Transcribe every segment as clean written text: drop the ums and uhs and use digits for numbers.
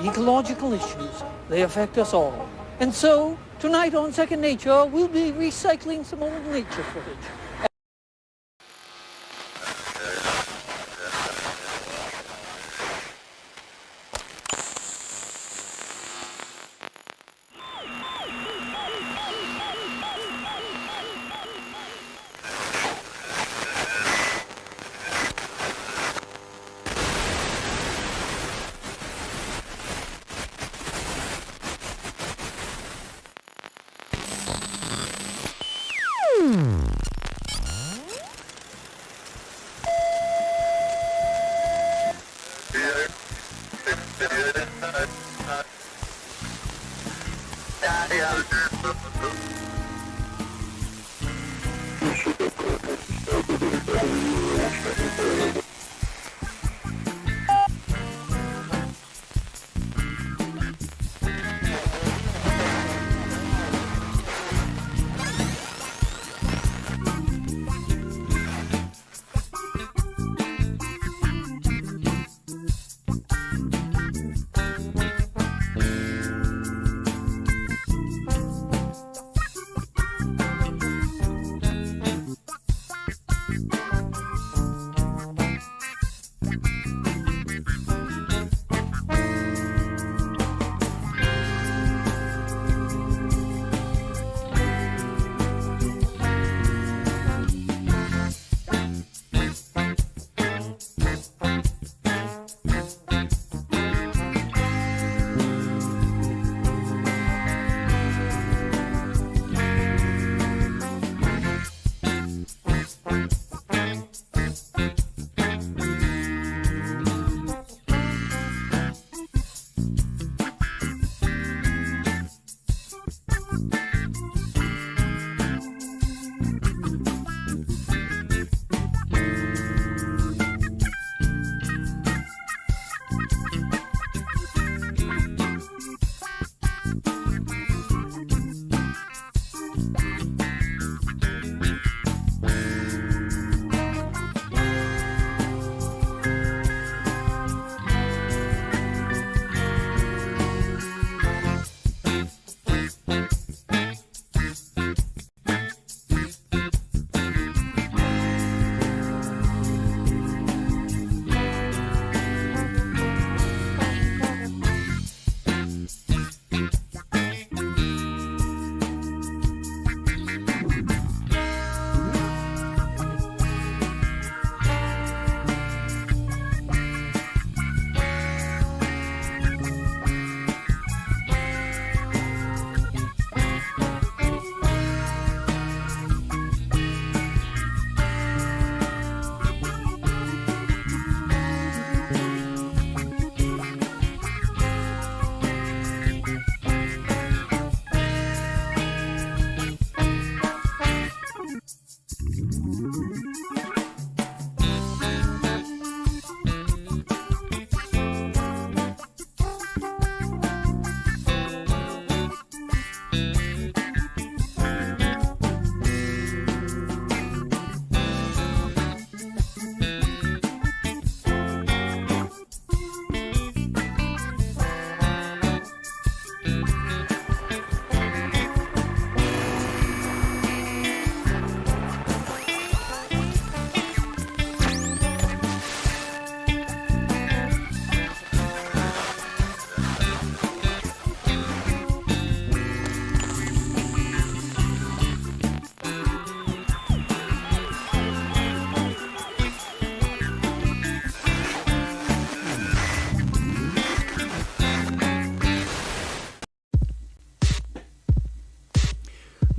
Ecological issues, they affect us all. And so, tonight on Second Nature, we'll be recycling some old nature footage.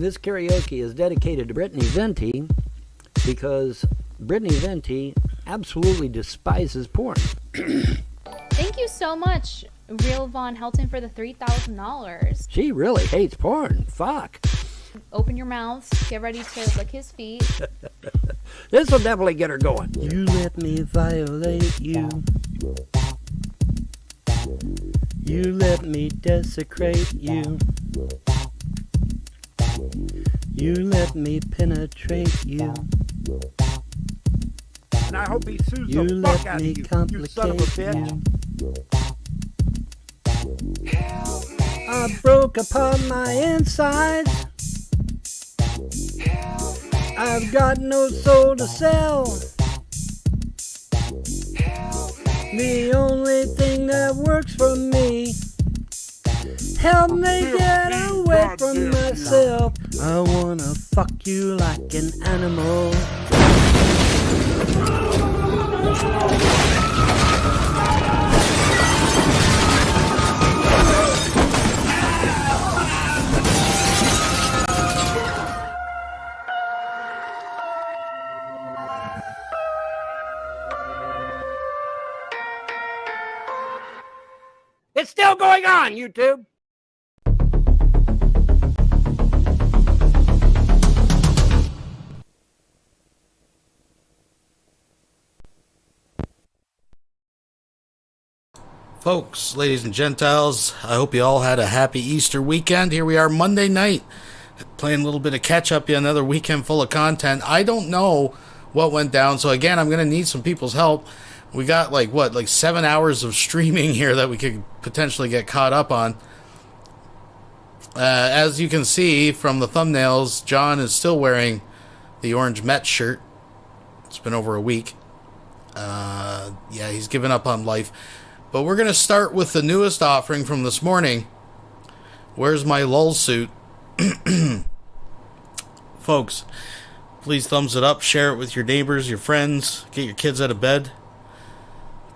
This karaoke is dedicated to Brittany Venti because Brittany Venti absolutely despises porn. Thank you so much, Real VONHELTON, for the $3,000. She really hates porn. Fuck. Open your mouths. Get ready to lick his feet. This will definitely get her going. You let me violate you. You let me desecrate you. You let me penetrate you. And I hope he sues You the fuck let out of me you, you son of a complicate bitch. you. I broke apart my insides. I've got no soul to sell. The only thing that works for me. Help me get away from myself. I wanna fuck you like an animal. It's still going on, YouTube. Folks, ladies and gentiles, I hope you all had a happy Easter weekend. Here we are Monday night, playing a little bit of catch-up, another weekend full of content. I don't know what went down, so again, I'm going to need some people's help. We got like 7 hours of streaming here that we could potentially get caught up on. As you can see from the thumbnails, John is still wearing the orange Mets shirt. It's been over a week. Yeah, he's given up on life. But we're going to start with the newest offering from this morning. Where's my lull suit? Folks, please thumbs it up, share it with your neighbors, your friends, get your kids out of bed.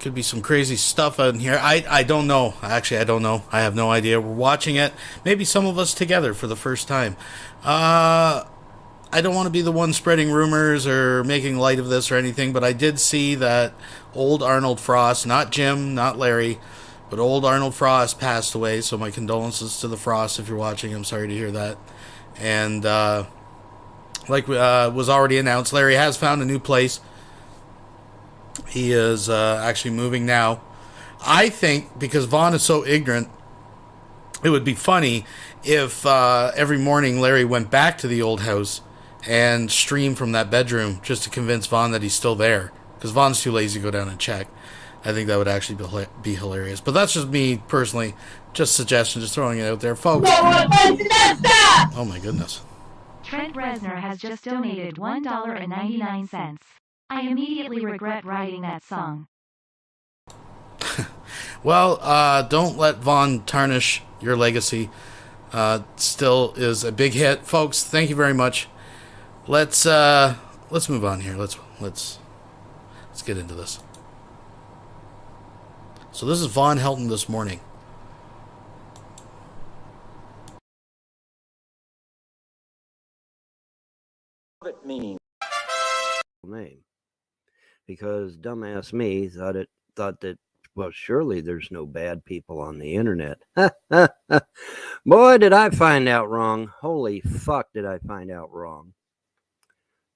Could be some crazy stuff out in here. I don't know. Actually, I don't know. I have no idea. We're watching it. Maybe some of us together for the first time. I don't want to be the one spreading rumors or making light of this or anything, but I did see that old Arnold Frost, not Jim, not Larry, but old Arnold Frost passed away, so my condolences to the Frost if you're watching. I'm sorry to hear that. And like was already announced, Larry has found a new place. He is actually moving now. I think, because Vaughn is so ignorant, it would be funny if every morning Larry went back to the old house and streamed from that bedroom just to convince Vaughn that he's still there. Because Vaughn's too lazy to go down and check. I think that would actually be hilarious. But that's just me personally. Just a suggestion, just throwing it out there. Folks. Oh my goodness. Trent Reznor has just donated $1.99. I immediately regret writing that song. Well, don't let Vaughn tarnish your legacy. Still is a big hit. Folks, thank you very much. Let's move on here. Let's get into this. So this is VONHELTON this morning. Name, because dumbass me thought that, well, surely there's no bad people on the internet. Boy, did I find out wrong. Holy fuck, did I find out wrong.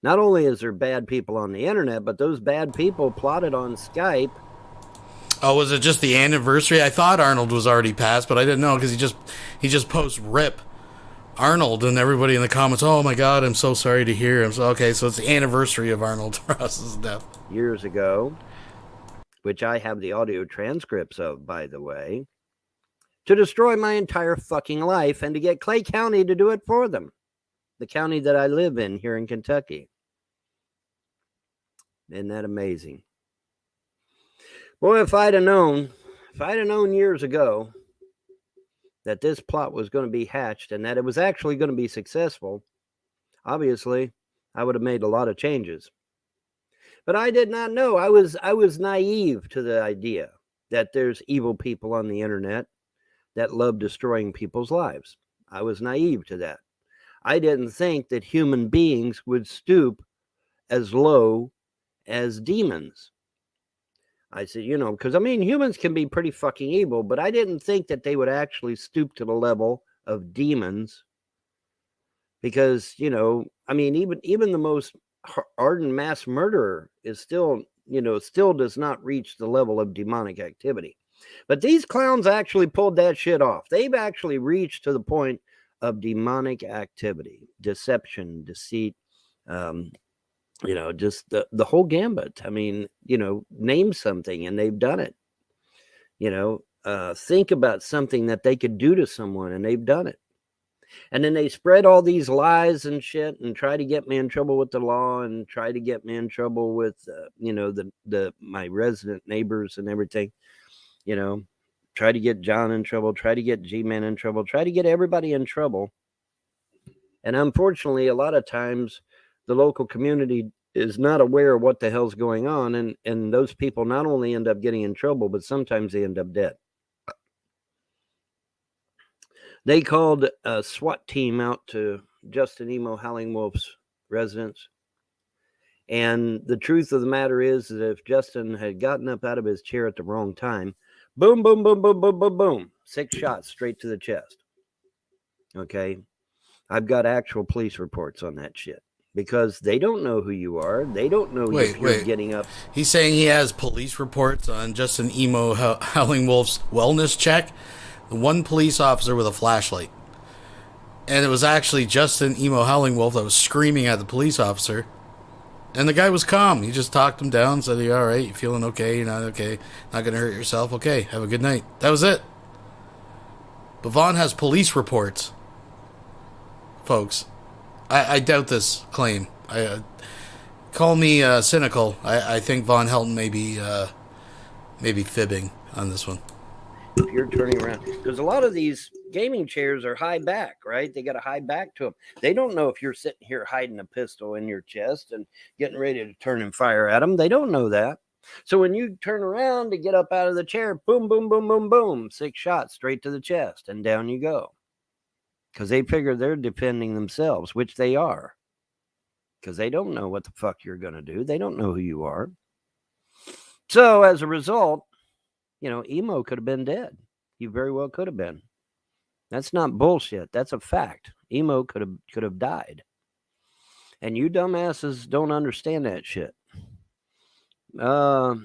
Not only is there bad people on the internet, but those bad people plotted on Skype. Oh, was it just the anniversary? I thought Arnold was already passed, but I didn't know because he just posts RIP Arnold, and everybody in the comments, oh my god, I'm so sorry to hear him. So okay, so it's the anniversary of Arnold Ross's death. Years ago, which I have the audio transcripts of, by the way, to destroy my entire fucking life and to get Clay County to do it for them. The county that I live in here in Kentucky. Isn't that amazing? Boy, if I'd have known years ago that this plot was going to be hatched and that it was actually going to be successful, obviously, I would have made a lot of changes. But I did not know. I was naive to the idea that there's evil people on the internet that love destroying people's lives. I was naive to that. I didn't think that human beings would stoop as low as demons. I said, because humans can be pretty fucking evil, but I didn't think that they would actually stoop to the level of demons. Because, even the most ardent mass murderer is still does not reach the level of demonic activity. But these clowns actually pulled that shit off. They've actually reached to the point of demonic activity, deception, deceit, just the whole gambit. I mean, name something and they've done it. Think about something that they could do to someone and they've done it. And then they spread all these lies and shit and try to get me in trouble with the law and try to get me in trouble with, my resident neighbors and everything, try to get John in trouble, try to get G-Man in trouble, try to get everybody in trouble. And unfortunately, a lot of times the local community is not aware of what the hell's going on. And those people not only end up getting in trouble, but sometimes they end up dead. They called a SWAT team out to Justin Emo Howling Wolf's residence. And the truth of the matter is that if Justin had gotten up out of his chair at the wrong time, boom, boom, boom, boom, boom, boom, boom, 6 shots straight to the chest. Okay. I've got actual police reports on that shit because they don't know who you are. They don't know you're getting up. He's saying he has police reports on Justin Emo Howling Wolf's wellness check. One police officer with a flashlight. And it was actually Justin Emo Howling Wolf that was screaming at the police officer. And the guy was calm. He just talked him down, said, "Are you all right? You feeling okay? You're not okay? Not going to hurt yourself? Okay, have a good night." That was it. But Vaughn has police reports. Folks, I doubt this claim. Call me cynical. I think Von Helton may be fibbing on this one. If you're turning around, because a lot of these gaming chairs are high back, right? They got a high back to them. They don't know if you're sitting here hiding a pistol in your chest and getting ready to turn and fire at them. They don't know that. So when you turn around to get up out of the chair, boom, boom, boom, boom, boom, 6 shots straight to the chest, and down you go. Because they figure they're defending themselves, which they are. Because they don't know what the fuck you're going to do. They don't know who you are. So as a result, Emo could have been dead. He very well could have been. That's not bullshit. That's a fact. Emo could have died. And you dumbasses don't understand that shit. Why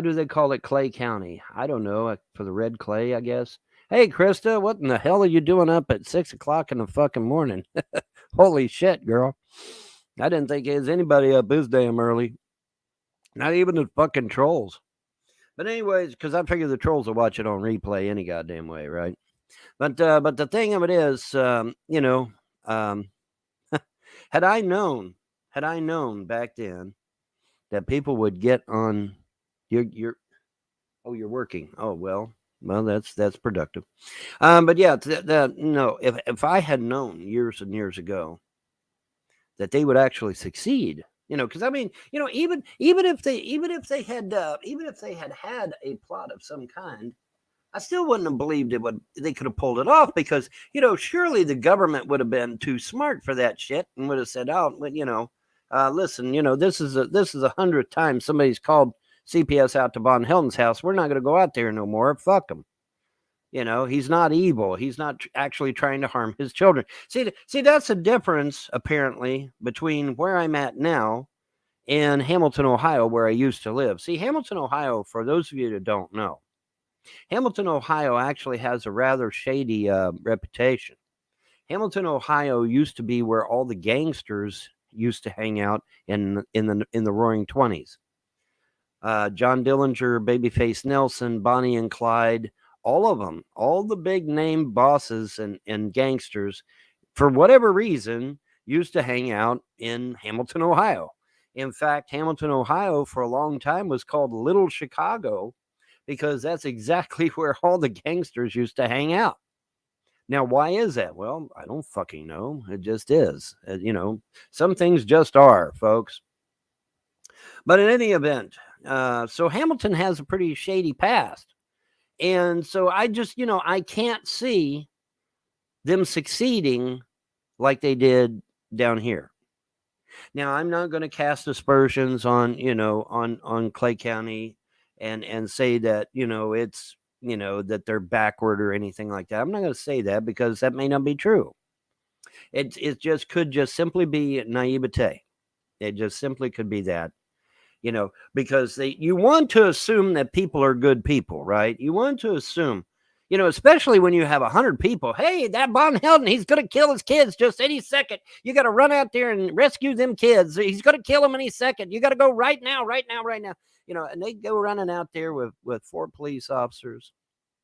do they call it Clay County? I don't know. For the red clay, I guess. Hey, Krista, what in the hell are you doing up at 6 o'clock in the fucking morning? Holy shit, girl. I didn't think there's anybody up this damn early. Not even the fucking trolls. But anyways, because I figure the trolls will watch it on replay any goddamn way, right? But the thing of it is, had I known back then that people would get on you're working. Oh, well, that's productive. But yeah, if I had known years and years ago that they would actually succeed, because I mean, even if they had had a plot of some kind, I still wouldn't have believed they could have pulled it off because, surely the government would have been too smart for that shit and would have said, "Oh, listen, this is the 100th time somebody's called CPS out to Von Helton's house. We're not going to go out there no more. Fuck him. He's not evil. He's not actually trying to harm his children." See, that's a difference, apparently, between where I'm at now and Hamilton, Ohio, where I used to live. See, Hamilton, Ohio, for those of you that don't know, Hamilton, Ohio actually has a rather shady reputation. Hamilton, Ohio used to be where all the gangsters used to hang out in the Roaring 20s. John Dillinger, Babyface Nelson, Bonnie and Clyde, all of them, all the big name bosses and gangsters, for whatever reason, used to hang out in Hamilton, Ohio. In fact, Hamilton, Ohio, for a long time was called Little Chicago because that's exactly where all the gangsters used to hang out. Now, why is that? Well, I don't fucking know. It just is. Some things just are, folks. But in any event, so Hamilton has a pretty shady past. And so I just, I can't see them succeeding like they did down here. Now, I'm not going to cast aspersions on, on Clay County and say that, it's, that they're backward or anything like that. I'm not going to say that because that may not be true. It could just simply be naivete. It just simply could be that. Because you want to assume that people are good people, right? You want to assume, You know, especially when you have 100 people. Hey, that VONHELTON, he's going to kill his kids just any second. You got to run out there and rescue them kids. He's going to kill them any second. You got to go right now, right now, right now. You know, and they go running out there with 4 police officers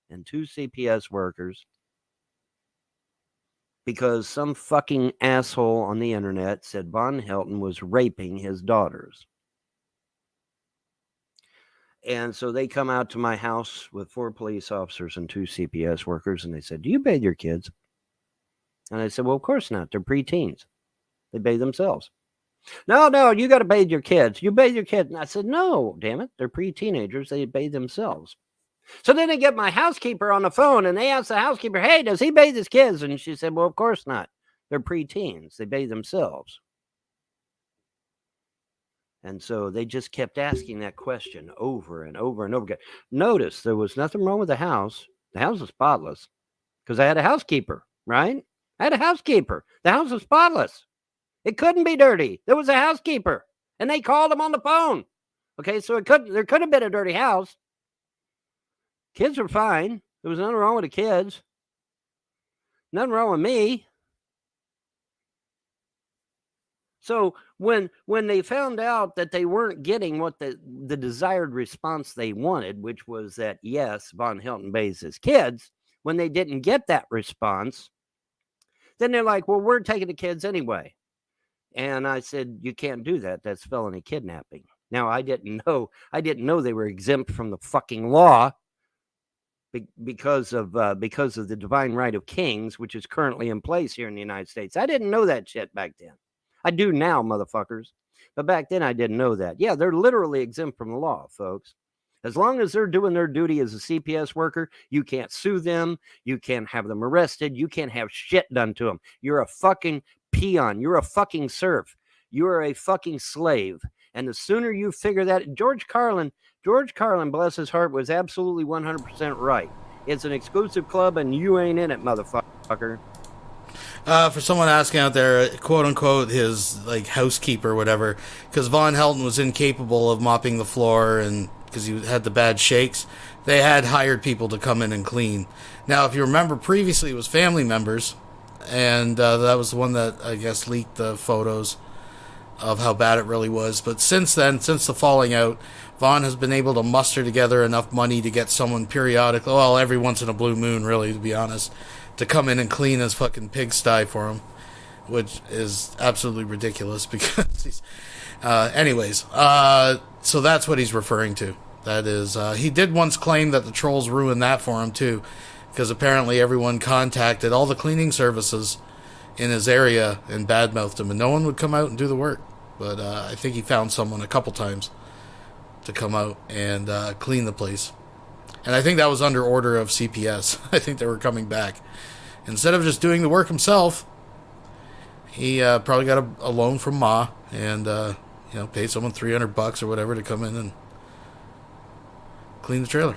and 2 CPS workers because some fucking asshole on the internet said VONHELTON was raping his daughters. And so they come out to my house with 4 police officers and 2 CPS workers, and they said, do you bathe your kids? And I said, well, of course not. They're preteens. They bathe themselves. No, you got to bathe your kids. You bathe your kids. And I said, no, damn it. They're pre-teenagers. They bathe themselves. So then they get my housekeeper on the phone, and they ask the housekeeper, hey, does he bathe his kids? And she said, well, of course not. They're preteens. They bathe themselves. And so they just kept asking that question over and over and over again. Notice there was nothing wrong with the house. The house was spotless because I had a housekeeper, right? I had a housekeeper. The house was spotless. It couldn't be dirty. There was a housekeeper, and they called him on the phone. Okay, so there could have been a dirty house. Kids were fine. There was nothing wrong with the kids. Nothing wrong with me. So when they found out that they weren't getting what the desired response they wanted, which was that, yes, VONHELTON bathes his kids, when they didn't get that response, then they're like, well, we're taking the kids anyway. And I said, you can't do that. That's felony kidnapping. Now, I didn't know they were exempt from the fucking law because of the divine right of kings, which is currently in place here in the United States. I didn't know that shit back then. I do now, motherfuckers. But back then, I didn't know that. Yeah, they're literally exempt from the law, folks. As long as they're doing their duty as a CPS worker, you can't sue them. You can't have them arrested. You can't have shit done to them. You're a fucking peon. You're a fucking serf. You're a fucking slave. And the sooner you figure that, George Carlin, bless his heart, was absolutely 100% right. It's an exclusive club, and you ain't in it, motherfucker. For someone asking out there, quote unquote, his like housekeeper or whatever, because VONHELTON was incapable of mopping the floor and because he had the bad shakes, they had hired people to come in and clean. Now, if you remember previously, it was family members, and that was the one that I guess leaked the photos of how bad it really was. But since then, since the falling out, Vaughn has been able to muster together enough money to get someone periodically, well, every once in a blue moon, really, to be honest, to come in and clean his fucking pigsty for him, which is absolutely ridiculous because he's... so that's what he's referring to. That is, he did once claim that the trolls ruined that for him, too, because apparently everyone contacted all the cleaning services in his area and badmouthed him, and no one would come out and do the work. But I think he found someone a couple times to come out and clean the place. And I think that was under order of CPS. I think they were coming back. Instead of just doing the work himself, he probably got a loan from Ma and paid someone $300 or whatever to come in and clean the trailer.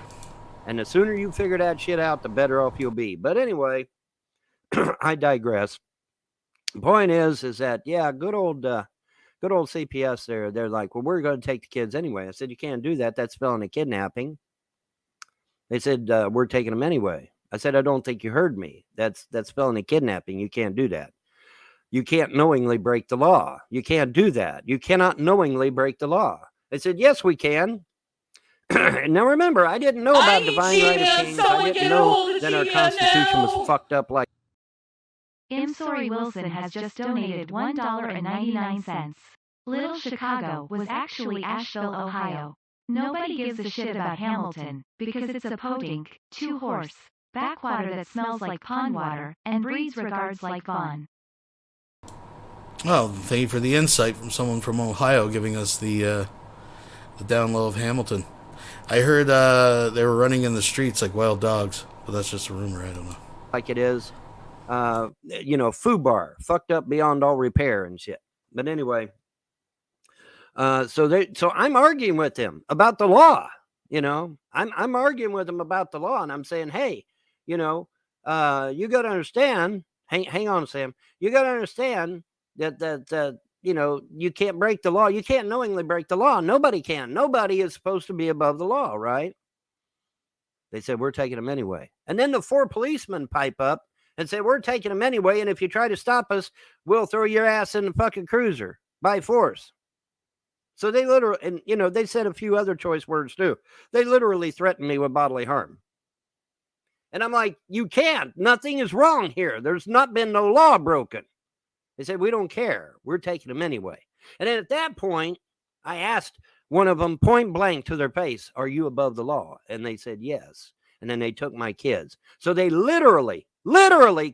And the sooner you figure that shit out, the better off you'll be. But anyway, I digress. Point is that, yeah, good old CPS there. They're like, well, we're going to take the kids anyway. I said, you can't do that. That's felony kidnapping. They said, we're taking them anyway. I said, I don't think you heard me. That's felony kidnapping. You can't do that. You can't knowingly break the law. You can't do that. You cannot knowingly break the law. They said, yes, we can. Now remember, I didn't know about divine right of kings. I didn't know that our Constitution was fucked up like. I'm sorry Wilson has just donated $1.99. Little Chicago was actually Asheville, Ohio. Nobody gives a shit about Hamilton, because it's a podink, 2-horse, backwater that smells like pond water, and breeds regards like Vaughn. Well, thank you for the insight from someone from Ohio giving us the down low of Hamilton. I heard they were running in the streets like wild dogs, but that's just a rumor, I don't know. Like it is. FUBAR, fucked up beyond all repair and shit. But anyway, so I'm arguing with them about the law. I'm arguing with them about the law, and I'm saying, hey, you got to understand. Hang on, Sam. You got to understand that you can't break the law. You can't knowingly break the law. Nobody can. Nobody is supposed to be above the law, right? They said, we're taking them anyway. And then the 4 policemen pipe up and say, we're taking them anyway. And if you try to stop us, we'll throw your ass in the fucking cruiser by force. So they literally, and you know, they said a few other choice words too. They literally threatened me with bodily harm. And I'm like, you can't. Nothing is wrong here. There's not been no law broken. They said, we don't care. We're taking them anyway. And then at that point, I asked one of them point blank to their face, are you above the law? And they said, yes. And then they took my kids. So they literally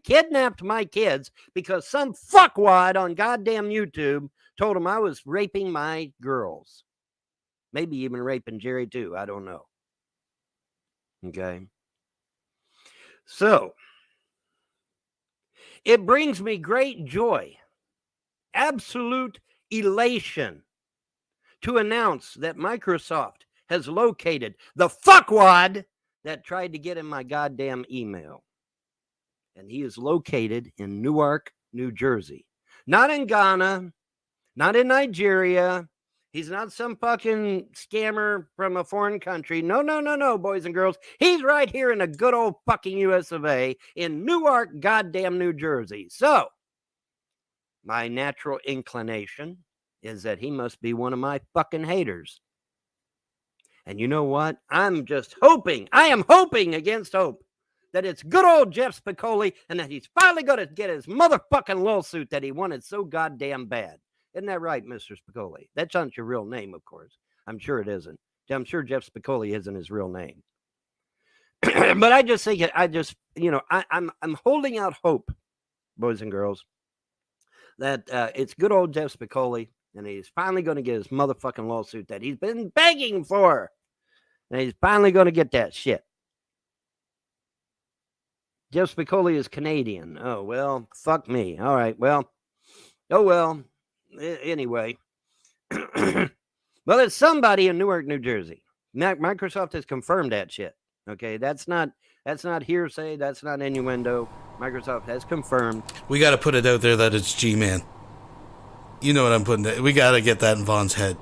kidnapped my kids because some fuckwad on goddamn YouTube told them I was raping my girls. Maybe even raping Jerry too. I don't know. Okay. So it brings me great joy, absolute elation, to announce that Microsoft has located the fuckwad that tried to get in my goddamn email. And he is located in Newark, New Jersey. Not in Ghana, not in Nigeria. He's not some fucking scammer from a foreign country. No, boys and girls. He's right here in the good old fucking US of A in Newark, goddamn New Jersey. So, my natural inclination is that he must be one of my fucking haters. And you know what? I'm just hoping, I am hoping against hope, that it's good old Jeff Spicoli and that he's finally going to get his motherfucking LULZSUIT that he wanted so goddamn bad. Isn't that right, Mr. Spicoli? That's not your real name, of course. I'm sure it isn't. I'm sure Jeff Spicoli isn't his real name. But I just think, I'm holding out hope, boys and girls, that it's good old Jeff Spicoli and he's finally going to get his motherfucking LULZSUIT that he's been begging for. And he's finally going to get that shit. Jeff Spicoli is Canadian. Oh, well, fuck me. All right, well. Oh, well. Anyway. Well, it's somebody in Newark, New Jersey. Microsoft has confirmed that shit. Okay, that's not hearsay. That's not innuendo. Microsoft has confirmed. We got to put it out there that it's G-Man. You know what I'm putting there. We got to get that in Vaughn's head.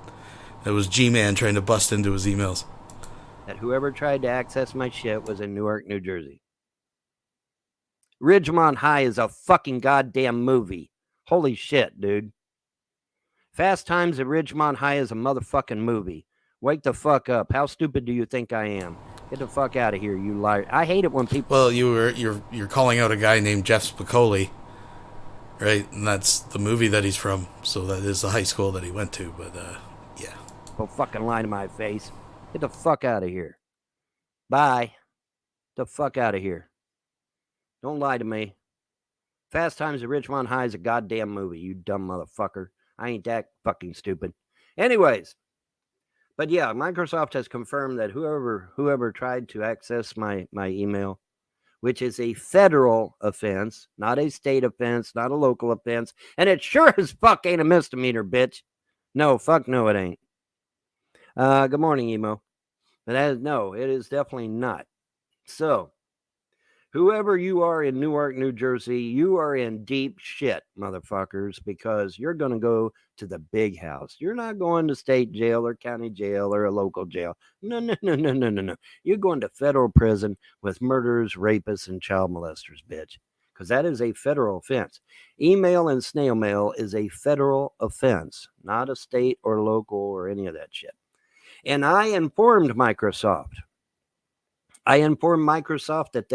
It was G-Man trying to bust into his emails. That whoever tried to access my shit was in Newark, New Jersey. Ridgemont High is a fucking goddamn movie. Holy shit, dude. Fast Times at Ridgemont High is a motherfucking movie. Wake the fuck up. How stupid do you think I am? Get the fuck out of here, you liar. I hate it when people... Well, you're calling out a guy named Jeff Spicoli, right? And that's the movie that he's from. So that is the high school that he went to. But, yeah. Don't fucking lie to my face. Get the fuck out of here. Bye. Get the fuck out of here. Don't lie to me. Fast Times at Ridgemont High is a goddamn movie, you dumb motherfucker. I ain't that fucking stupid. Anyways. But yeah, Microsoft has confirmed that whoever tried to access my email, which is a federal offense, not a state offense, not a local offense, and it sure as fuck ain't a misdemeanor, bitch. No, fuck no, it ain't. Good morning, Emo. But no, it is definitely not. So, whoever you are in Newark, New Jersey, you are in deep shit, motherfuckers, because you're going to go to the big house. You're not going to state jail or county jail or a local jail. No. You're going to federal prison with murderers, rapists, and child molesters, bitch, because that is a federal offense. Email and snail mail is a federal offense, not a state or local or any of that shit. And I informed Microsoft. That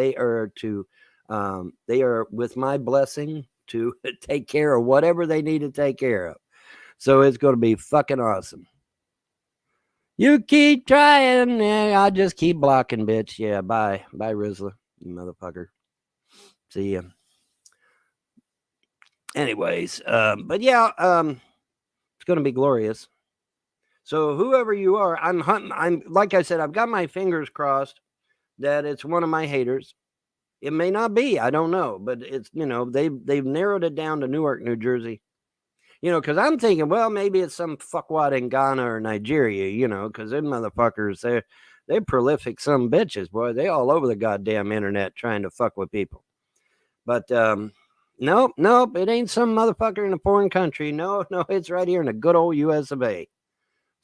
they are with my blessing to take care of whatever they need to take care of. So it's going to be fucking awesome. You keep trying. I'll just keep blocking, bitch. Yeah, bye. Bye, Rizla, you motherfucker. See ya. Anyways, but yeah, it's going to be glorious. So whoever you are, I'm like I said, I've got my fingers crossed that it's one of my haters. It may not be, I don't know, but it's, they've narrowed it down to Newark, New Jersey. Because I'm thinking, well, maybe it's some fuckwad in Ghana or Nigeria, because them motherfuckers, they're prolific some bitches, boy. They all over the goddamn internet trying to fuck with people. But nope, it ain't some motherfucker in a foreign country. No, it's right here in the good old US of A.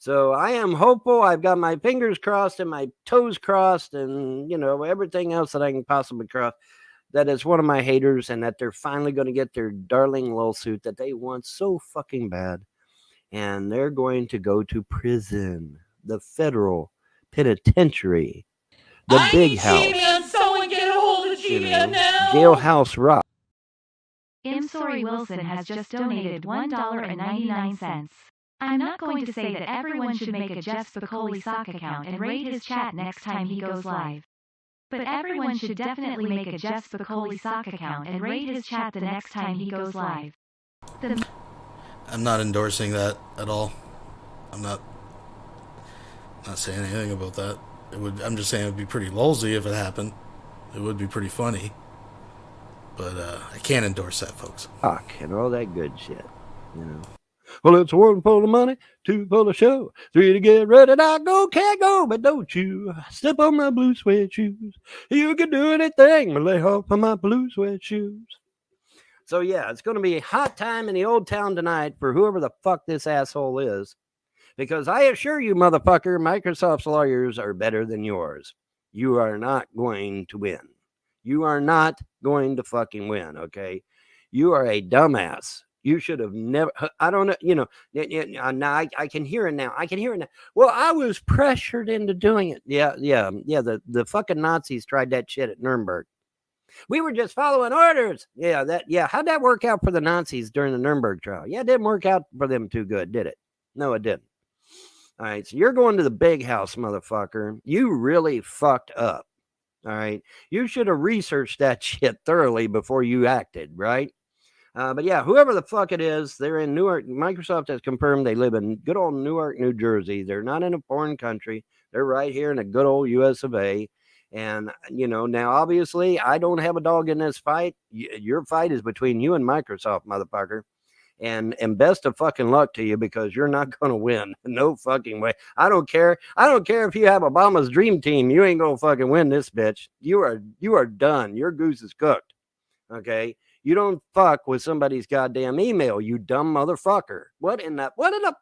So I am hopeful. I've got my fingers crossed and my toes crossed and, everything else that I can possibly cross, that it's one of my haters and that they're finally going to get their darling LULZSUIT that they want so fucking bad. And they're going to go to prison, the federal penitentiary, the big house. Someone get a hold of now. Jailhouse Rock. I'm sorry Wilson has just donated $1.99. I'm not going to say that everyone should make a Jeff Spicoli sock account and raid his chat next time he goes live. But everyone should definitely make a Jeff Spicoli sock account and raid his chat the next time he goes live. I'm not endorsing that at all. I'm not saying anything about that. I'm just saying it would be pretty lolzy if it happened. It would be pretty funny. But I can't endorse that, folks. Fuck and all that good shit, Well, it's 1 for the money, 2 for the show, 3 to get ready. I go, can't go, but don't you step on my blue suede shoes. You can do anything but lay off of my blue suede shoes. So, yeah, it's going to be a hot time in the old town tonight for whoever the fuck this asshole is. Because I assure you, motherfucker, Microsoft's lawyers are better than yours. You are not going to win. You are not going to fucking win, okay? You are a dumbass. You should have never, I don't know, now I can hear it now. Well, I was pressured into doing it. Yeah. The fucking Nazis tried that shit at Nuremberg. We were just following orders. How'd that work out for the Nazis during the Nuremberg trial? Yeah, it didn't work out for them too good, did it? No, it didn't. All right, so you're going to the big house, motherfucker. You really fucked up. All right, you should have researched that shit thoroughly before you acted, right? But yeah, whoever the fuck it is, they're in Newark. Microsoft has confirmed they live in good old Newark, New Jersey. They're not in a foreign country. They're right here in the good old US of A. And, now obviously I don't have a dog in this fight. Your fight is between you and Microsoft, motherfucker. And best of fucking luck to you because you're not going to win. No fucking way. I don't care. I don't care if you have Obama's dream team. You ain't going to fucking win this bitch. You are done. Your goose is cooked. Okay. You don't fuck with somebody's goddamn email, you dumb motherfucker. What in the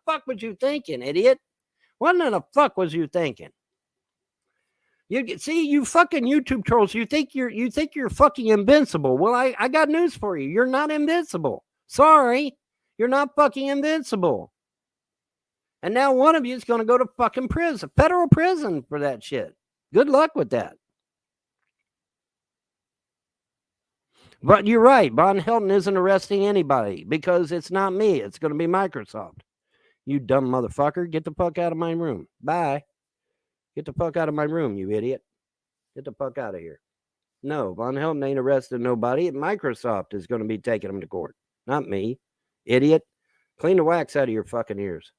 fuck was you thinking, idiot? What in the fuck was you thinking? You see, you fucking YouTube trolls, you think you're fucking invincible. Well, I got news for you. You're not invincible. Sorry. You're not fucking invincible. And now one of you is going to go to fucking prison, federal prison for that shit. Good luck with that. But you're right. VONHELTON isn't arresting anybody because it's not me. It's going to be Microsoft. You dumb motherfucker. Get the fuck out of my room. Bye. Get the fuck out of my room, you idiot. Get the fuck out of here. No, VONHELTON ain't arresting nobody. Microsoft is going to be taking them to court. Not me. Idiot. Clean the wax out of your fucking ears.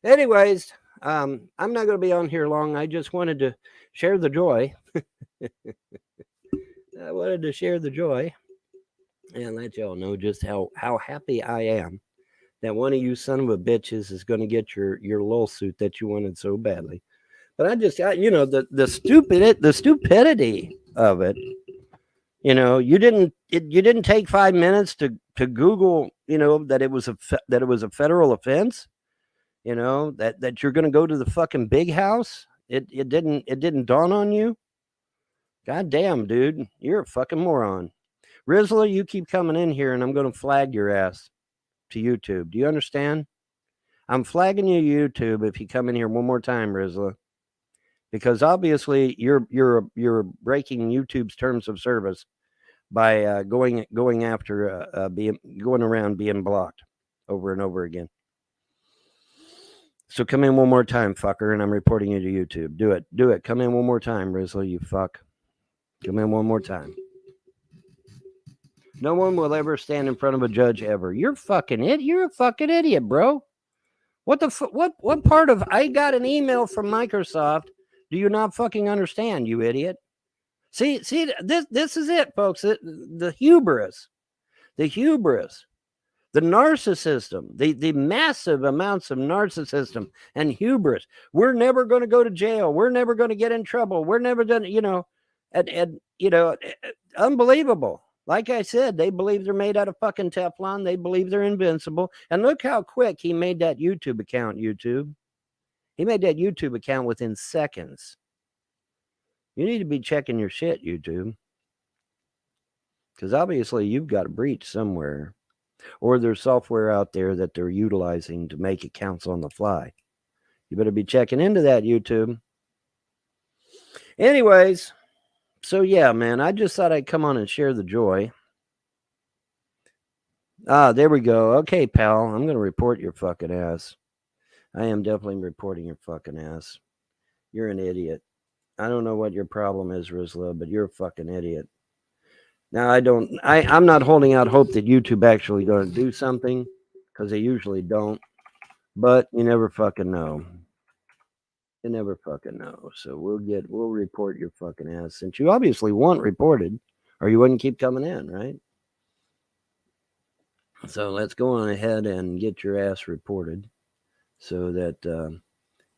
Anyways, I'm not going to be on here long. I just wanted to share the joy. I wanted to share the joy and let y'all know just how happy I am that one of you son of a bitches is going to get your LULZSUIT that you wanted so badly. But I just got, the stupidity of it. You didn't take 5 minutes to Google, that it was a federal offense. That you're going to go to the fucking big house. It didn't dawn on you. God damn, dude, you're a fucking moron. Rizla, you keep coming in here and I'm going to flag your ass to YouTube. Do you understand? I'm flagging you YouTube if you come in here one more time, Rizla. Because obviously you're breaking YouTube's terms of service by going after going around being blocked over and over again. So come in one more time, fucker, and I'm reporting you to YouTube. Do it. Come in one more time, Rizla, you fuck. Come in one more time. No one will ever stand in front of a judge ever. You're a fucking idiot, bro. What part of I got an email from Microsoft do you not fucking understand, you idiot? See, this is it, folks. The hubris, the narcissism, the massive amounts of narcissism and hubris. We're never going to go to jail. We're never going to get in trouble. We're never going to, unbelievable. Like I said, they believe they're made out of fucking Teflon. They believe they're invincible. And look how quick he made that YouTube account, YouTube. He made that YouTube account within seconds. You need to be checking your shit, YouTube. Because obviously you've got a breach somewhere. Or there's software out there that they're utilizing to make accounts on the fly. You better be checking into that, YouTube. Anyways, so yeah, man, I just thought I'd come on and share the joy. Ah, there we go. Okay, pal, I'm going to report your fucking ass. I am definitely reporting your fucking ass. You're an idiot. I don't know what your problem is, Rizla, but you're a fucking idiot. Now, I'm not holding out hope that YouTube actually going to do something, because they usually don't, but you never fucking know. You never fucking know. So we'll report your fucking ass, since you obviously want reported, or you wouldn't keep coming in, right? So let's go on ahead and get your ass reported, so that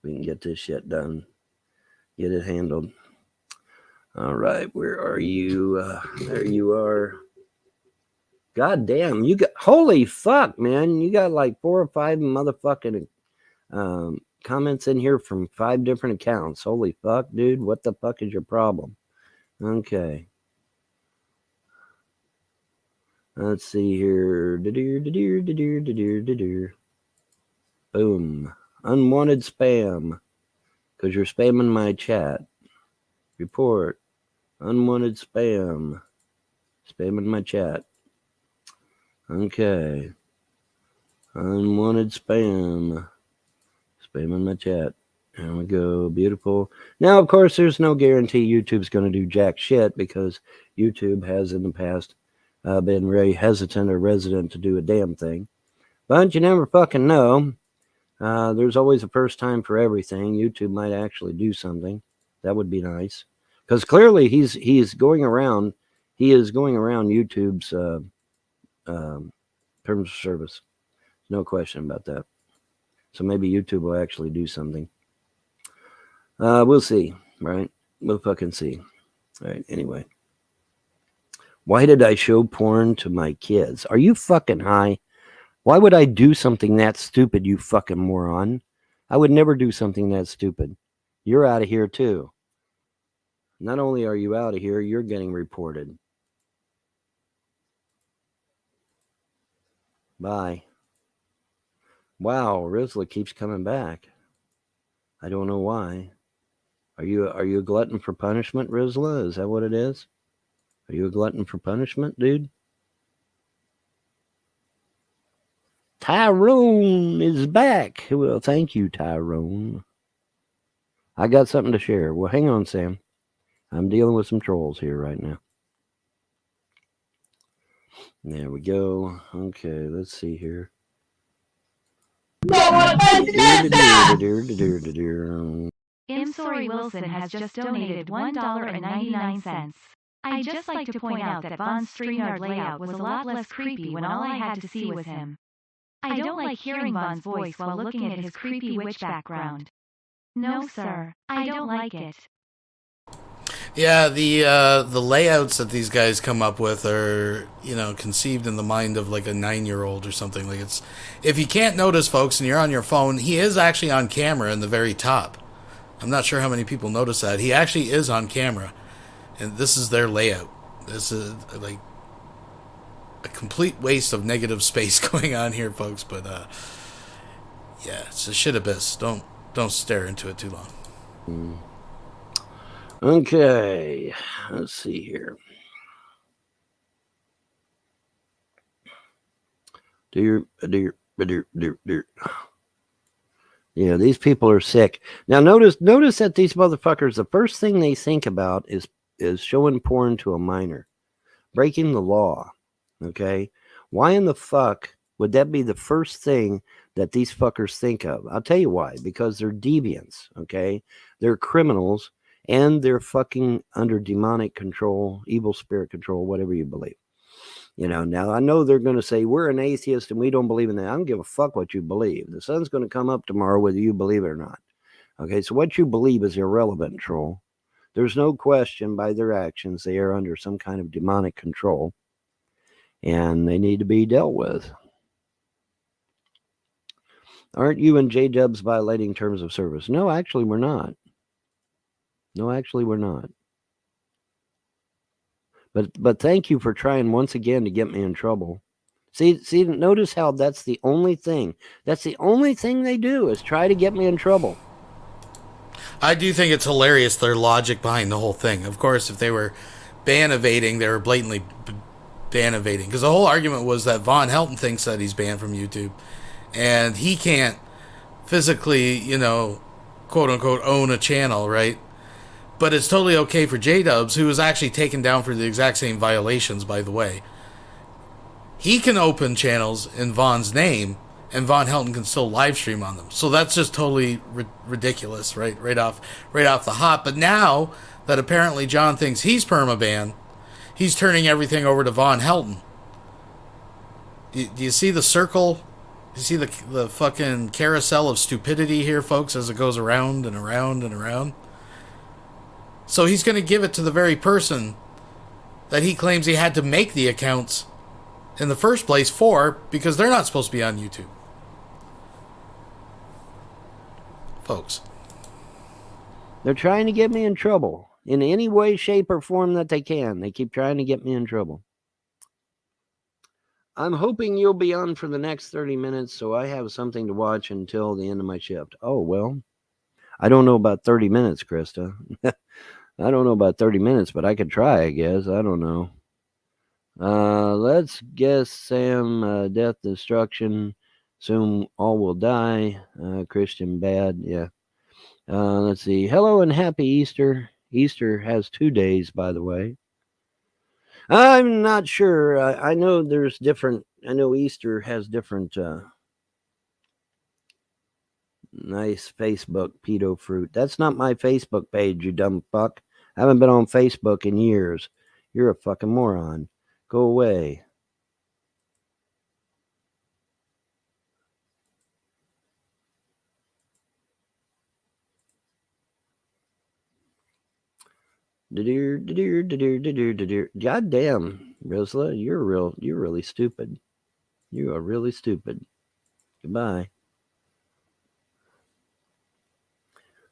we can get this shit done, get it handled. All right, where are you? There you are. God damn, you got, holy fuck, man. You got like 4 or 5 motherfucking comments in here from 5 different accounts. Holy fuck, dude. What the fuck is your problem? Okay. Let's see here. Boom. Unwanted spam. Because you're spamming my chat. Report. Unwanted spam. Spamming my chat. Okay. Unwanted spam. Spamming my chat. There we go. Beautiful. Now, of course, there's no guarantee YouTube's going to do jack shit, because YouTube has in the past been very hesitant or resident to do a damn thing. But you never fucking know. There's always a first time for everything. YouTube might actually do something. That would be nice. Because clearly he is going around YouTube's terms of service. No question about that. So maybe YouTube will actually do something. We'll see, right? We'll fucking see. All right, anyway. Why did I show porn to my kids? Are you fucking high? Why would I do something that stupid, you fucking moron? I would never do something that stupid. You're out of here too. Not only are you out of here, you're getting reported. Bye. Wow, Rizla keeps coming back. I don't know why. Are you a glutton for punishment, Rizla? Is that what it is? Are you a glutton for punishment, dude? Tyrone is back. Well, thank you, Tyrone. I got something to share. Well, hang on, Sam. I'm dealing with some trolls here right now. There we go. Okay, let's see here. Sorry Wilson has just donated $1.99. I'd just like to point out that Von's StreamYard layout was a lot less creepy when all I had to see was him. I don't like hearing Von's voice while looking at his creepy witch background. No, sir, I don't like it. Yeah, the layouts that these guys come up with are, conceived in the mind of like a 9-year-old or something. Like, it's, if you can't notice, folks, and you're on your phone, he is actually on camera in the very top. I'm not sure how many people notice that. He actually is on camera, and this is their layout. This is like a complete waste of negative space going on here, folks. But yeah, it's a shit abyss. Don't stare into it too long. Okay, let's see here. Yeah, these people are sick. Now notice that these motherfuckers, the first thing they think about is showing porn to a minor, breaking the law. Okay, why in the fuck would that be the first thing that these fuckers think of? I'll tell you why. Because they're deviants. Okay, they're criminals. And they're fucking under demonic control, evil spirit control, whatever you believe. Now I know they're going to say, we're an atheist and we don't believe in that. I don't give a fuck what you believe. The sun's going to come up tomorrow whether you believe it or not. Okay, so what you believe is irrelevant, troll. There's no question by their actions they are under some kind of demonic control. And they need to be dealt with. Aren't you and J-Dubs violating terms of service? No, actually, we're not. No, actually, we're not. But thank you for trying once again to get me in trouble. See, notice how that's the only thing. That's the only thing they do is try to get me in trouble. I do think it's hilarious, their logic behind the whole thing. Of course, if they were ban evading, they were blatantly ban evading. Because the whole argument was that Von Helton thinks that he's banned from YouTube. And he can't physically, quote unquote, own a channel, right? But it's totally okay for J-Dubs, who was actually taken down for the exact same violations, by the way. He can open channels in Von's name, and Von Helton can still live stream on them. So that's just totally ridiculous, right? Right off the hop. But now that apparently John thinks he's permaban, he's turning everything over to Von Helton. Do you see the circle? You see the fucking carousel of stupidity here, folks, as it goes around and around and around? So he's going to give it to the very person that he claims he had to make the accounts in the first place for, because they're not supposed to be on YouTube. Folks. They're trying to get me in trouble in any way, shape, or form that they can. They keep trying to get me in trouble. I'm hoping you'll be on for the next 30 minutes so I have something to watch until the end of my shift. Oh, well, I don't know about 30 minutes, Krista. I don't know about 30 minutes, but I could try, I guess. I don't know. Let's guess Sam, death, destruction. Soon all will die. Christian bad, yeah. Let's see. Hello and happy Easter. Easter has 2 days, by the way. I'm not sure. I know there's different. I know Easter has different nice Facebook pedo fruit. That's not my Facebook page, you dumb fuck. I haven't been on Facebook in years. You're a fucking moron. Go away. God damn, Rosla, you're really stupid. You are really stupid. Goodbye.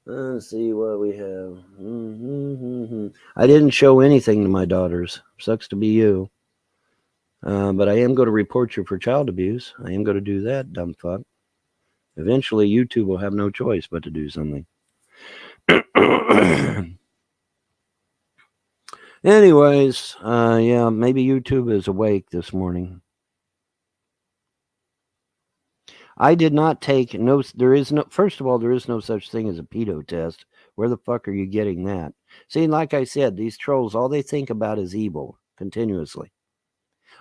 Let's see what we have. I didn't show anything to my daughters. Sucks to be you. But I am going to report you for child abuse. I am going to do that, dumb fuck. Eventually, YouTube will have no choice but to do something. Anyways, yeah, maybe YouTube is awake this morning. I did not take first of all, there is no such thing as a pedo test. Where the fuck are you getting that? See, like I said, these trolls, all they think about is evil continuously.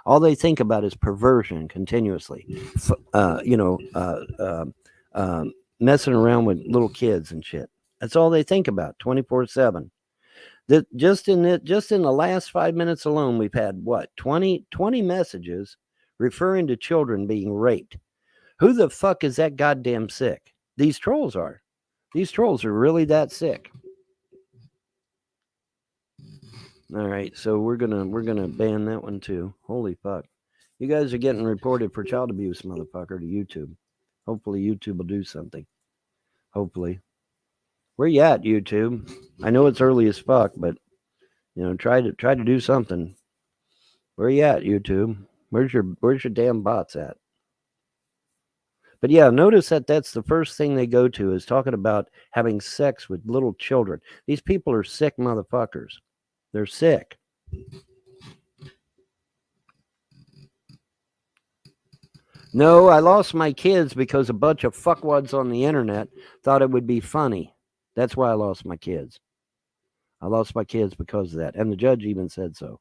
All they think about is perversion continuously. Messing around with little kids and shit. That's all they think about 24/7. Just in the last 5 minutes alone, we've had what 20 messages referring to children being raped. Who the fuck is that goddamn sick? These trolls are. These trolls are really that sick. All right, so we're gonna ban that one too. Holy fuck! You guys are getting reported for child abuse, motherfucker, to YouTube. Hopefully, YouTube will do something. Hopefully, where you at, YouTube? I know it's early as fuck, but try to do something. Where you at, YouTube? Where's your damn bots at? But yeah, notice that's the first thing they go to is talking about having sex with little children. These people are sick motherfuckers. They're sick. No, I lost my kids because a bunch of fuckwads on the internet thought it would be funny. That's why I lost my kids. I lost my kids because of that. And the judge even said so.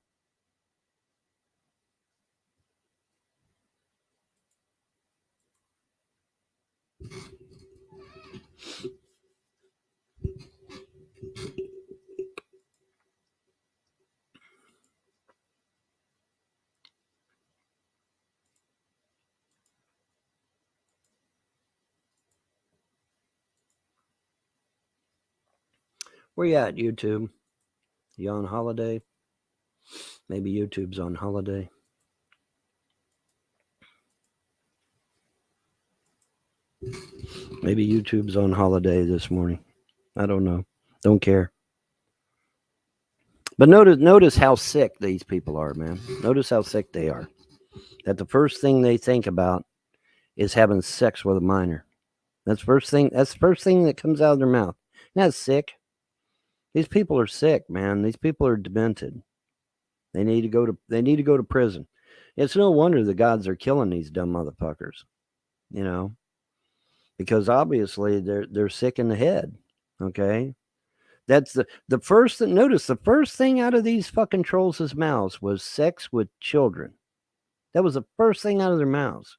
Where you at, YouTube? You on holiday? Maybe YouTube's on holiday. Maybe YouTube's on holiday this morning. I don't know. Don't care. But notice how sick these people are, man. Notice how sick they are. That the first thing they think about is having sex with a minor. That's the first thing that comes out of their mouth. That's sick. These people are sick, man. These people are demented. They need to go to prison. It's no wonder the gods are killing these dumb motherfuckers. You know, because obviously they're sick in the head. Okay? That's the first thing. Notice the first thing out of these fucking trolls' mouths was sex with children. That was the first thing out of their mouths.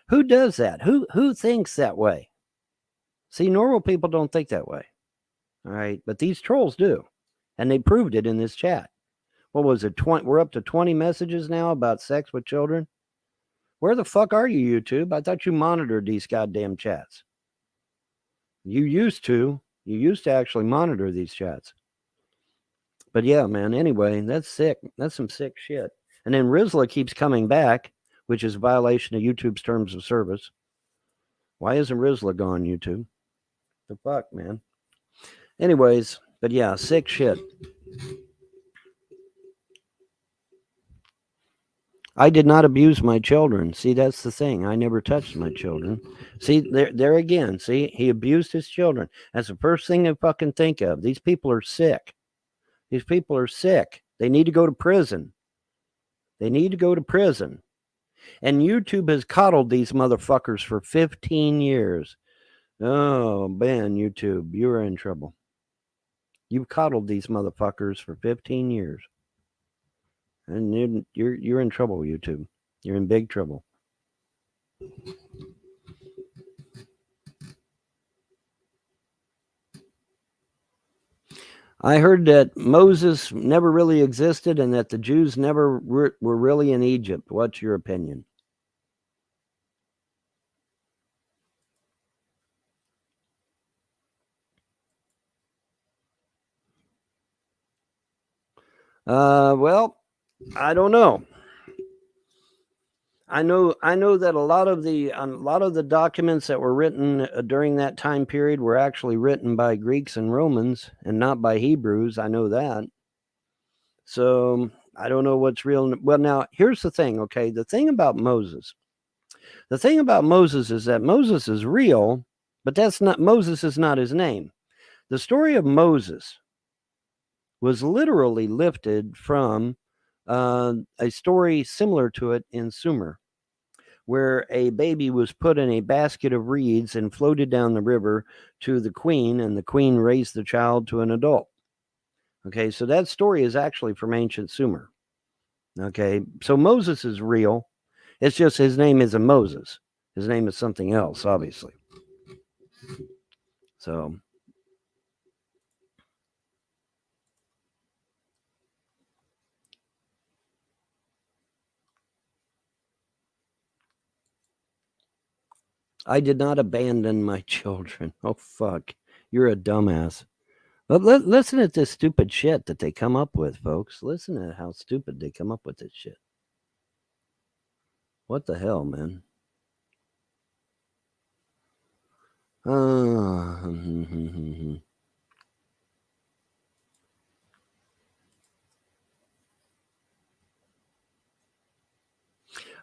Who does that? Who thinks that way? See, normal people don't think that way. All right, but these trolls do, and they proved it in this chat. What was it? 20? We're up to 20 messages now about sex with children. Where the fuck are you, YouTube? I thought you monitored these goddamn chats. You used to actually monitor these chats. But yeah, man. Anyway, that's sick. That's some sick shit. And then Rizla keeps coming back, which is a violation of YouTube's terms of service. Why isn't Rizla gone, YouTube? The fuck, man. Anyways, but yeah, sick shit. I did not abuse my children. See, that's the thing. I never touched my children. See, there again. See, he abused his children. That's the first thing I fucking think of. These people are sick. These people are sick. They need to go to prison. They need to go to prison. And YouTube has coddled these motherfuckers for 15 years. Oh, man, YouTube, you're in trouble. You've coddled these motherfuckers for 15 years. And you're in trouble, YouTube. You're in big trouble. I heard that Moses never really existed and that the Jews never were really in Egypt. What's your opinion? Well, I don't know. I know that a lot of the documents that were written during that time period were actually written by Greeks and Romans and not by Hebrews. I know that. So I don't know what's real. Well, now here's the thing. Okay, the thing about Moses is that Moses is real, but Moses is not his name. The story of Moses was literally lifted from a story similar to it in Sumer, where a baby was put in a basket of reeds and floated down the river to the queen, and the queen raised the child to an adult. Okay, so that story is actually from ancient Sumer. Okay, so Moses is real. It's just his name isn't Moses. His name is something else, obviously. So I did not abandon my children. Oh, fuck. You're a dumbass. But listen at this stupid shit that they come up with, folks. Listen to how stupid they come up with this shit. What the hell, man?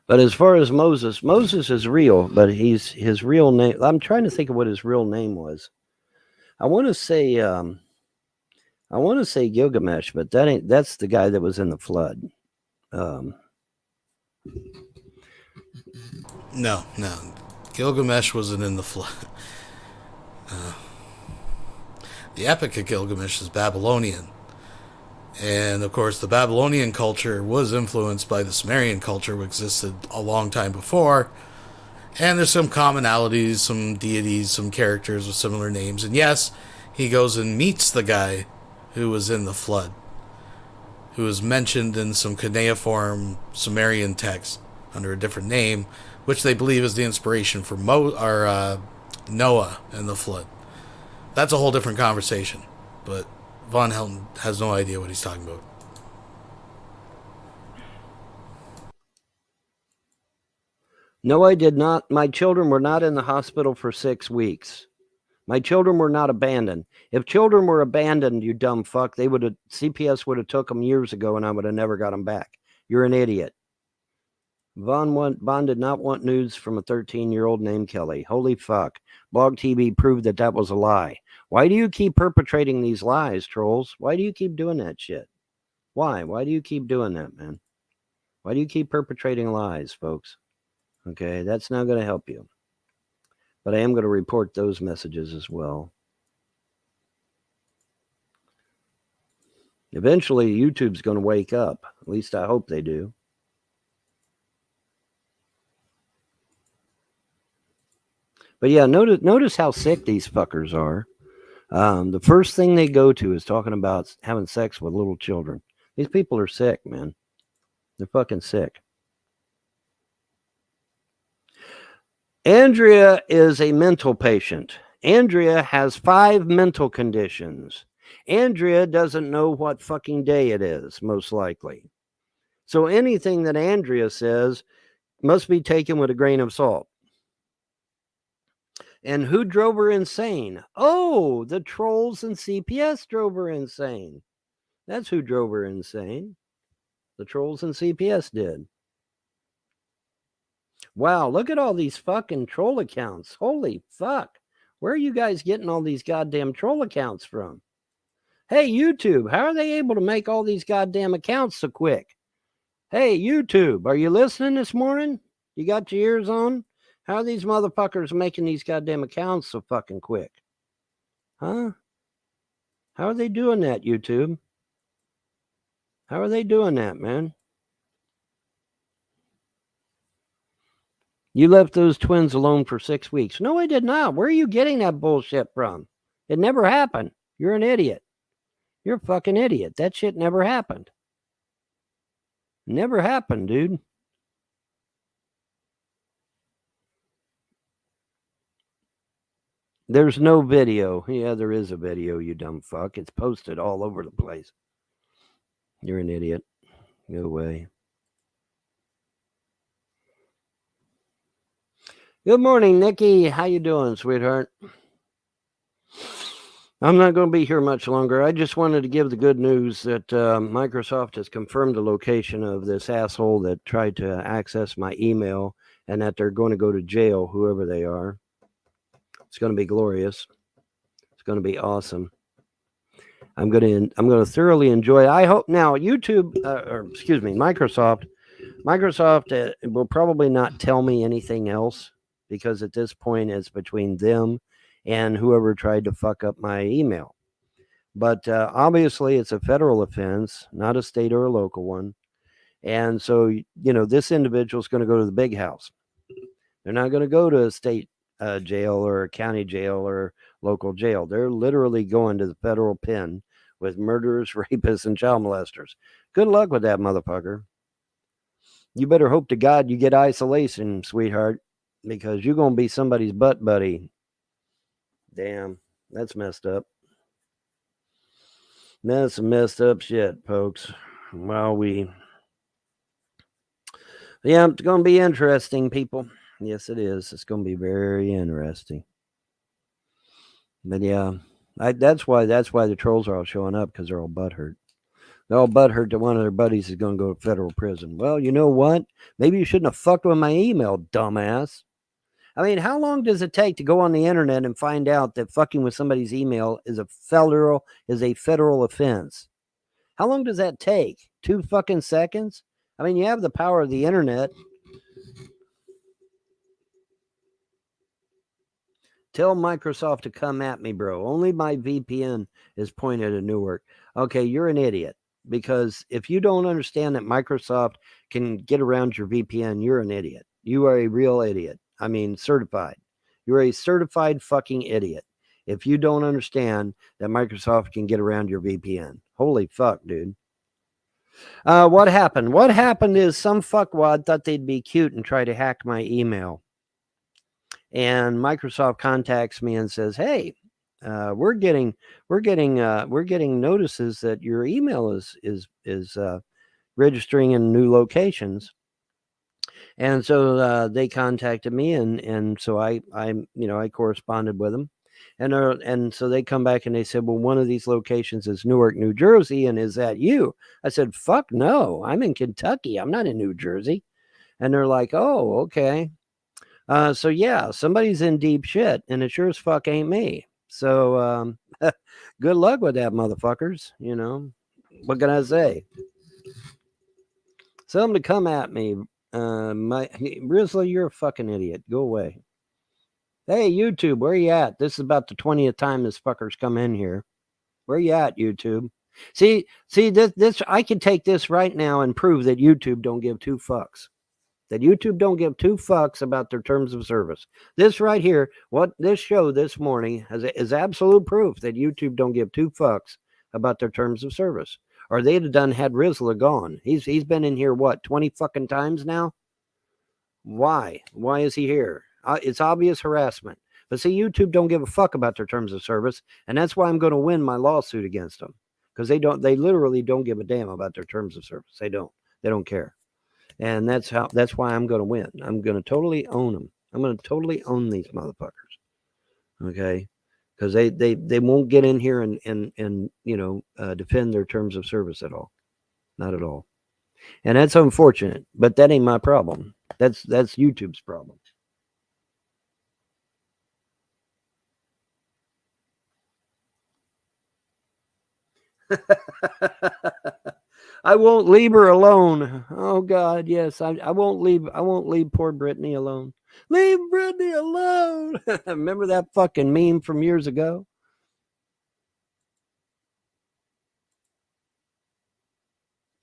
But as far as Moses is real, but his real name. I'm trying to think of what his real name was. I want to say Gilgamesh, but that's the guy that was in the flood. No. Gilgamesh wasn't in the flood. The Epic of Gilgamesh is Babylonian. And, of course, the Babylonian culture was influenced by the Sumerian culture, which existed a long time before. And there's some commonalities, some deities, some characters with similar names. And yes, he goes and meets the guy who was in the flood, who is mentioned in some cuneiform Sumerian texts under a different name, which they believe is the inspiration for Noah and the flood. That's a whole different conversation. But VONHELTON has no idea what he's talking about. No, I did not. My children were not in the hospital for 6 weeks. My children were not abandoned. If children were abandoned, you dumb fuck, CPS would have took them years ago and I would have never got them back. You're an idiot. Vaughn did not want news from a 13-year-old named Kelly. Holy fuck. Blog TV proved that was a lie. Why do you keep perpetrating these lies, trolls? Why do you keep doing that shit? Why? Why do you keep doing that, man? Why do you keep perpetrating lies, folks? Okay, that's not going to help you. But I am going to report those messages as well. Eventually, YouTube's going to wake up. At least I hope they do. But yeah, notice how sick these fuckers are. The first thing they go to is talking about having sex with little children. These people are sick, man. They're fucking sick. Andrea is a mental patient. Andrea has 5 mental conditions. Andrea doesn't know what fucking day it is, most likely. So anything that Andrea says must be taken with a grain of salt. And who drove her insane? Oh, the trolls and CPS drove her insane. That's who drove her insane. The trolls and CPS did. Wow, look at all these fucking troll accounts. Holy fuck. Where are you guys getting all these goddamn troll accounts from? Hey, YouTube, how are they able to make all these goddamn accounts so quick? Hey, YouTube, are you listening this morning? You got your ears on? How are these motherfuckers making these goddamn accounts so fucking quick? Huh? How are they doing that, YouTube? How are they doing that, man? You left those twins alone for 6 weeks. No, I did not. Where are you getting that bullshit from? It never happened. You're an idiot. You're a fucking idiot. That shit never happened. Never happened, dude. There's no video. Yeah, there is a video, you dumb fuck. It's posted all over the place. You're an idiot. Go away. Good morning, Nikki. How you doing, sweetheart? I'm not going to be here much longer. I just wanted to give the good news that Microsoft has confirmed the location of this asshole that tried to access my email and that they're going to go to jail, whoever they are. It's going to be glorious. It's going to be awesome. I'm going to thoroughly enjoy it. I hope now Microsoft will probably not tell me anything else because at this point it's between them and whoever tried to fuck up my email. But obviously it's a federal offense, not a state or a local one. And so, this individual is going to go to the big house. They're not going to go to a state jail or a county jail or local jail. They're literally going to the federal pen with murderers, rapists, and child molesters. Good luck with that, motherfucker. You better hope to God you get isolation, sweetheart, because you're going to be somebody's butt buddy. Damn, that's messed up. That's some messed up shit, folks. Yeah, it's going to be interesting, people. Yes, it is. It's going to be very interesting. But yeah, that's why the trolls are all showing up, because they're all butthurt. They're all butthurt that one of their buddies is going to go to federal prison. Well, you know what? Maybe you shouldn't have fucked with my email, dumbass. I mean, how long does it take to go on the internet and find out that fucking with somebody's email is a federal offense? How long does that take? 2 fucking seconds? I mean, you have the power of the internet. Tell Microsoft to come at me, bro. Only my VPN is pointed at Newark. Okay, you're an idiot. Because if you don't understand that Microsoft can get around your VPN, you're an idiot. You are a real idiot. I mean, certified. You're a certified fucking idiot. If you don't understand that Microsoft can get around your VPN. Holy fuck, dude. What happened? What happened is some fuckwad thought they'd be cute and try to hack my email. And Microsoft contacts me and says, "Hey, we're getting notices that your email is registering in new locations." And so they contacted me, and so I corresponded with them. And so they come back and they said, well, one of these locations is Newark, New Jersey. And is that you? I said, fuck no, I'm in Kentucky. I'm not in New Jersey. And they're like, oh, okay. So yeah, somebody's in deep shit, and it sure as fuck ain't me. So good luck with that, motherfuckers. You know, what can I say? Tell them to come at me. Rizzler, you're a fucking idiot. Go away. Hey, YouTube, where you at? This is about the 20th time this fucker's come in here. Where you at, YouTube? See, this I can take this right now and prove that YouTube don't give two fucks. That YouTube don't give two fucks about their terms of service. This right here, what this show this morning is absolute proof that YouTube don't give two fucks about their terms of service. Or they'd have done had Rizzler gone. He's been in here, what, 20 fucking times now? Why? Why is he here? It's obvious harassment. But see, YouTube don't give a fuck about their terms of service, and that's why I'm going to win my lawsuit against them. Because they literally don't give a damn about their terms of service. They don't care. And that's why I'm going to win. I'm going to totally own them. I'm going to totally own these motherfuckers. Okay? Because they won't get in here and defend their terms of service at all. Not at all. And that's unfortunate, but that ain't my problem. That's YouTube's problem. I won't leave her alone. Oh God, yes, I won't leave poor Brittany alone. Leave Brittany alone. Remember that fucking meme from years ago?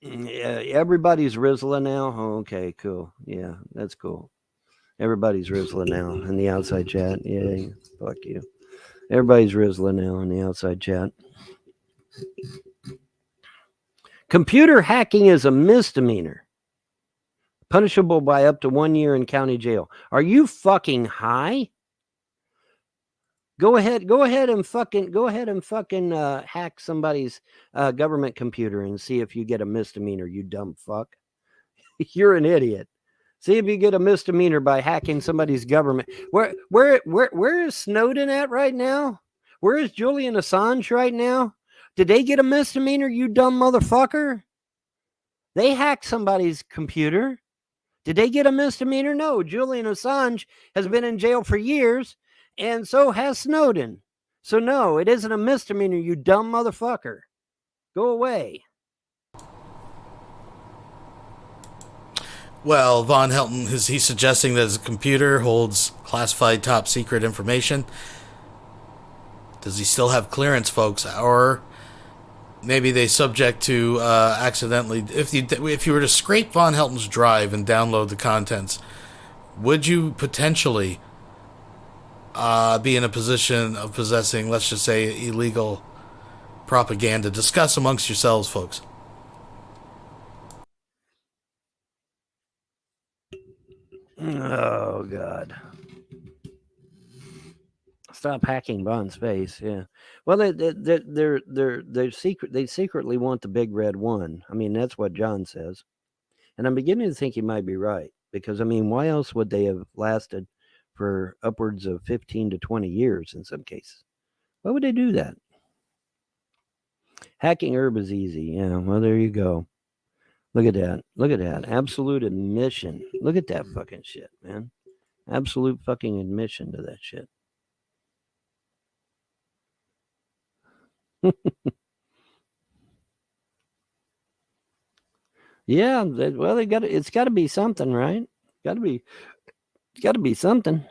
Yeah, everybody's Rizzler now. Oh, okay, cool. Yeah, that's cool. Everybody's Rizzler now in the outside chat. Yeah, fuck you. Everybody's Rizzler now in the outside chat. Computer hacking is a misdemeanor, punishable by up to 1 year in county jail. Are you fucking high? Go ahead and fucking hack somebody's government computer and see if you get a misdemeanor, you dumb fuck. You're an idiot. See if you get a misdemeanor by hacking somebody's government. Where is Snowden at right now? Where is Julian Assange right now? Did they get a misdemeanor, you dumb motherfucker? They hacked somebody's computer. Did they get a misdemeanor? No. Julian Assange has been in jail for years, and so has Snowden. So no, it isn't a misdemeanor, you dumb motherfucker. Go away. Well, Von Helton, is he suggesting that his computer holds classified top secret information? Does he still have clearance, folks? Or maybe they subject to accidentally, if you were to scrape Von Helton's drive and download the contents, would you potentially be in a position of possessing, let's just say, illegal propaganda? Discuss amongst yourselves, folks. Oh God! Stop hacking Bond's face. Yeah. Well, they're secret. They secretly want the big red one. I mean, that's what John says, and I'm beginning to think he might be right, because I mean, why else would they have lasted for upwards of 15 to 20 years in some cases? Why would they do that? Hacking herb is easy. Yeah. Well, there you go. Look at that. Look at that. Absolute admission. Look at that fucking shit, man. Absolute fucking admission to that shit. Yeah, well, it's got to be something, right? It's got to be something.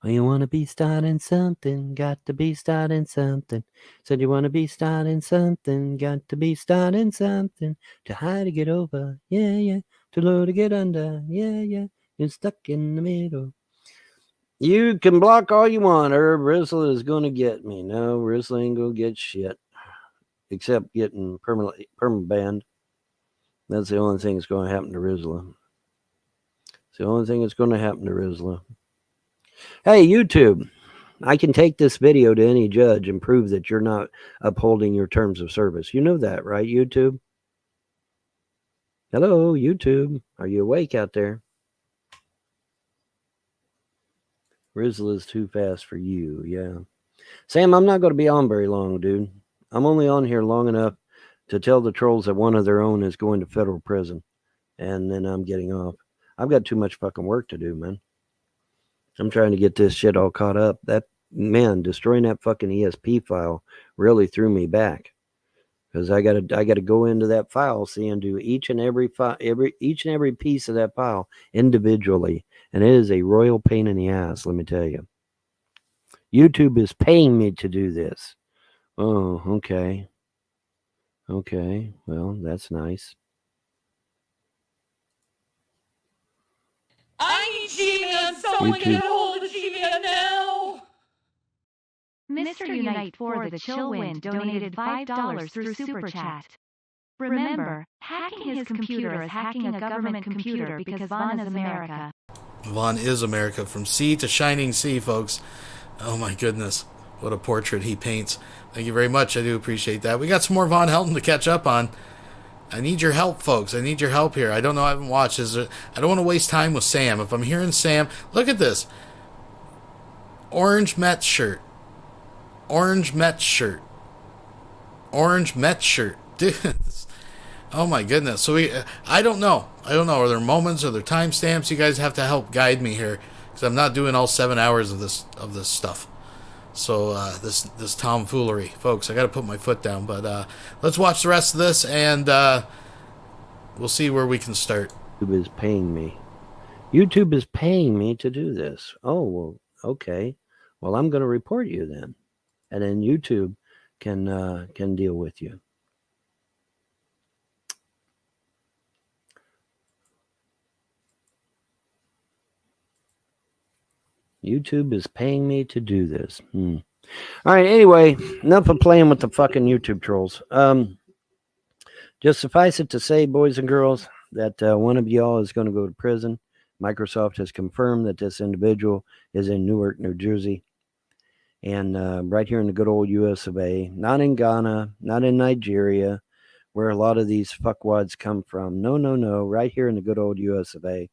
Well, you want to be starting something, got to be starting something. Said you want to be starting something, got to be starting something. Too high to get over, yeah, yeah. Too low to get under, yeah, yeah. You're stuck in the middle. You can block all you want, Herb. Rizzle is going to get me. No, Rizzle ain't going to get shit. Except getting permanent banned. That's the only thing that's going to happen to Rizzle. It's the only thing that's going to happen to Rizzle. Hey, YouTube, I can take this video to any judge and prove that you're not upholding your terms of service. You know that, right, YouTube? Hello, YouTube. Are you awake out there? Rizzle is too fast for you. Yeah. Sam, I'm not going to be on very long, dude. I'm only on here long enough to tell the trolls that one of their own is going to federal prison. And then I'm getting off. I've got too much fucking work to do, man. I'm trying to get this shit all caught up. That, man, destroying that fucking ESP file really threw me back. Because I gotta go into that file, see, and do each and every piece of that file individually, and it is a royal pain in the ass. Let me tell you. YouTube is paying me to do this. Oh, okay. Okay, well, that's nice. I need Givia. Someone get a hold of Givia now. Mr. Unite for the Chill Wind donated $5 through Super Chat. Remember, hacking his computer is hacking a government computer because Vaughn is America. Vaughn is America from sea to shining sea, folks. Oh my goodness. What a portrait he paints. Thank you very much. I do appreciate that. We got some more Von Helton to catch up on. I need your help, folks. I need your help here. I don't know. I haven't watched. I don't want to waste time with Sam. If I'm hearing Sam, look at this. Orange Mets shirt. Orange Mets shirt. Orange Mets shirt. Dude. Oh my goodness. So I don't know. Are there moments? Are there timestamps? You guys have to help guide me here, because I'm not doing all 7 hours of this stuff. So this tomfoolery, folks. I got to put my foot down. But let's watch the rest of this, and we'll see where we can start. YouTube is paying me. YouTube is paying me to do this. Oh, well, okay. Well, I'm going to report you then, and then YouTube can deal with you. YouTube is paying me to do this. All right, anyway, enough of playing with the fucking YouTube trolls. Just suffice it to say, boys and girls, that one of y'all is going to go to prison. Microsoft has confirmed that this individual is in Newark, New Jersey, and right here in the good old US of A. Not in Ghana, not in Nigeria, where a lot of these fuckwads come from. No, right here in the good old US of A.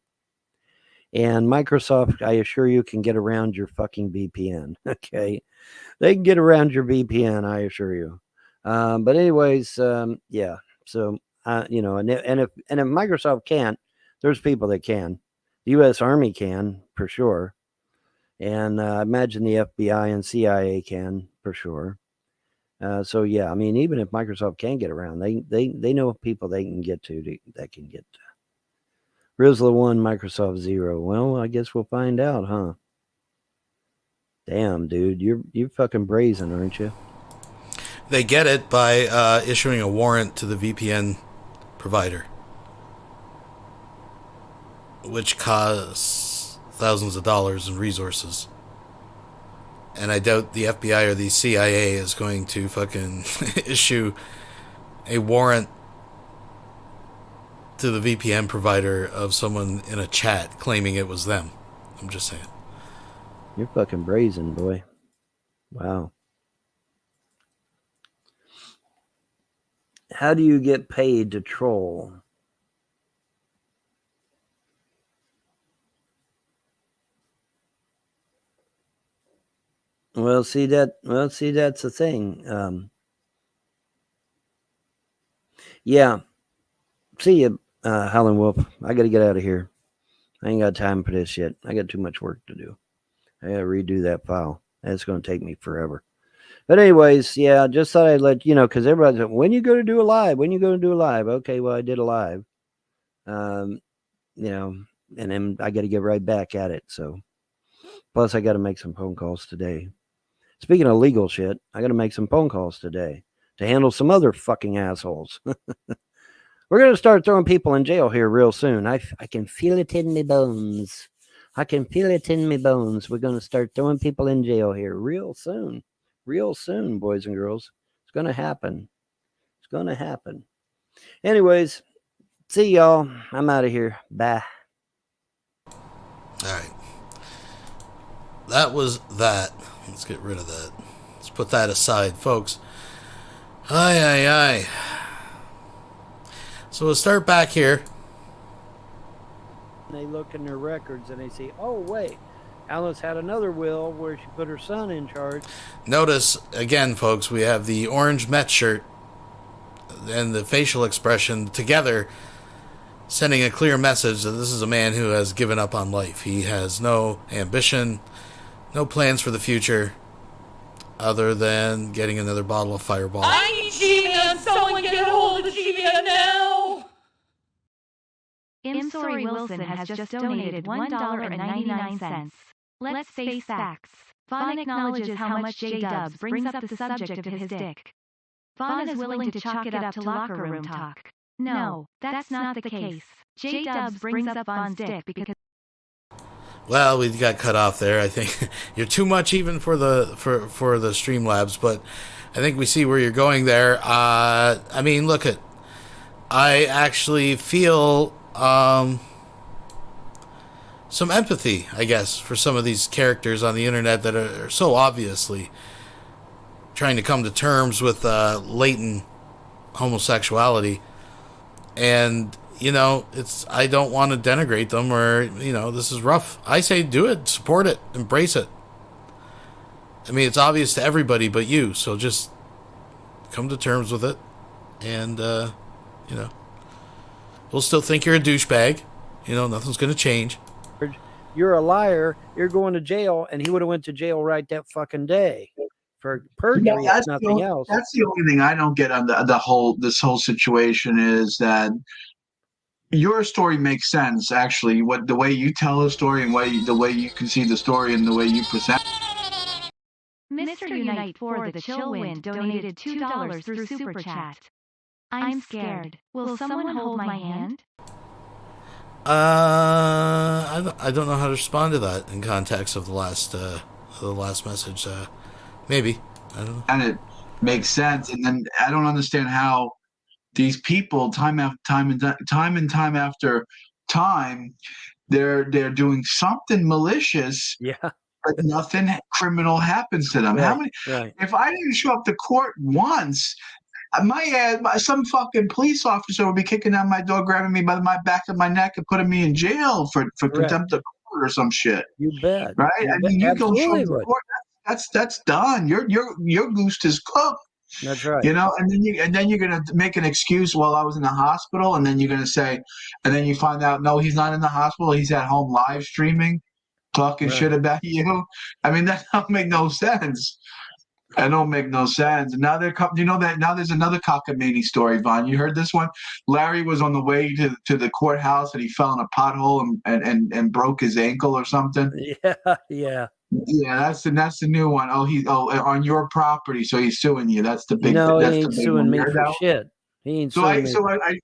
And Microsoft, I assure you, can get around your fucking VPN. Okay, they can get around your VPN, I assure you. But anyways, yeah. So you know, and if Microsoft can't, there's people that can. The U.S. Army can for sure, and I imagine the FBI and CIA can for sure. So yeah, I mean, even if Microsoft can get around, they know people they can get to that can get to. Rizla 1, Microsoft 0. Well, I guess we'll find out, huh? Damn, dude, you're fucking brazen, aren't you? They get it by issuing a warrant to the VPN provider, which costs thousands of dollars in resources. And I doubt the FBI or the CIA is going to fucking issue a warrant to the VPN provider of someone in a chat claiming it was them. I'm just saying. You're fucking brazen, boy. Wow. How do you get paid to troll? Well, see that's the thing. Yeah. See you, Howlin' Wolf. I got to get out of here. I ain't got time for this shit. I got too much work to do. I got to redo that file. That's going to take me forever. But anyways, yeah, just thought I'd let you know, because everybody's like, when you going to do a live? When you going to do a live? Okay, well, I did a live. You know, and then I got to get right back at it. So, plus I got to make some phone calls today. Speaking of legal shit, I got to make some phone calls today to handle some other fucking assholes. We're going to start throwing people in jail here real soon. I can feel it in my bones. I can feel it in my bones. We're going to start throwing people in jail here real soon. Real soon, boys and girls. It's going to happen. It's going to happen. Anyways, see y'all. I'm out of here. Bye. All right. That was that. Let's get rid of that. Let's put that aside, folks. Aye. So we'll start back here. They look in their records and they see, oh, wait, Alice had another will where she put her son in charge. Notice, again, folks, we have the orange Met shirt and the facial expression together, sending a clear message that this is a man who has given up on life. He has no ambition, no plans for the future, other than getting another bottle of Fireball. I need Givia. Someone get a hold of Givia now. Sorry Wilson has just donated $1.99. Let's face facts. Vaughn acknowledges how much J-Dubs brings up the subject of his dick. Vaughn is willing to chalk it up to locker room talk. No, that's not the case. J-Dubs brings up Vaughn's dick because... Well, we got cut off there. I think you're too much even for the Streamlabs, but I think we see where you're going there. I mean, look at, I actually feel some empathy, I guess, for some of these characters on the internet that are so obviously trying to come to terms with latent homosexuality. And, you know, I don't want to denigrate them or, you know, this is rough. I say do it, support it, embrace it. I mean, it's obvious to everybody but you, so just come to terms with it. And, you know, we'll still think you're a douchebag. You know, nothing's going to change. You're a liar. You're going to jail, and he would have went to jail right that fucking day for perjury, if nothing else. That's the only thing I don't get on this whole situation is that your story makes sense. Actually, the way you tell the story and the way you can see the story and the way you present. Mr. Unite for the Chill Wind donated $2 through Super Chat. I'm scared. Will someone hold my hand? I don't know how to respond to that in context of the last message. Maybe, I don't know. And it makes sense, and then I don't understand how these people time after time, they're doing something malicious. Yeah. But nothing criminal happens to them. Right, How many? right. If I didn't show up to court once, some fucking police officer would be kicking down my door, grabbing me by my back of my neck, and putting me in jail for contempt of court or some shit. You bet. Right? You I mean, bet. you don't show up to Absolutely court. That's done. Your goose is cooked. That's right. You know, and then you're gonna make an excuse. Well, I was in the hospital, and then you're gonna say, and then you find out, no, he's not in the hospital. He's at home live streaming, talking shit about you. I mean, that don't make no sense. That don't make no sense. And now now there's another cockamamie story, Vaughn. You heard this one? Larry was on the way to the courthouse and he fell in a pothole and broke his ankle or something. Yeah, yeah. Yeah, that's the new one. On your property, so he's suing you. That's the big. No, that's he the ain't big suing one. me for shit. He ain't suing me.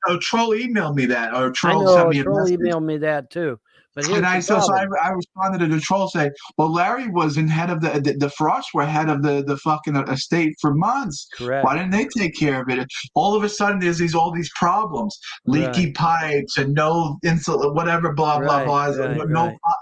A troll emailed me that, or a I troll know sent a me a troll message. emailed me that too. But And I responded to the troll saying, well, Larry was head of the Frosts were head of the fucking estate for months. Correct. Why didn't they take care of it? All of a sudden, there's all these problems, leaky pipes and no insulation, whatever, blah blah blah.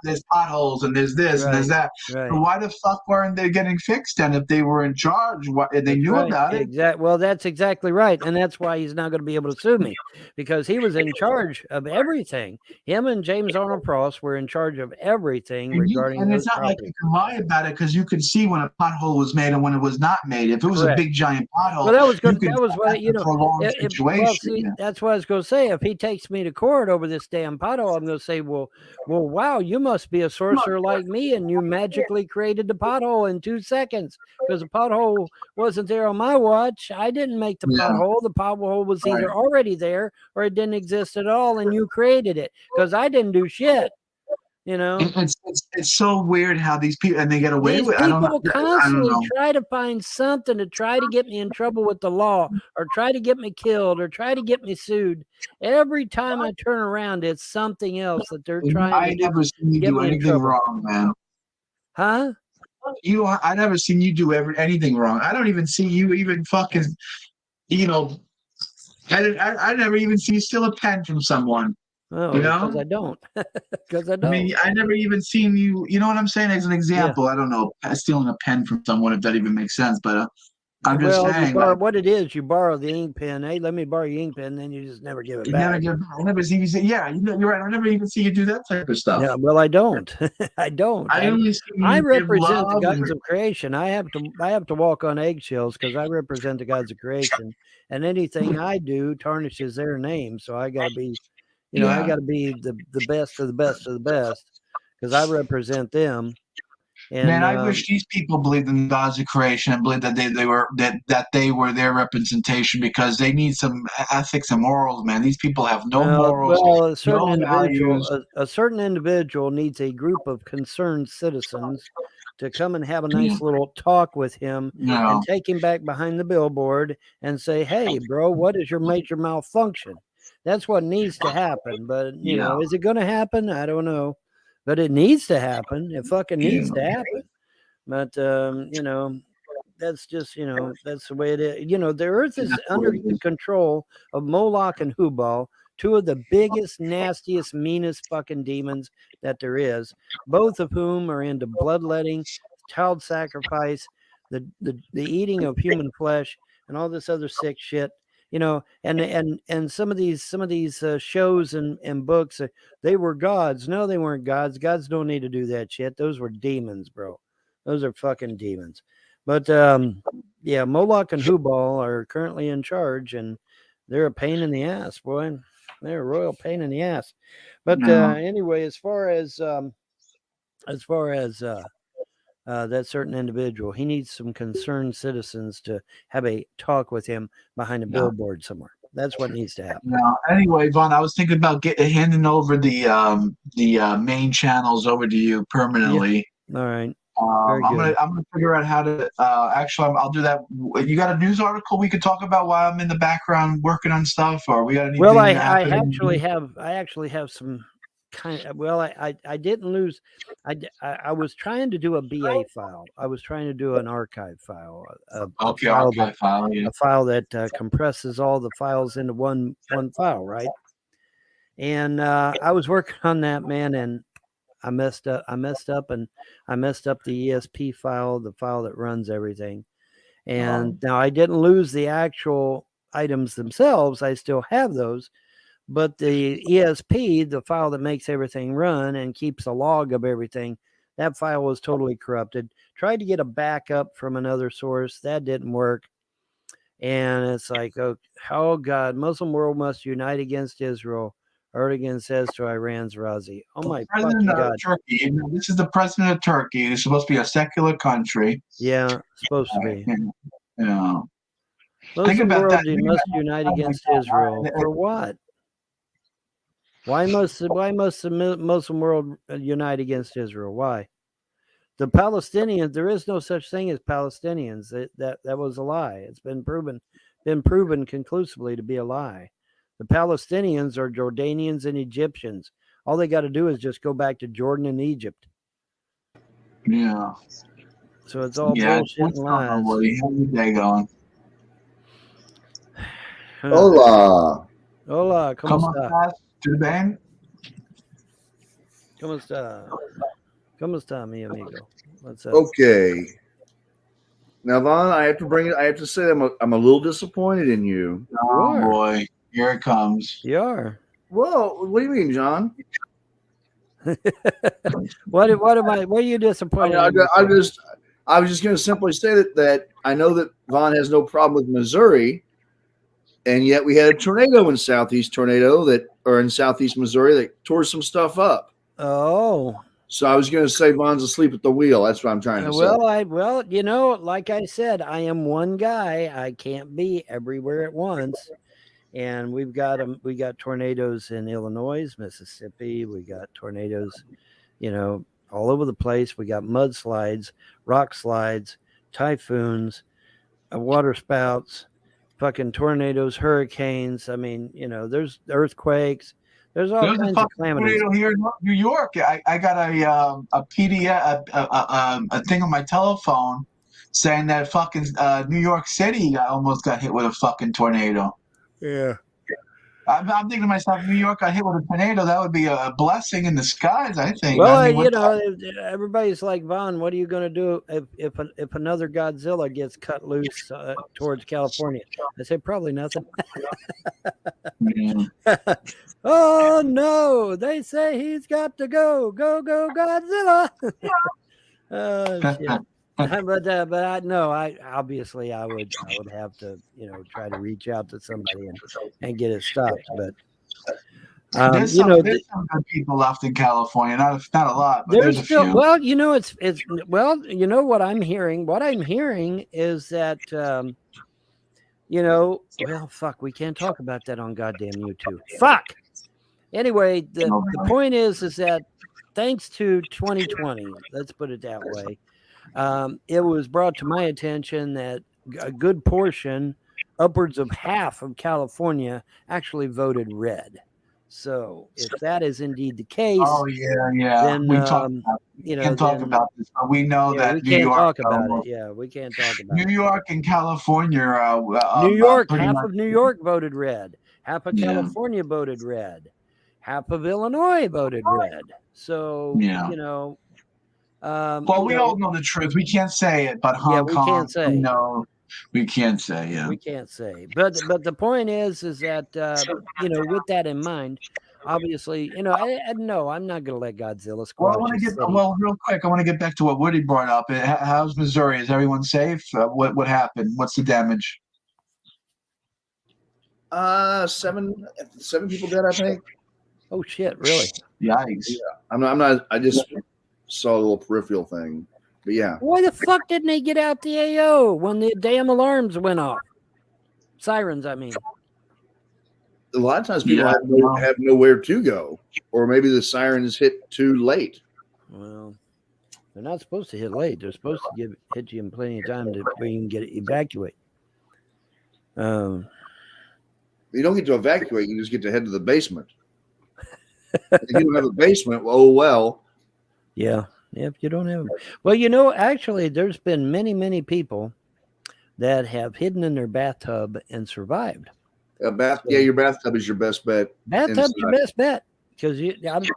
There's potholes and there's this and there's that. Right. So why the fuck weren't they getting fixed then if they were in charge? And they knew about it. Well, that's exactly right, and that's why he's not going to be able to sue me because he was in charge of everything. Him and James Arnold Pross were in charge of everything regarding. And it's not like you can lie about it because you can see when a pothole was made and when it was not made. If it was a big giant pothole, well, that was good. That was what situation. Well, see, that's what I was going to say. If he takes me to court over this damn pothole, I'm going to say, well, wow, you must be a sorcerer like me, and you magically created the pothole in 2 seconds because the pothole wasn't there on my watch. I didn't make the pothole. The pothole was either already there or it didn't exist at all, and you created it because I didn't do shit. You know, it's so weird how these people and they get away with. People constantly try to find something to try to get me in trouble with the law, or try to get me killed, or try to get me sued. Every time I turn around, it's something else that they're trying. I never seen you do anything wrong, man. Huh? I never seen you do anything wrong. I don't even see you even fucking. You know, I never even see you steal a pen from someone. Oh, because I don't. Because I don't. I mean, I never even seen you. You know what I'm saying? As an example, I don't know, stealing a pen from someone, if that even makes sense. But I'm just saying. What it is, you borrow the ink pen. Hey, let me borrow your ink pen, then you just never give it back. I never see you say, yeah, you're right. I never even see you do that type of stuff. Yeah, well, I don't. I don't. I only see you I give represent the love gods of creation. I have to walk on eggshells because I represent the gods of creation, and anything I do tarnishes their name. So I got to be, I got to be the best of the best of the best because I represent them. And, man, I wish these people believed in the gods of creation and believed that they were their representation, because they need some ethics and morals, man. These people have no morals, a certain no values. a certain individual needs a group of concerned citizens to come and have a nice little talk with him and take him back behind the billboard and say, hey, bro, what is your major malfunction? That's what needs to happen. But, is it going to happen? I don't know. But it needs to happen. It fucking needs to happen. But, that's just, that's the way it is. The earth is under the control of Moloch and Hubal, two of the biggest, nastiest, meanest fucking demons that there is, both of whom are into bloodletting, child sacrifice, the eating of human flesh, and all this other sick shit. And some of these shows and books, they were gods. No, they weren't gods. Gods don't need to do that shit. Those were demons, bro. Those are fucking demons. But Moloch and Hubal are currently in charge, and they're a pain in the ass, boy. They're a royal pain in the ass. But anyway, as far as that certain individual, he needs some concerned citizens to have a talk with him behind a billboard somewhere. That's what needs to happen. Anyway, Vaughn, I was thinking about handing over the main channels over to you permanently. Yeah. All right. I'm gonna figure out how to. Actually, I'll do that. You got a news article we could talk about while I'm in the background working on stuff, or we got anything? Well, I actually have some kind of. Well, I didn't lose. I was trying to do a BA file. I was trying to do an archive file. A file that compresses all the files into one file, right? And I was working on that, man, and I messed up the ESP file, the file that runs everything. And now I didn't lose the actual items themselves. I still have those, but the ESP, the file that makes everything run and keeps a log of everything, that file was totally corrupted. Tried to get a backup from another source. That didn't work. And it's like, oh God, Muslim world must unite against Israel. Erdogan says to Iran's Razi. Oh my fucking God. Turkey. This is the president of Turkey. It's supposed to be a secular country. Yeah, supposed to be. Yeah. Muslim world must unite against Israel. For what? Why must the Muslim world unite against Israel? Why? The Palestinians, there is no such thing as Palestinians. That was a lie. It's been proven conclusively to be a lie. The Palestinians are Jordanians and Egyptians. All they got to do is just go back to Jordan and Egypt. Yeah. So it's all bullshit and lies. How's your day going? Hola. Hola. ¿Cómo está? ¿Tudo bem? ¿Cómo está? ¿Cómo está, mi amigo? What's up? Okay. Now, Vaughn, I have to say I'm a little disappointed in you. Oh boy. Here it comes. You are. Whoa, what do you mean, John? What are you disappointed? I was just going to simply say that I know that Vaughn has no problem with Missouri, and yet we had a tornado in southeast Missouri that tore some stuff up. Oh. So I was going to say Vaughn's asleep at the wheel. That's what I'm trying to say. Well, like I said, I am one guy. I can't be everywhere at once. And we got tornadoes in Illinois, Mississippi. We got tornadoes, all over the place. We got mudslides, rock slides, typhoons, water spouts, fucking tornadoes, hurricanes. I mean, there's earthquakes. There's all kinds of calamities. Tornado here in New York. I got a PDF, a thing on my telephone saying that fucking New York City almost got hit with a fucking tornado. Yeah. I'm thinking to myself, New York got hit with a tornado. That would be a blessing in disguise, I think. Well, I mean, you know, everybody's like, Vaughn, what are you going to do if another Godzilla gets cut loose towards California? I said, probably nothing. Oh no! They say he's got to go, go Godzilla! Shit. But I no, I obviously I would have to, you know, try to reach out to somebody and get it stopped. But there's you some know, good people left in California. Not a lot, but there's a still few. well, you know, it's well, you know what I'm hearing. What I'm hearing is that you know, well, fuck, we can't talk about that on goddamn YouTube. Fuck. Anyway, the point is that thanks to 2020, let's put it that way, it was brought to my attention that a good portion, upwards of half of California, actually voted red. So if that is indeed the case, then we talk about you know, can't talk about this, but we know that we New can't York. talk about it. Yeah, we can't talk about New York and California. New York, pretty half much, of New York voted red. Half of California voted red. Half of Illinois voted red. So you know. Well, we all know the truth. We can't say it, but Hong Kong, can't say. No, we can't say. Yeah, we can't say. But the point is that you know, with that in mind, obviously, you know, I no, I'm not going to let Godzilla squash. Real quick, I want to get back to what Woody brought up. How's Missouri? Is everyone safe? What happened? What's the damage? 7 people dead, I think. Oh shit! Really? Yikes! Yeah, I'm not. I just saw a little peripheral thing, but yeah. Why the fuck didn't they get out the AO when the damn alarms went off? Sirens, I mean. A lot of times people have nowhere to go, or maybe the sirens hit too late. Well, they're not supposed to hit late. They're supposed to hit you in plenty of time where you can get evacuate. You don't get to evacuate. You just get to head to the basement. If you don't have a basement, oh well. Yeah. If you don't have, well, you know, actually, there's been many people that have hidden in their bathtub and survived. Your bathtub is your best bet. Bathtub's your best bet because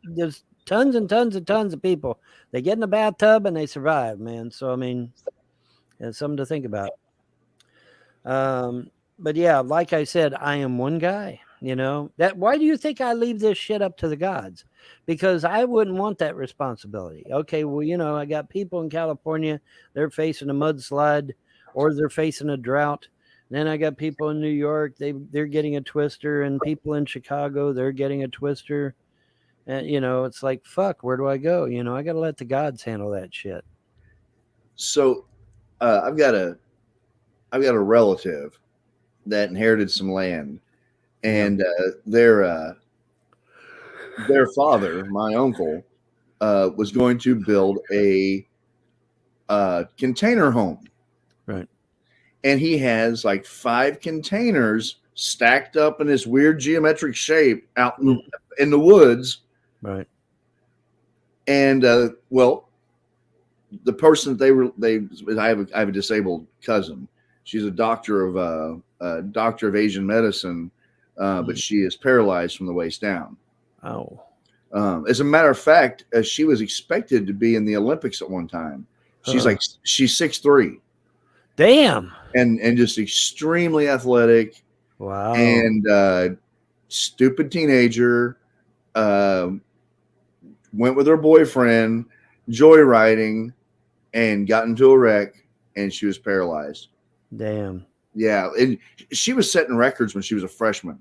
there's tons and tons of people. They get in the bathtub and they survive, man. So I mean, it's something to think about. But yeah, like I said, I am one guy. You know that. Why do you think I leave this shit up to the gods? Because I wouldn't want that responsibility. Okay, well, you know, I got people in California, they're facing a mudslide or they're facing a drought. Then I got people in New York, they're getting a twister, and people in Chicago, they're getting a twister. And you know, it's like, fuck, where do I go? You know, I got to let the gods handle that shit. So, I've got a relative that inherited some land, and their father, my uncle, was going to build a container home. Right. And he has like 5 containers stacked up in this weird geometric shape out in the woods. Right. And well, the person that I have a disabled cousin. She's a doctor of Asian medicine, but she is paralyzed from the waist down. Oh. As a matter of fact, she was expected to be in the Olympics at one time. She's 6'3". Damn. And just extremely athletic. Wow. And stupid teenager. Went with her boyfriend, joyriding, and got into a wreck, and she was paralyzed. Damn. Yeah, and she was setting records when she was a freshman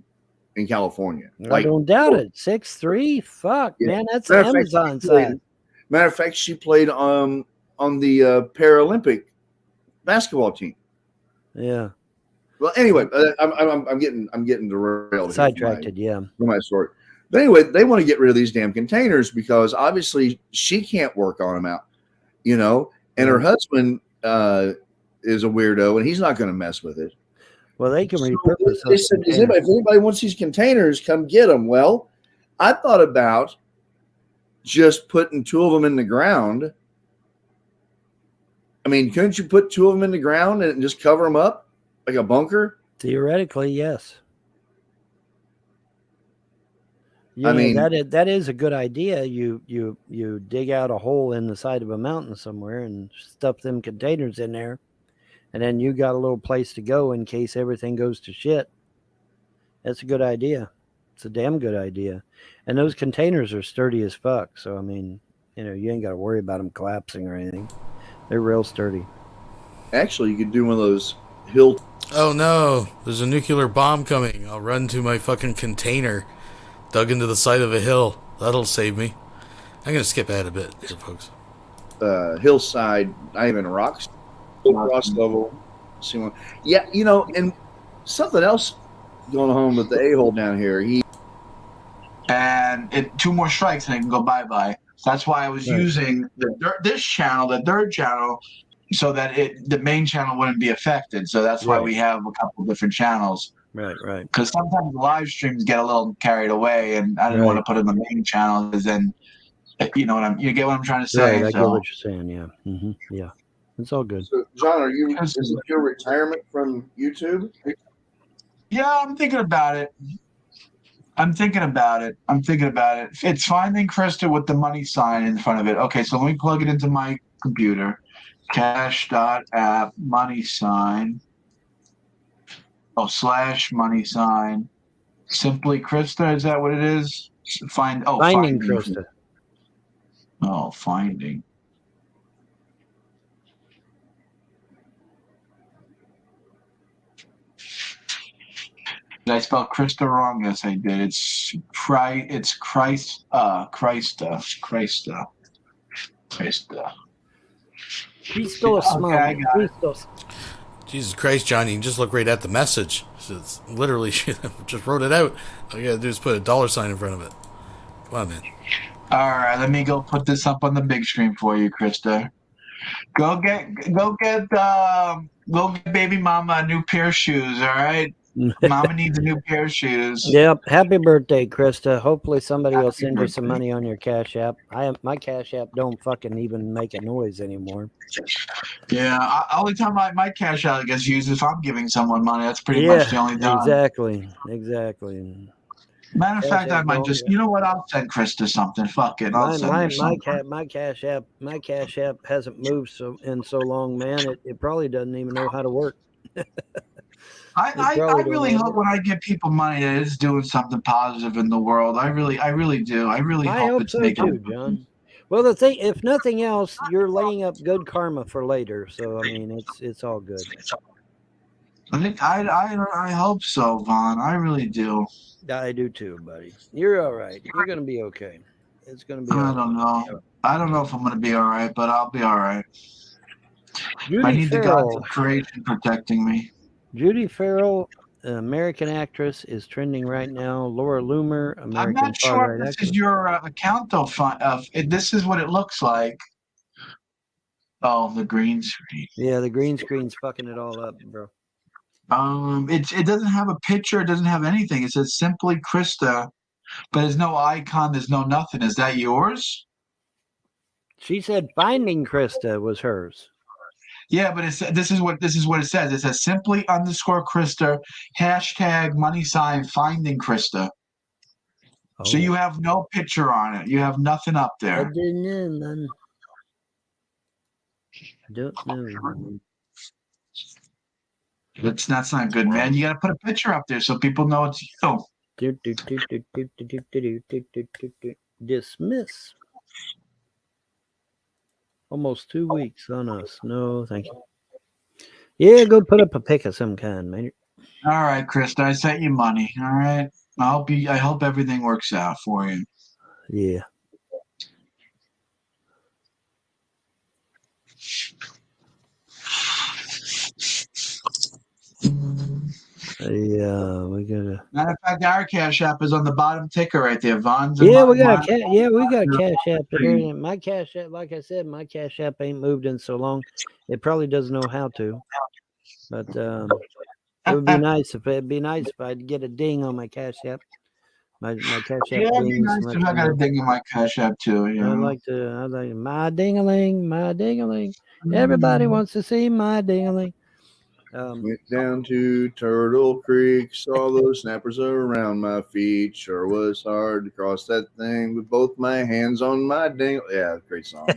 in California. I don't doubt it. 6'3". Fuck, yeah. Man, that's Amazon size. Matter of fact, she played on the Paralympic basketball team. Yeah. Well, anyway, I'm getting derailed. Sidetracked. Yeah. My story. But anyway, they want to get rid of these damn containers because obviously she can't work on them out, you know, and her husband is a weirdo and he's not going to mess with it. Well, they can repurpose. They said, if anybody wants these containers, come get them. Well, I thought about just putting 2 of them in the ground. I mean, couldn't you put 2 of them in the ground and just cover them up like a bunker? Theoretically, yes. Yeah, I mean, that is a good idea. You dig out a hole in the side of a mountain somewhere and stuff them containers in there, and then you got a little place to go in case everything goes to shit. That's a good idea. It's a damn good idea. And those containers are sturdy as fuck. So I mean, you ain't got to worry about them collapsing or anything. They're real sturdy. actually, you could do one of those hill. Oh no, there's a nuclear bomb coming. I'll run to my fucking container dug into the side of a hill. That'll save me. I'm going to skip ahead a bit here, folks. Hillside, not even rocks, cross level. See one. Yeah, and something else going on with the a-hole down here. And 2 more strikes and it can go bye-bye. So that's why I was using this channel, the third channel, so that the main channel wouldn't be affected. So that's why we have a couple different channels. Right. Because sometimes the live streams get a little carried away, and I didn't want to put it in the main channel because then, you get what I'm trying to say. Right, I get what you're saying. Yeah, yeah, it's all good. So, John, is it your retirement from YouTube? Yeah, I'm thinking about it. It's finding Krista with the money sign in front of it. Okay, so let me plug it into my computer. Cash.app money sign. / money sign. Simply Krista, is that what it is? Finding Krista. Oh, finding. Did I spell Krista wrong? Yes, I did. It's Christ. Christa. Christos. Jesus Christ, John, you can just look right at the message. It's literally, just wrote it out. All you gotta do is put a $sign in front of it. Come on, man. All right, let me go put this up on the big screen for you, Krista. Go get baby mama a new pair of shoes, all right? Mama needs a new pair of shoes. Yep. Happy birthday, Krista. Hopefully somebody will send you some money on your Cash App. My Cash App don't fucking even make a noise anymore. Yeah, only time my Cash App gets used if I'm giving someone money. That's pretty much the only time. Exactly. Matter of fact, I might just, I'll send Krista something. Fuck it, I'll send her something. My Cash App hasn't moved so long, man. It probably doesn't even know how to work. I really hope when I give people money that it's doing something positive in the world. I really do. I really hope it's so making too, John. Well, the thing, if nothing else, you're laying up good karma for later. So I mean, it's all good. I hope so, Vaughn. I really do. I do too, buddy. You're all right. You're gonna be okay. It's gonna be. I don't know. I don't know if I'm gonna be all right, but I'll be all right. I need the gods of creation protecting me. Judy Farrell, American actress, is trending right now. Laura Loomer, American. I'm not sure if this is your account though. This is what it looks like. Oh, the green screen. Yeah, the green screen's fucking it all up, bro. It doesn't have a picture. It doesn't have anything. It says simply Krista, but there's no icon. There's no nothing. Is that yours? She said Finding Krista was hers. Yeah, but this is what it says. It says simply _Krista #money sign Finding Krista. Oh. So you have no picture on it. You have nothing up there. I didn't know, man. Don't know. That's not good, man. You got to put a picture up there so people know it's you. Dismiss. Almost 2 weeks on us. No, thank you. Yeah, go put up a pic of some kind, man. All right, Krista, I sent you money. All right. I hope everything works out for you. Yeah. Yeah, we gotta. Matter of fact, our Cash App is on the bottom ticker right there, Vaughn's. Yeah, we got a Cash App there. My Cash App, like I said, my Cash App ain't moved in so long. It probably doesn't know how to. But it would be nice if I'd get a ding on my Cash App. My Cash App. Yeah, it'd be nice if I got a ding in my Cash App too. Yeah. I like my ding-a-ling, my ding-a-ling. Everybody wants to see my ding-a-ling. Went down to Turtle Creek, saw those snappers around my feet. Sure was hard to cross that thing with both my hands on my ding. Yeah, great song.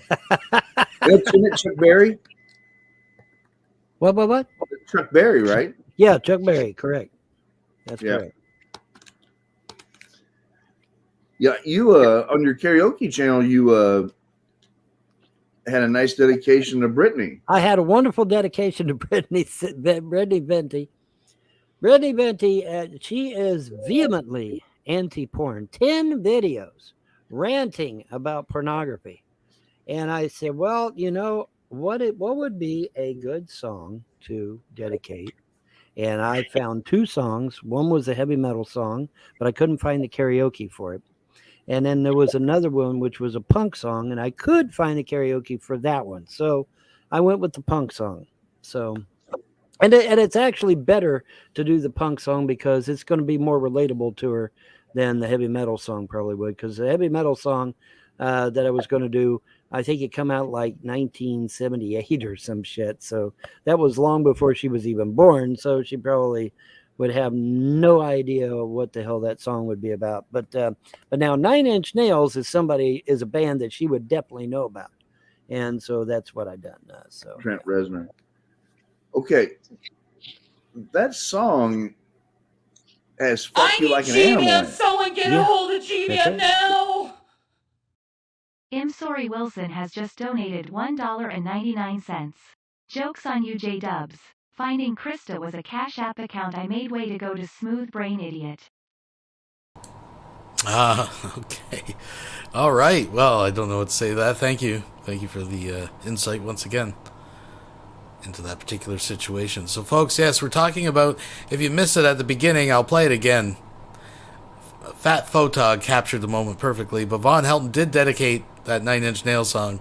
Isn't it Chuck Berry? What? Chuck Berry, right? Yeah, Chuck Berry, correct. That's correct. Yeah, you on your karaoke channel, you had a nice dedication to Brittany. I had a wonderful dedication to Brittany Venti. Brittany Venti, she is vehemently anti-porn. 10 videos ranting about pornography. And I said, well, you know, what would be a good song to dedicate? And I found 2 songs. One was a heavy metal song, but I couldn't find the karaoke for it. And then there was another one, which was a punk song, and I could find the karaoke for that one. So I went with the punk song. So, and it's actually better to do the punk song because it's going to be more relatable to her than the heavy metal song probably would. Because the heavy metal song that I was going to do, I think it come out like 1978 or some shit. So that was long before she was even born. So she probably would have no idea what the hell that song would be about. But now 9 Inch Nails is a band that she would definitely know about. And so that's what I done. Trent Reznor. Okay. That song has Fuck You Like an Animal in it. Someone get a hold of GVM now. I'm Sorry Wilson has just donated $1.99. Joke's on you, J-Dubs. Finding Krista was a Cash App account I made. Way to go to Smooth Brain Idiot. Okay. All right. Well, I don't know what to say to that. Thank you. Thank you for the insight once again into that particular situation. So, folks, yes, we're talking about, if you missed it at the beginning, I'll play it again. Fat Photog captured the moment perfectly, but Von Helton did dedicate that 9 Inch Nails song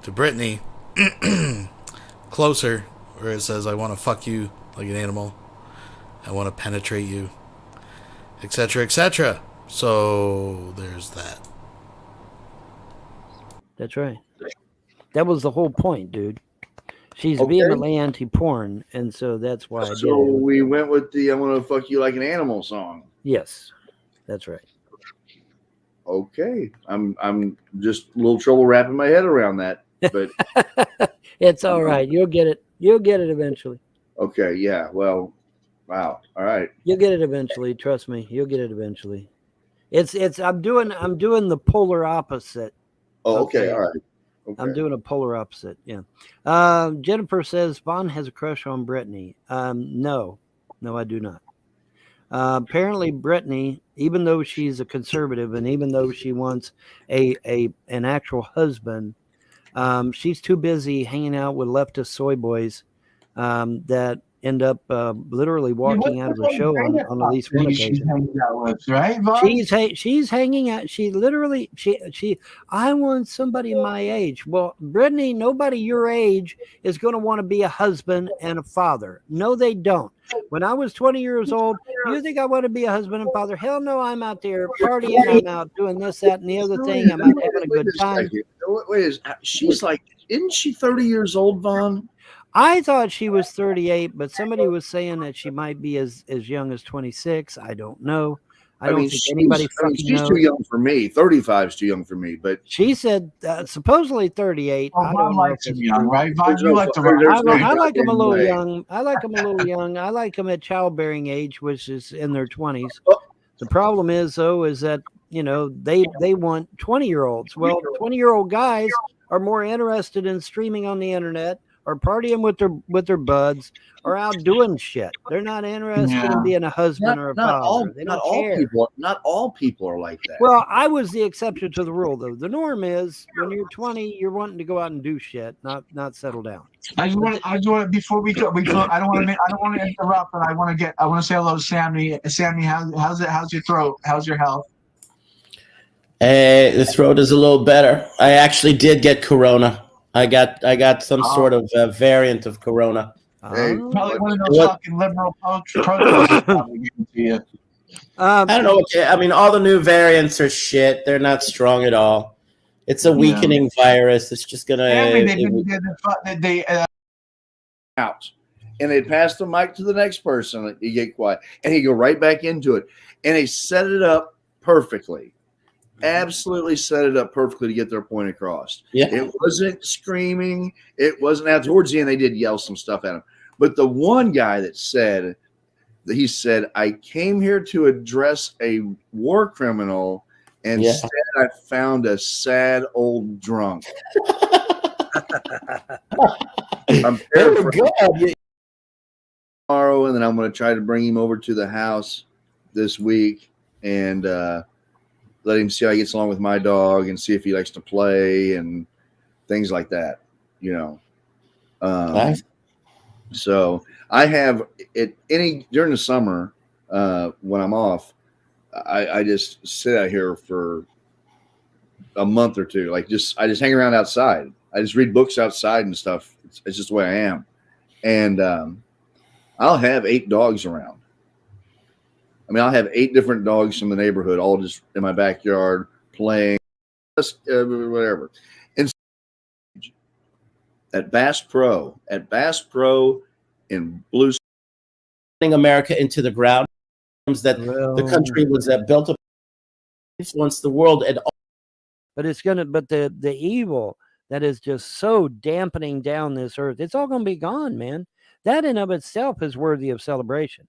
to Brittany. Closer, where it says, I want to fuck you like an animal. I want to penetrate you, etc., etc. So there's that. That's right. That was the whole point, dude. She's vehemently anti-porn, and so that's why I did it. So we went with the I want to fuck you like an animal song. Yes, that's right. Okay. I'm just a little trouble wrapping my head around that, but it's all right. You'll get it. You'll get it eventually. Okay, yeah. Well, wow. All right. You'll get it eventually. Trust me. You'll get it eventually. I'm doing the polar opposite. Oh, okay. All right. Okay. I'm doing a polar opposite. Yeah. Jennifer says Vaughn has a crush on Brittany. No, I do not. Apparently Brittany, even though she's a conservative and even though she wants an actual husband, she's too busy hanging out with leftist soy boys that end up literally walking out of her show on at least one occasion. She's hanging out with, right, Vaughn? She's hanging out. She literally, I want somebody my age. Well, Brittany, nobody your age is going to want to be a husband and a father. No, they don't. When I was 20 years old, you think I want to be a husband and father? Hell no, I'm out there partying. I'm out doing this, that, and the other thing. I'm out having a good time. Wait, she's like, isn't she 30 years old, Vaughn? I thought she was 38, but somebody was saying that she might be as young as 26. I don't know. I don't think anybody fucking knows. She's too young for me. 35 is too young for me, but she said supposedly 38. Oh, I don't like to be young, right? Vaughn, you like to I like them a little young. I like them a little young. I like them at childbearing age, which is in their 20s. The problem is, though, is that they want 20-year-olds. Well, 20-year-old guys are more interested in streaming on the internet or partying with their buds or out doing shit. They're not interested in being a husband or a father. They don't care. Not all people are like that. Well, I was the exception to the rule, though. The norm is when you're 20, you're wanting to go out and do shit, not settle down. I just want before we go. I don't want to interrupt, but I want to say hello to Sammy. Sammy, how's it? How's your throat? How's your health? The throat is a little better. I actually did get corona. I got some sort of variant of corona. Probably one of those fucking liberal protesters probably giving to you. I don't know. I mean, all the new variants are shit. They're not strong at all. It's a weakening virus. It's just gonna out. and they'd pass the mic to the next person. You get quiet, and he'd go right back into it, and they set it up perfectly. Absolutely set it up perfectly to get their point across. Yeah. It wasn't screaming. It wasn't out towards the end. They did yell some stuff at him. But the one guy that said, he said, I came here to address a war criminal, and instead I found a sad old drunk. I'm paraphrasing tomorrow, and then I'm going to try to bring him over to the house this week and let him see how he gets along with my dog and see if he likes to play and things like that, you know. Nice. So I have it during the summer when I'm off, I just sit out here for a month or two. Like I just hang around outside. I just read books outside and stuff. It's just the way I am. And I'll have 8 dogs around. I mean, I'll have 8 different dogs from the neighborhood, all just in my backyard playing, whatever. And at Bass Pro in Blue, America into the ground, that the country was built up, influence the world, and but it's gonna. But the evil that is just so dampening down this earth, it's all gonna be gone, man. That in of itself is worthy of celebration.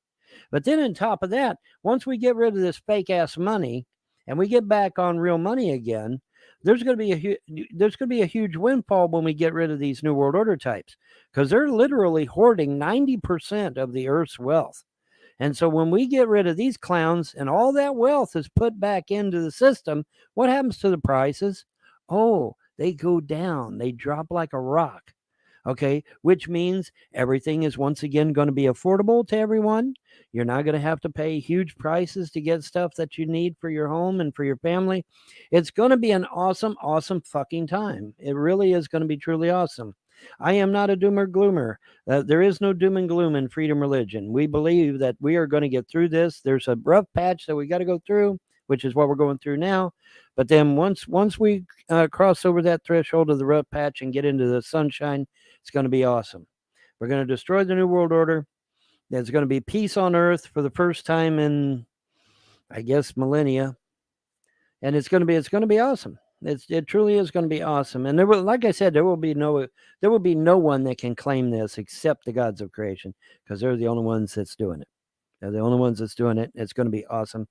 But then on top of that, once we get rid of this fake ass money and we get back on real money again, there's going to be a huge windfall when we get rid of these New World Order types, because they're literally hoarding 90% of the Earth's wealth. And so when we get rid of these clowns and all that wealth is put back into the system, what happens to the prices? Oh, they go down. They drop like a rock. Okay, which means everything is once again going to be affordable to everyone. You're not going to have to pay huge prices to get stuff that you need for your home and for your family. It's going to be an awesome, awesome fucking time. It really is going to be truly awesome. I am not a doomer gloomer. There is no doom and gloom in freedom religion. We believe that we are going to get through this. There's a rough patch that we got to go through, which is what we're going through now. But then once we cross over that threshold of the rough patch and get into the sunshine, it's going to be awesome. We're going to destroy the New World Order. There's going to be peace on Earth for the first time in, I guess, millennia. And it's going to be awesome. It truly is going to be awesome. And like I said, there will be no one that can claim this except the gods of creation, because they're the only ones that's doing it. They're the only ones that's doing it. It's going to be awesome.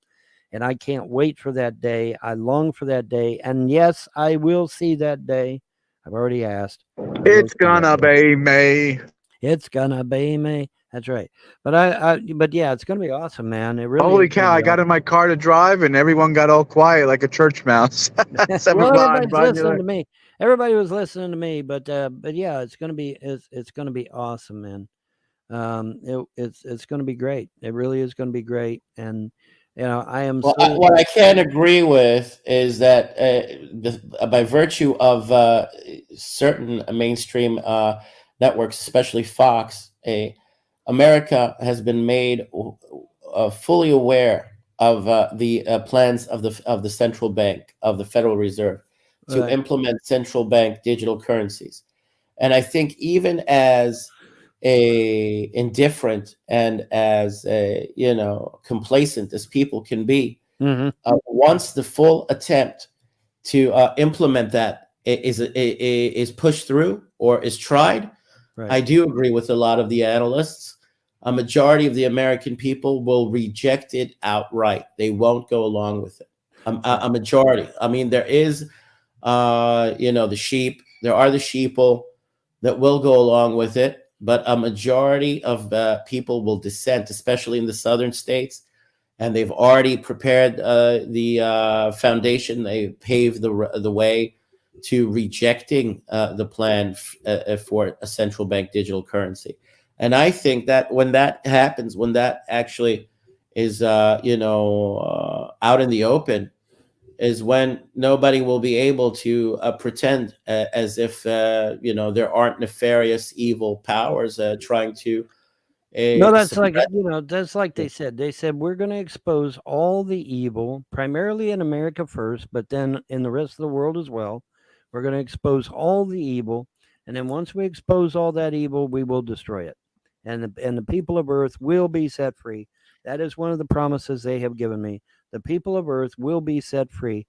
And I can't wait for that day. I long for that day. And yes, I will see that day. I've already asked. It's gonna be me. It's gonna be me. That's right. But yeah, it's gonna be awesome, man. It really. Holy cow! I got in my car to drive, and everyone got all quiet like a church mouse. Well, everybody's listening to me. Everybody was listening to me, but yeah, it's gonna be awesome, man. It's gonna be great. It really is gonna be great, and you know, I am. Well, what I can't agree with is that by virtue of certain mainstream networks, especially Fox, America has been made fully aware of the plans of the central bank, of the Federal Reserve, to implement central bank digital currencies. And I think even as indifferent and as complacent as people can be, once the full attempt to implement that is pushed through or is tried, I do agree with a lot of the analysts. A majority of the American people will reject it outright. They won't go along with it. A majority. I mean, there is, the sheep. There are the sheeple that will go along with it. But a majority of people will dissent, especially in the southern states, and they've already prepared the foundation. They paved the way to rejecting the plan for a central bank digital currency. And I think that when that happens, when that actually is out in the open, is when nobody will be able to pretend as if there aren't nefarious evil powers trying to. No, that's like that's like they said. They said we're going to expose all the evil, primarily in America first, but then in the rest of the world as well. We're going to expose all the evil, and then once we expose all that evil, we will destroy it. and the people of earth will be set free. That is one of the promises they have given me. The people of earth will be set free.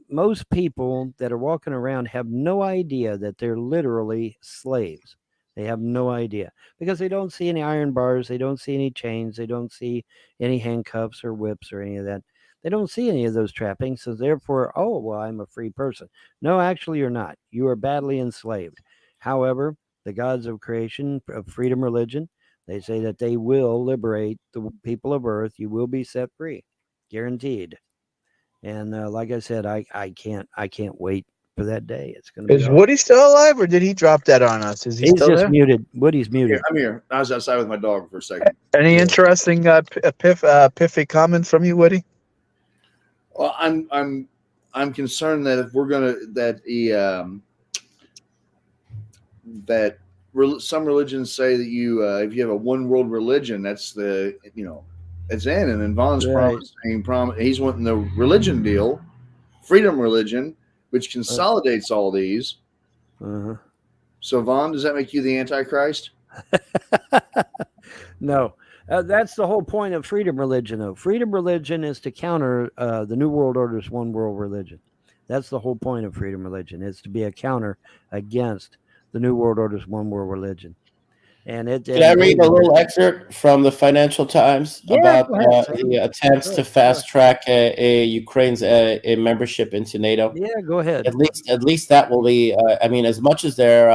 Most people that are walking around have no idea that they're literally slaves. They have no idea because they don't see any iron bars. They don't see any chains. They don't see any handcuffs or whips or any of that. They don't see any of those trappings. So therefore, oh, well, I'm a free person. No, actually, you're not. You are badly enslaved. However, the gods of creation, of freedom religion, they say that they will liberate the people of earth. You will be set free, guaranteed. And like I said, I can't wait for that day. It's going to be. Is Woody still alive, or did he drop that on us? Is he He's still just there? muted. Woody's muted. I'm here. I was outside with my dog for a second. Any interesting pithy comments from you, Woody? Well, I'm concerned that if we're gonna some religions say that if you have a one world religion, that's it's in. And then Vaughn's he's wanting the religion deal, freedom religion, which consolidates all these. Uh-huh. So Vaughn, does that make you the Antichrist? No. That's the whole point of freedom religion, though. Freedom religion is to counter the New World Order's one world religion. That's the whole point of freedom religion, is to be a counter against the New World Order's one world religion. And Can I read a little excerpt from the Financial Times about the attempts to fast track Ukraine's membership into NATO? Yeah, go ahead. At least that will be. I mean, as much as they're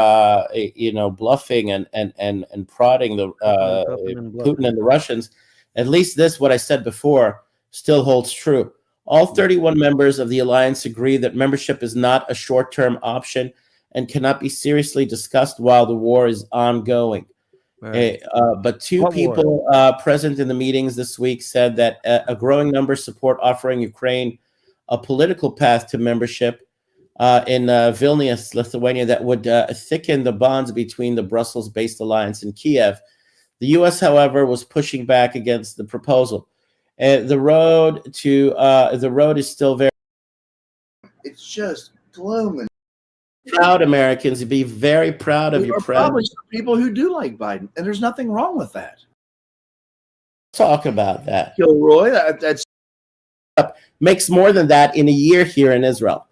bluffing and prodding the Putin and the Russians, at least this, what I said before, still holds true. All 31 members of the alliance agree that membership is not a short-term option and cannot be seriously discussed while the war is ongoing. Right. But two people present in the meetings this week said that a growing number support offering Ukraine a political path to membership in Vilnius, Lithuania, that would thicken the bonds between the Brussels-based alliance and Kiev. The U.S., however, was pushing back against the proposal. The road is still very. It's just gloom. Proud Americans, be very proud of your president. Probably some people who do like Biden, and there's nothing wrong with that. Talk about that. Gilroy, that's makes more than that in a year here in Israel.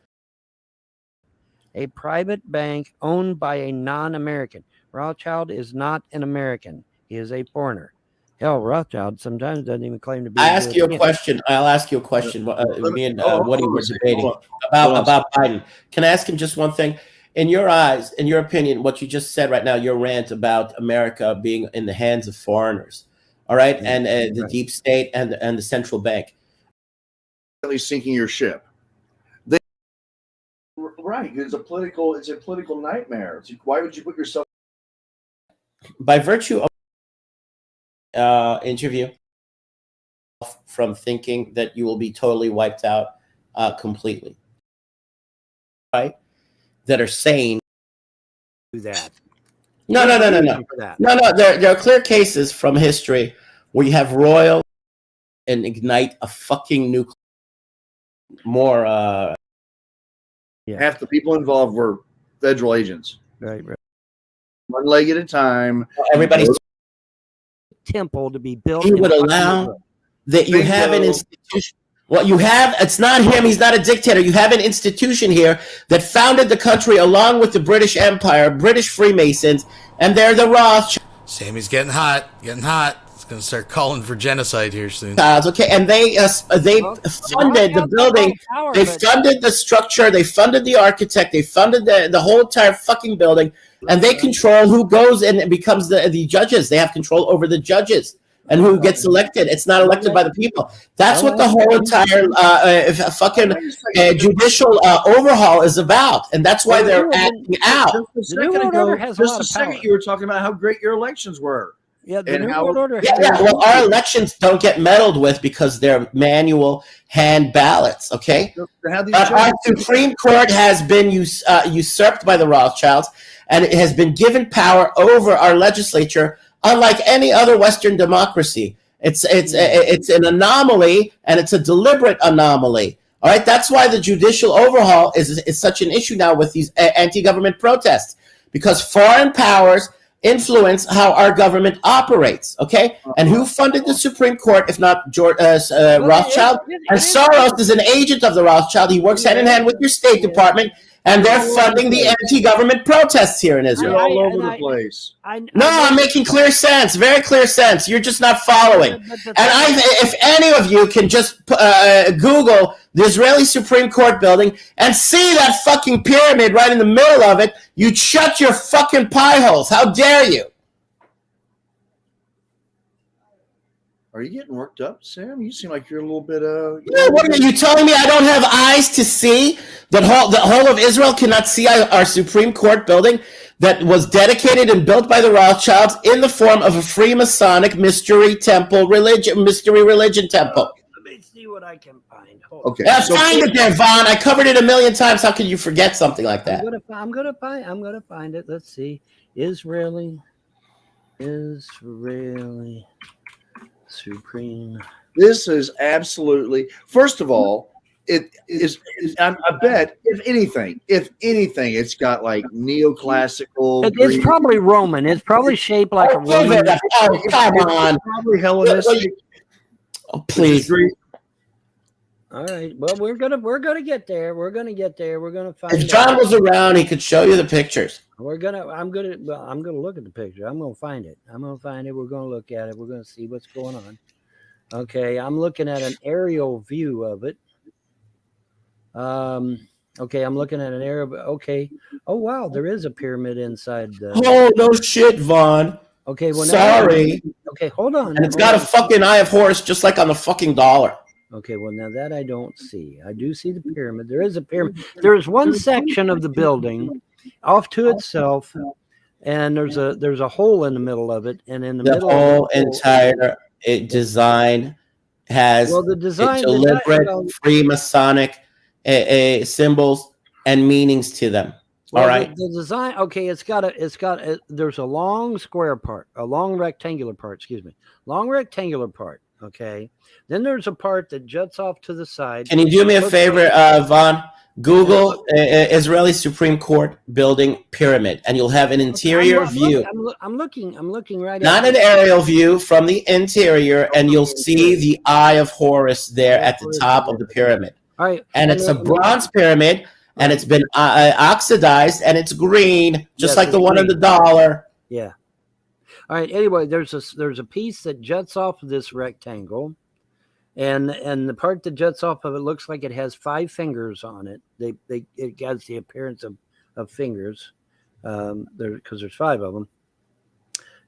A private bank owned by a non-American. Rothschild is not an American. He is a foreigner. Hell, Rothschild sometimes doesn't even claim to be. I'll ask you a question. Me and Woody were debating about Biden. Can I ask him just one thing? In your eyes, in your opinion, what you just said right now, your rant about America being in the hands of foreigners, all right, and the deep state and the central bank, sinking your ship. Right, it's a political nightmare. Why would you put yourself by virtue of interview from thinking that you will be totally wiped out completely, right? That are sane. Do that. No. There are clear cases from history where you have royal and ignite a fucking nuclear. More. Half the people involved were federal agents. Right. One leg at a time. Everybody's temple to be built. He would allow that you have an institution. Well, you have, it's not him. He's not a dictator. You have an institution here that founded the country along with the British Empire, British Freemasons, and they're the Rothschilds. Sammy's getting hot. It's going to start calling for genocide here soon. Okay, and they funded the building. They funded the structure. They funded the architect. They funded the whole entire fucking building. And they control who goes and becomes the judges. They have control over the judges and who gets elected. It's not elected by the people. That's what the whole entire judicial overhaul is about. And that's why they're acting out. Just a second, you were talking about how great your elections were. Yeah, the New World Order. Well, our elections don't get meddled with because they're manual hand ballots, okay? Our Supreme Court has been usurped by the Rothschilds, and it has been given power over our legislature, unlike any other Western democracy. It's an anomaly, and it's a deliberate anomaly. All right, that's why the judicial overhaul is such an issue now with these anti-government protests, because foreign powers influence how our government operates. Okay, and who funded the Supreme Court if not Rothschild? And Soros is an agent of the Rothschild. He works hand in hand with your State Department, and they're funding the anti-government protests here in Israel. All over the place. I'm making clear sense, very clear sense. You're just not following. And if any of you can just Google the Israeli Supreme Court building and see that fucking pyramid right in the middle of it, you'd shut your fucking pie holes. How dare you? Are you getting worked up, Sam? You seem like you're a little bit what are you telling me? I don't have eyes to see that the whole of Israel cannot see our Supreme Court building that was dedicated and built by the Rothschilds in the form of a Freemasonic mystery religion temple. Let me see what I can find. Okay, find it there, Vaughn. I covered it a million times. How can you forget something like that? I'm gonna find it. Let's see. Israeli Supreme. This is absolutely. First of all, it is. I bet if anything, it's got like neoclassical. It's probably Roman. It's probably shaped like a Roman. Oh, come on. Probably Hellenistic. Oh, please. All right. Well, we're gonna get there. We're gonna find. If John was around, he could show you the pictures. I'm gonna look at the picture. I'm gonna find it. We're gonna look at it. We're gonna see what's going on. Okay, I'm looking at an aerial view of it. Okay, I'm looking at an aerial. Okay. Oh wow, there is a pyramid inside. Oh no shit, Vaughn. Okay. Well, sorry. Okay, hold on. And it's got a fucking eye of Horus, just like on the fucking dollar. Okay, well now that I don't see. I do see the pyramid. There is a pyramid. There is one section of the building off to itself, and there's a hole in the middle of it, and in the middle whole of the entire design has deliberate Freemasonic symbols and meanings to them. Well, all right. The design. Okay, there's a long square part, a long rectangular part. Excuse me, long rectangular part. Okay. Then there's a part that juts off to the side. Can you do me a favor, Vaughn? Google Israeli Supreme Court building pyramid, and you'll have an interior view. I'm looking right. Not an aerial view from the interior, and you'll see the eye of Horus there at the top of the pyramid. All right. And it's a bronze pyramid, and it's been oxidized, and it's green, just like the one in the dollar. Yeah. All right. Anyway, there's a piece that juts off of this rectangle, and the part that juts off of it looks like it has 5 fingers on it. It has the appearance of fingers, because there's 5 of them.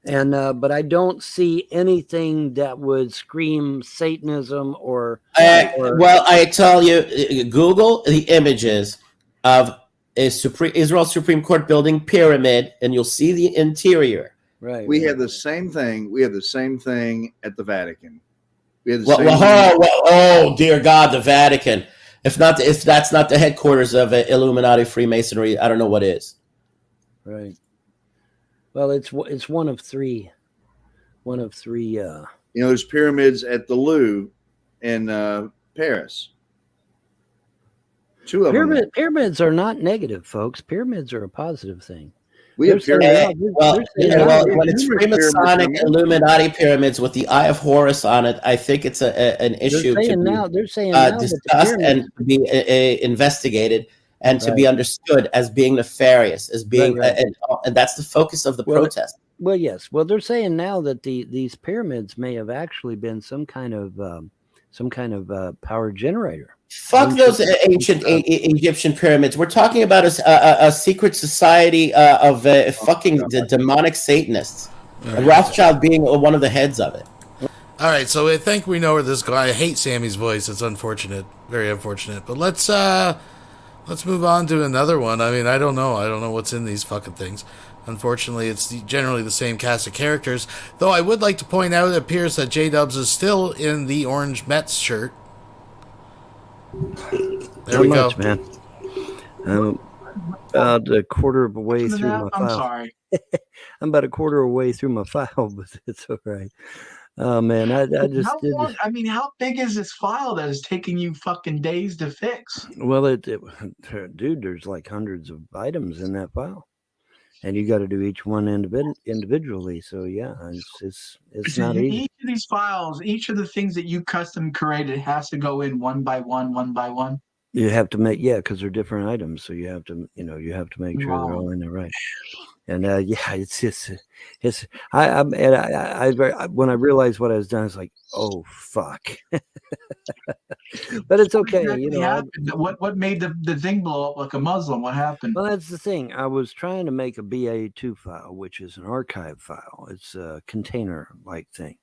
And but I don't see anything that would scream Satanism or. Well, I tell you, Google the images of Israel Supreme Court building pyramid, and you'll see the interior. Right. We have the same thing. We have the same thing at the Vatican. We have the same. Oh dear God, the Vatican! If that's not the headquarters of Illuminati Freemasonry, I don't know what is. Right. Well, it's one of three. One of 3. There's pyramids at the Louvre in Paris. 2 of them. Pyramids are not negative, folks. Pyramids are a positive thing. We have pyramids. When it's Freemasonic Illuminati pyramids with the Eye of Horus on it, I think it's an issue to be discussed and to be investigated and to be understood as being nefarious, as being, and that's the focus of the protest. Well, yes. Well, they're saying now that these pyramids may have actually been some kind of power generator. Fuck those ancient Egyptian pyramids. We're talking about a secret society of fucking demonic Satanists. Right. Rothschild being one of the heads of it. All right, so I think we know where this goes. I hate Sammy's voice. It's unfortunate, very unfortunate. But let's move on to another one. I mean, I don't know what's in these fucking things. Unfortunately, it's generally the same cast of characters. Though I would like to point out, it appears that J-Dubs is still in the orange Mets shirt. There we go, man. I'm about a quarter of a way through my file. I'm sorry. I'm about a quarter of a way through my file, but it's all right. Oh man, I just how big is this file that is taking you fucking days to fix? Well, dude, there's like hundreds of items in that file. and you got to do each one individually. So yeah, it's So not easy. each of these files, each of the things that you custom created has to go in one by one, one by one. You have to make, yeah, because they're different items, so you have to make sure they're all in there right. And yeah, it's just I when I realized what I was done, it's like, oh fuck. But it's okay, What happened? What made the thing blow up like a Muslim? What happened? Well, that's the thing. I was trying to make a BA2 file, which is an archive file. It's a container-like thing.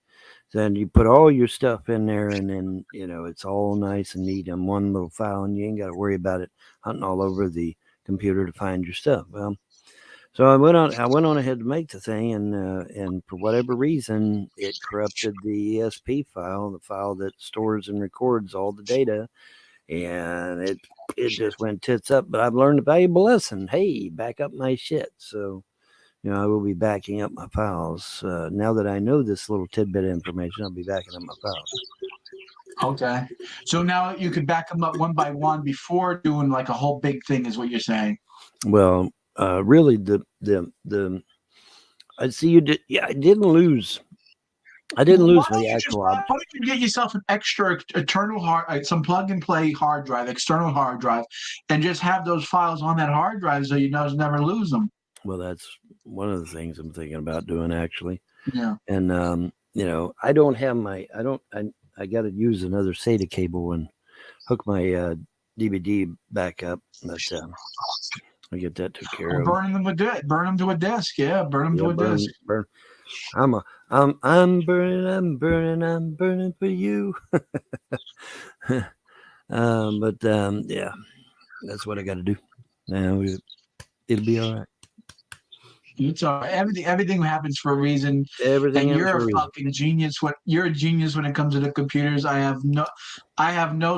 Then you put all your stuff in there, and then it's all nice and neat in one little file, and you ain't got to worry about it hunting all over the computer to find your stuff. Well, so I went on ahead to make the thing, and for whatever reason, it corrupted the ESP file, the file that stores and records all the data, and it just went tits up. But I've learned a valuable lesson. Hey, back up my shit. So I will be backing up my files. Now that I know this little tidbit of information, I'll be backing up my files. Okay. So now you could back them up one by one before doing like a whole big thing, is what you're saying. Well, really, I see you did. Yeah, I didn't lose. I didn't lose the actual. Why don't you get yourself an extra some plug and play hard drive, external hard drive, and just have those files on that hard drive so you never lose them. Well, that's one of the things I'm thinking about doing, actually. Yeah. And I don't have I got to use another SATA cable and hook my DVD back up, but I get that took care of. Burn them to a disk. Yeah, burn them to a disk. Burn. I'm burning for you. But yeah, that's what I got to do. Now it'll be all right. It's all right. Everything happens for a reason. Everything. And you're a fucking genius. You're a genius when it comes to the computers. I have no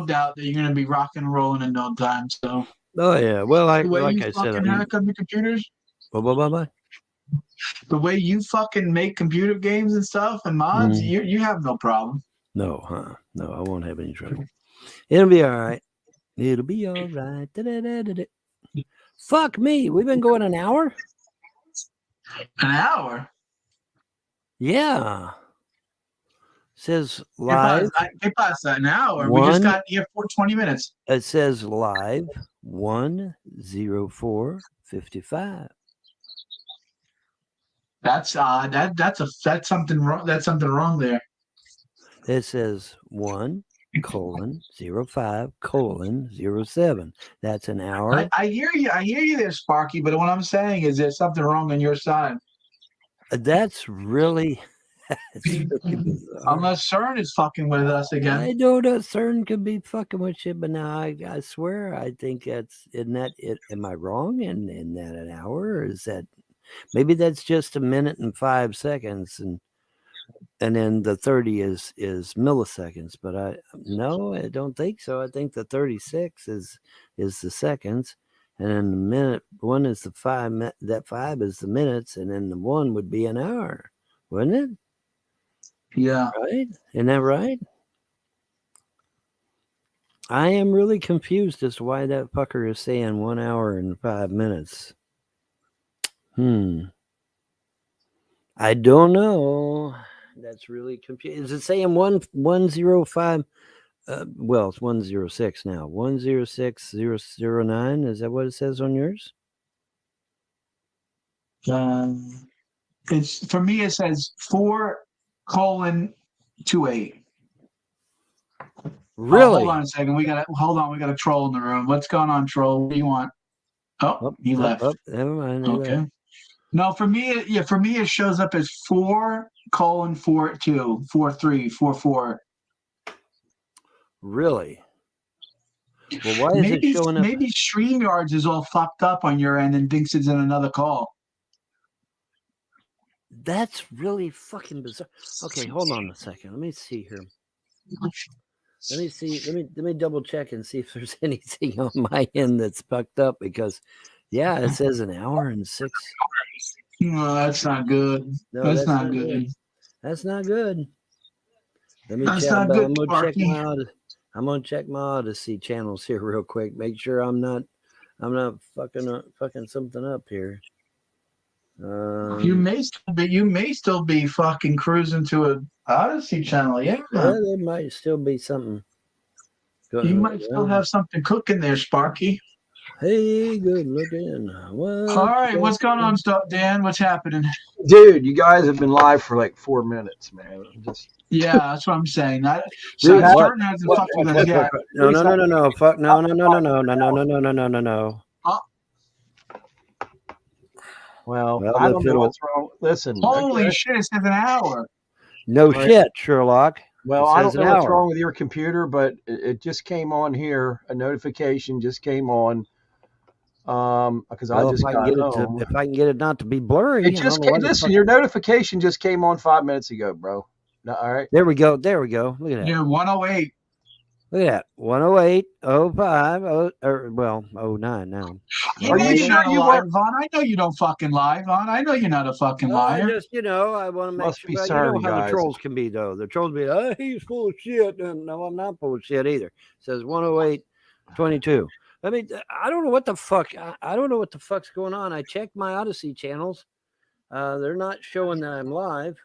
doubt that you're gonna be rocking and rolling in no time. So. Oh yeah. Well, like I said, hack up the computers. Bye. The way you fucking make computer games and stuff and mods, you have no problem. No, huh? No, I won't have any trouble. It'll be all right. It'll be all right. Da-da-da-da-da. Fuck me. We've been going an hour? An hour? Yeah. Says live. ¿Qué pasa? An hour. We just got here for 20 minutes. It says live 1:04:55. That's something wrong. That's something wrong there. It says 1:05:07. That's an hour. I hear you there, Sparky. But what I'm saying is there's something wrong on your side. That's really. Unless CERN is fucking with us again. I know that CERN could be fucking with shit, but now I swear I think isn't that it? Am I wrong in that an hour, or is that maybe that's just a minute and 5 seconds, and then the 30 is milliseconds? But I don't think so. I think the 36 is the seconds, and then the minute one is the 5. That 5 is the minutes, and then the 1 would be an hour, wouldn't it? Yeah. Right? Isn't that right? I am really confused as to why that fucker is saying 1 hour and 5 minutes. I don't know. That's really confusing. Is it saying 105? Well, it's 106 now. 106009. Is that what it says on yours? It's for me. It says 4:28. Really? Hold on a second. We got a troll in the room. What's going on, troll? What do you want? Oh, he left. Never mind. Okay. No, for me, it shows up as 4:42, 43, 44. Really? Well, why is it showing up? Maybe StreamYards is all fucked up on your end and thinks it's in another call. That's really fucking bizarre. Okay, hold on a second. Let me see here. Let me see. Let me double check and see if there's anything on my end that's fucked up, because yeah, it says an hour and 6. No, that's not good. No, that's not good. That's not good. Let me that's check. Not good, I'm gonna check my Odyssey channels here real quick. Make sure I'm not fucking something up here. You may still be fucking cruising to a Odyssey channel. Yeah, there might still be something. You might still have something cooking there, Sparky. Hey, good looking. All right, what's going on, Dan? What's happening? Dude, you guys have been live for like 4 minutes, man. Yeah, that's what I'm saying. Stern hasn't fucked with us yet. No. Fuck, no. Well, I don't know what's wrong. Listen. Holy shit, it says an hour. No shit, Sherlock. Well, I don't know what's wrong with your computer, but it just came on here. A notification just came on. Because I just got home. If I can get it not to be blurry. Listen, your notification just came on 5 minutes ago, bro. No, all right. There we go. Look at that. Yeah, 108. Look at that. 108, 05, 09 now. Are you not alive, Vaughn? I know you don't fucking lie, Vaughn. I know you're not a fucking liar. I want to make sure. You know how the trolls can be, though. The trolls be, oh, he's full of shit. No, I'm not full of shit either. It says 108, 22. I mean, I don't know what the fuck. I don't know what the fuck's going on. I checked my Odyssey channels. They're not showing that I'm live.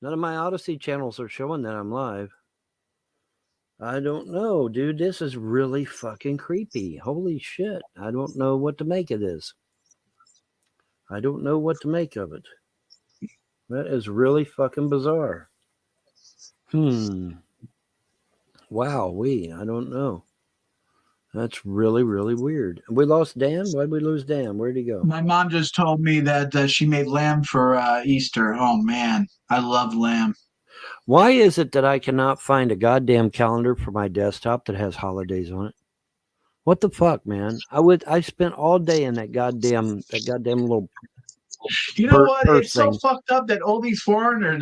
None of my Odyssey channels are showing that I'm live. I don't know, dude. This is really fucking creepy. Holy shit. I don't know what to make of this. I don't know what to make of it. That is really fucking bizarre. Wow, I don't know. That's really, really weird. We lost Dan? Why'd we lose Dan? Where'd he go? My mom just told me that she made lamb for Easter. Oh, man. I love lamb. Why is it that I cannot find a goddamn calendar for my desktop that has holidays on it? What the fuck, man? I spent all day in that goddamn little. You know what? It's so fucked up that all these foreigner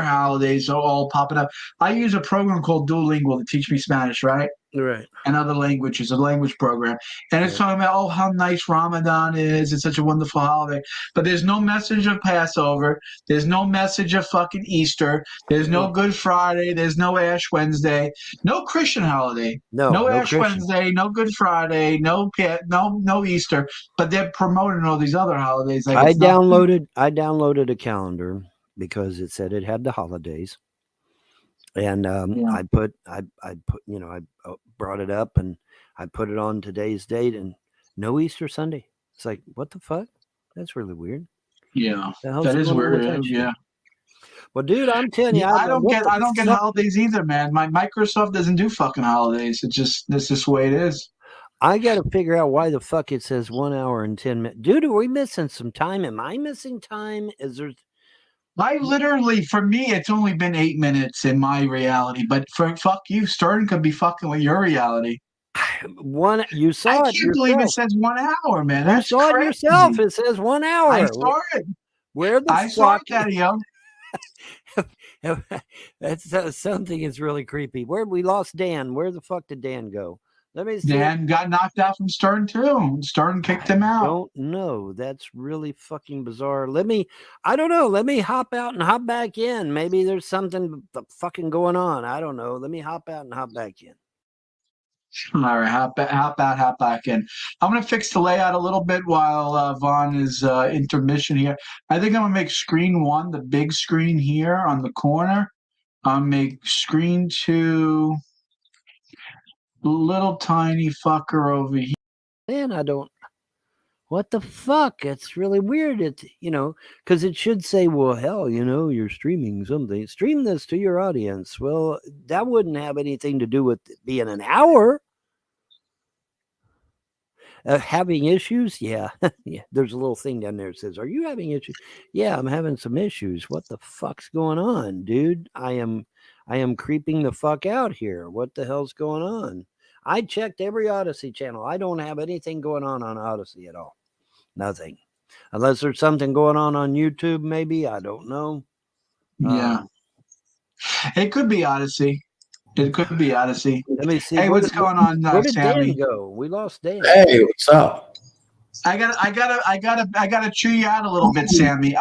holidays are all popping up. I use a program called Duolingo to teach me Spanish, right? Right. And other languages, a language program. And it's talking about, how nice Ramadan is. It's such a wonderful holiday. But there's no message of Passover. There's no message of fucking Easter. There's no Good Friday. There's no Ash Wednesday. No Christian holiday. No Ash Christian. Wednesday. No Good Friday. No Easter. But they're promoting all these other holidays. Like I downloaded a calendar because it said it had the holidays. And I brought it up and I put it on today's date and no Easter Sunday. It's like, what the fuck? That's really weird. Yeah, that is weird. Yeah. Well, dude, I'm telling you, I don't get holidays either, man. My Microsoft doesn't do fucking holidays. That's just the way it is. I got to figure out why the fuck it says 1 hour and 10 minutes. Dude, are we missing some time? Am I missing time? For me, it's only been 8 minutes in my reality. But fuck you, Stern could be fucking with your reality. You saw it. I can't believe it says 1 hour, man. That's you saw crazy. It yourself. It says 1 hour. I saw it. I saw it, Daddy-o. That's something is really creepy. We lost Dan. Where the fuck did Dan go? Let me see. Dan got knocked out from Stern too. Stern kicked him out. I don't know. That's really fucking bizarre. I don't know. Let me hop out and hop back in. Maybe there's something fucking going on. I don't know. Let me hop out and hop back in. All right, hop out, hop back in. I'm going to fix the layout a little bit while Vaughn is intermission here. I think I'm going to make screen 1, the big screen here on the corner. I'll make screen 2, little tiny fucker over here. Man, what the fuck? It's really weird. Because it should say, well, hell, you're streaming something. Stream this to your audience. Well, that wouldn't have anything to do with it being an hour. Having issues? Yeah. Yeah. There's a little thing down there that says, are you having issues? Yeah, I'm having some issues. What the fuck's going on, dude? I am creeping the fuck out here. What the hell's going on? I checked every Odyssey channel. I don't have anything going on Odyssey at all. Nothing. Unless there's something going on YouTube, maybe. I don't know. Yeah. It could be Odyssey. It could be Odyssey. Let me see. Hey, what's going on, where did Sammy? Dan go? We lost Dan. Hey, what's up? I gotta chew you out a little bit, Sammy.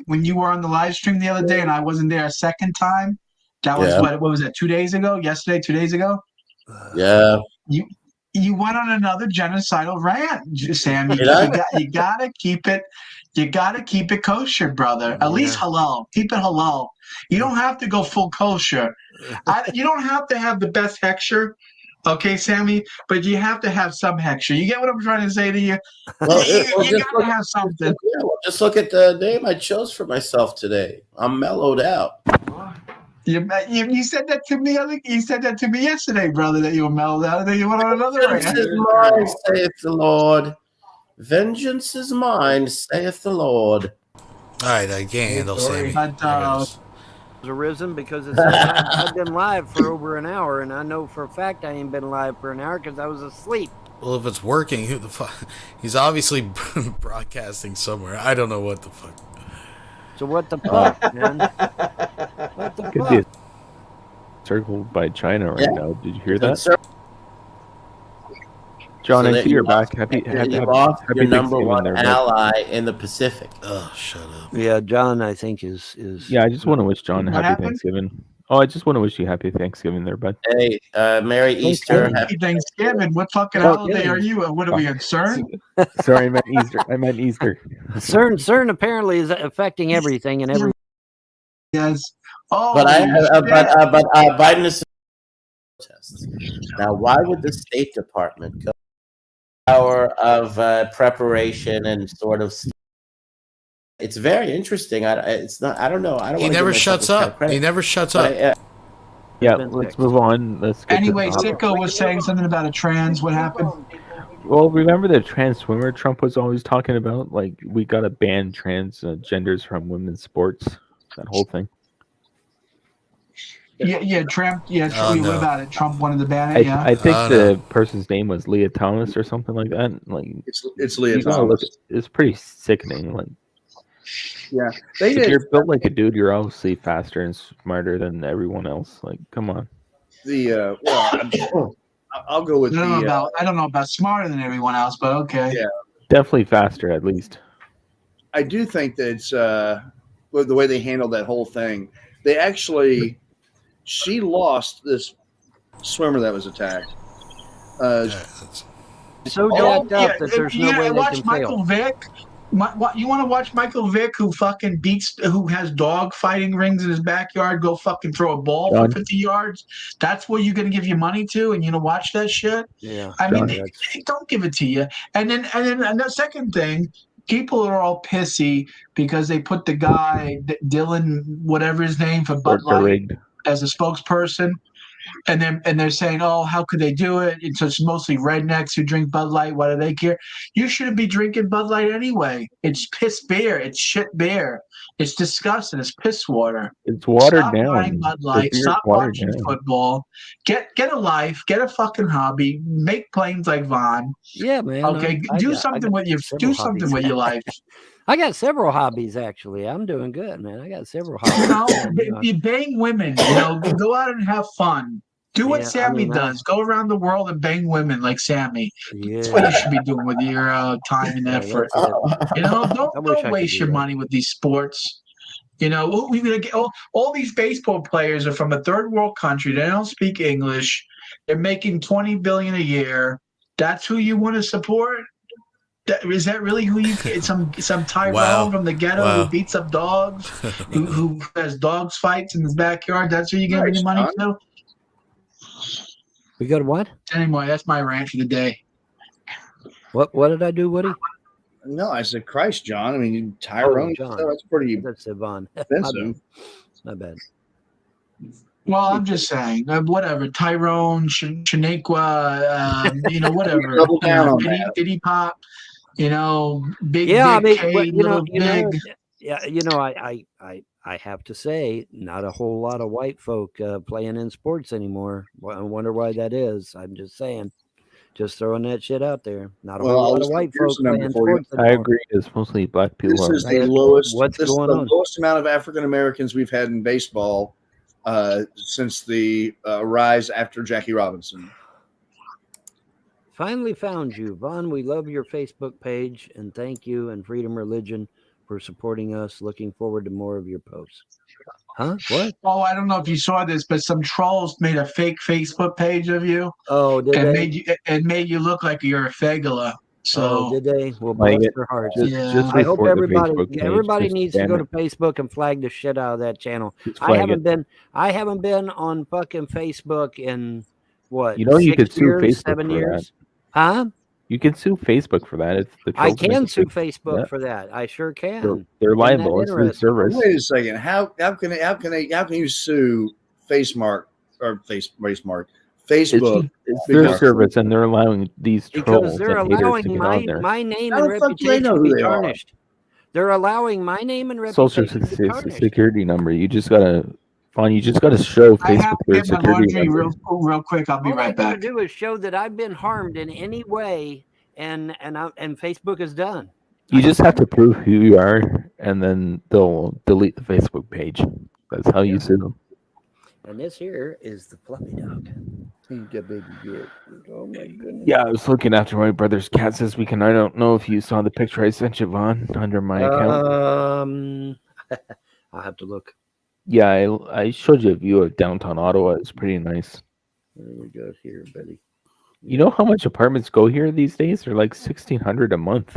When you were on the live stream the other day and I wasn't there a second time, that was what was that? 2 days ago? Yesterday, 2 days ago? Yeah. You went on another genocidal rant, Sam. You gotta keep it. You gotta keep it kosher, brother. At least halal. Keep it halal. You don't have to go full kosher. You don't have to have the best hechsher, okay, Sammy. But you have to have some hechsher. You get what I'm trying to say to you? Well, you gotta have something. Just look at the name I chose for myself today. I'm mellowed out. You said that to me. You said that to me yesterday, brother. That you were mellowed out, and then you went on another rant. Vengeance is mine, saith the Lord. Vengeance is mine, saith the Lord. All right, I can't handle Sammy. Has arisen because it says I've been live for over an hour, and I know for a fact I ain't been live for an hour because I was asleep. Well, if it's working, who the fuck? He's obviously broadcasting somewhere. I don't know what the fuck. So what the fuck, man? What the Could fuck? be circled by China right now. Did you hear that? John, I see you're back. Happy lost your number Thanksgiving one there, ally in the Pacific. Oh, shut up. Yeah, John, I think is. Yeah, I just want to wish John What happy happened? Thanksgiving. Oh, I just want to wish you happy Thanksgiving there, bud. Hey, Merry Easter. Happy Thanksgiving. What fucking holiday are you? What are we in CERN? Sorry, I meant Easter. CERN apparently is affecting everything and every. Yes. Oh, But Biden is protests. Now, why would the State Department go power of preparation and sort of? It's very interesting. It's not. I don't know. I don't. He never shuts up. He never shuts up. Yeah, let's move on. Let's get anyway, Sicko was saying something about a trans. What happened? Well, remember the trans swimmer Trump was always talking about? Like, we got to ban transgenders from women's sports. That whole thing. Yeah, Trump. Yeah, Oh, what no. about it? Trump wanted to ban it. I think the person's name was Leah Thomas or something like that. Like, it's Leah you gotta Thomas. look at- it's pretty sickening. Like, Yeah, they if did. you're built like a dude, you're obviously faster and smarter than everyone else. Like, come on. I'll go with I don't know about smarter than everyone else, but okay. Yeah, Definitely faster, at least. I do think that it's the way they handled that whole thing. They actually, she lost this swimmer that was attacked. So jacked up that there's no way they watch can Michael fail. Vick. You want to watch Michael Vick, who fucking who has dog fighting rings in his backyard, go fucking throw a ball John. for 50 yards? That's what you're going to give your money to, and you know, watch that shit? Yeah. I mean, John, they don't give it to you. And then the second thing, people are all pissy because they put the guy, Dylan, whatever his name, for Bud Light Rigged. as a spokesperson. And they're saying, oh, how could they do it? It's just mostly rednecks who drink Bud Light. Why do they care? You shouldn't be drinking Bud Light anyway. It's piss beer. It's shit beer. It's disgusting. It's piss water. It's watered Stop down. buying Bud Light. The beer's Stop watered watching down. football. Get a life. Get a fucking hobby. Make planes like Vaughn. Yeah, man. Okay, do something with your life. I got several hobbies actually. I'm doing good, man. I got several hobbies. You bang women. You know, go out and have fun. Do what Yeah, Sammy does. Go around the world and bang women like Sammy. That's what you should be doing with your time and effort. You know, don't waste your money with these sports. You know, we're gonna get all these baseball players are from a third world country. They don't speak English. They're making $20 billion a year. That's who you want to support? Is that really who you get? Some Tyrone from the ghetto who beats up dogs, who has dogs fights in his backyard? That's who you give any money to? We go to what? Anyway, that's my rant for the day. What did I do, Woody? No, I said Christ, John. I mean, Tyrone. John. That's pretty That's Yvonne. offensive. My bad. Well, I'm just saying, whatever. Tyrone, Shaniqua, you know, whatever. Double down on that. Diddy Pop, you know, Big Yeah, Big I mean, K, well, Little Big. yeah, you know, I have to say, not a whole lot of white folk playing in sports anymore. Well, I wonder why that is. I'm just saying, just throwing that shit out there. Not a whole lot of white folk playing sports anymore. I agree. It's mostly black people. This is the lowest. What's this is going the on? lowest amount of African Americans we've had in baseball since the rise after Jackie Robinson. Finally found you, Vaughn. We love your Facebook page and thank you and Freedom Religion for supporting us. Looking forward to more of your posts. Huh? What? Oh, I don't know if you saw this, but some trolls made a fake Facebook page of you. Oh, did and they? made you look like you're a fegula. So did they? Well, Like bless it, their hearts. just I hope report the everybody Facebook page, everybody just needs to ban go it. to Facebook and flag the shit out of that channel. Just I flag haven't been on fucking Facebook in what? You know, you 6 could sue years, Facebook 7 for years? that. Huh? You can sue Facebook for that. It's the I trolls make can a sue big- Facebook yeah. for that. I sure can. They're Isn't that liable. It's their interesting? service. Wait a second. How can you sue Facebook? It's their service, and they're allowing these Because trolls they're and haters to allowing get on there. my name How and the fuck do they reputation know to who be they are? tarnished. They're allowing my name and Social reputation to be tarnished. security number. You just gotta show I have Facebook to their get my security laundry number. real quick. I'll be All right they gotta back. do is show that I've been harmed in any way, and Facebook is done. You just have to prove who you are, and then they'll delete the Facebook page. That's how you sue them. And this here is the fluffy dog. Oh my goodness. Yeah, I was looking after my brother's cats this weekend. I don't know if you saw the picture I sent you, Vaughn, under my account. I'll have to look. Yeah, I showed you a view of downtown Ottawa. It's pretty nice. There we go here, buddy. You know how much apartments go here these days? They're like $1,600 a month.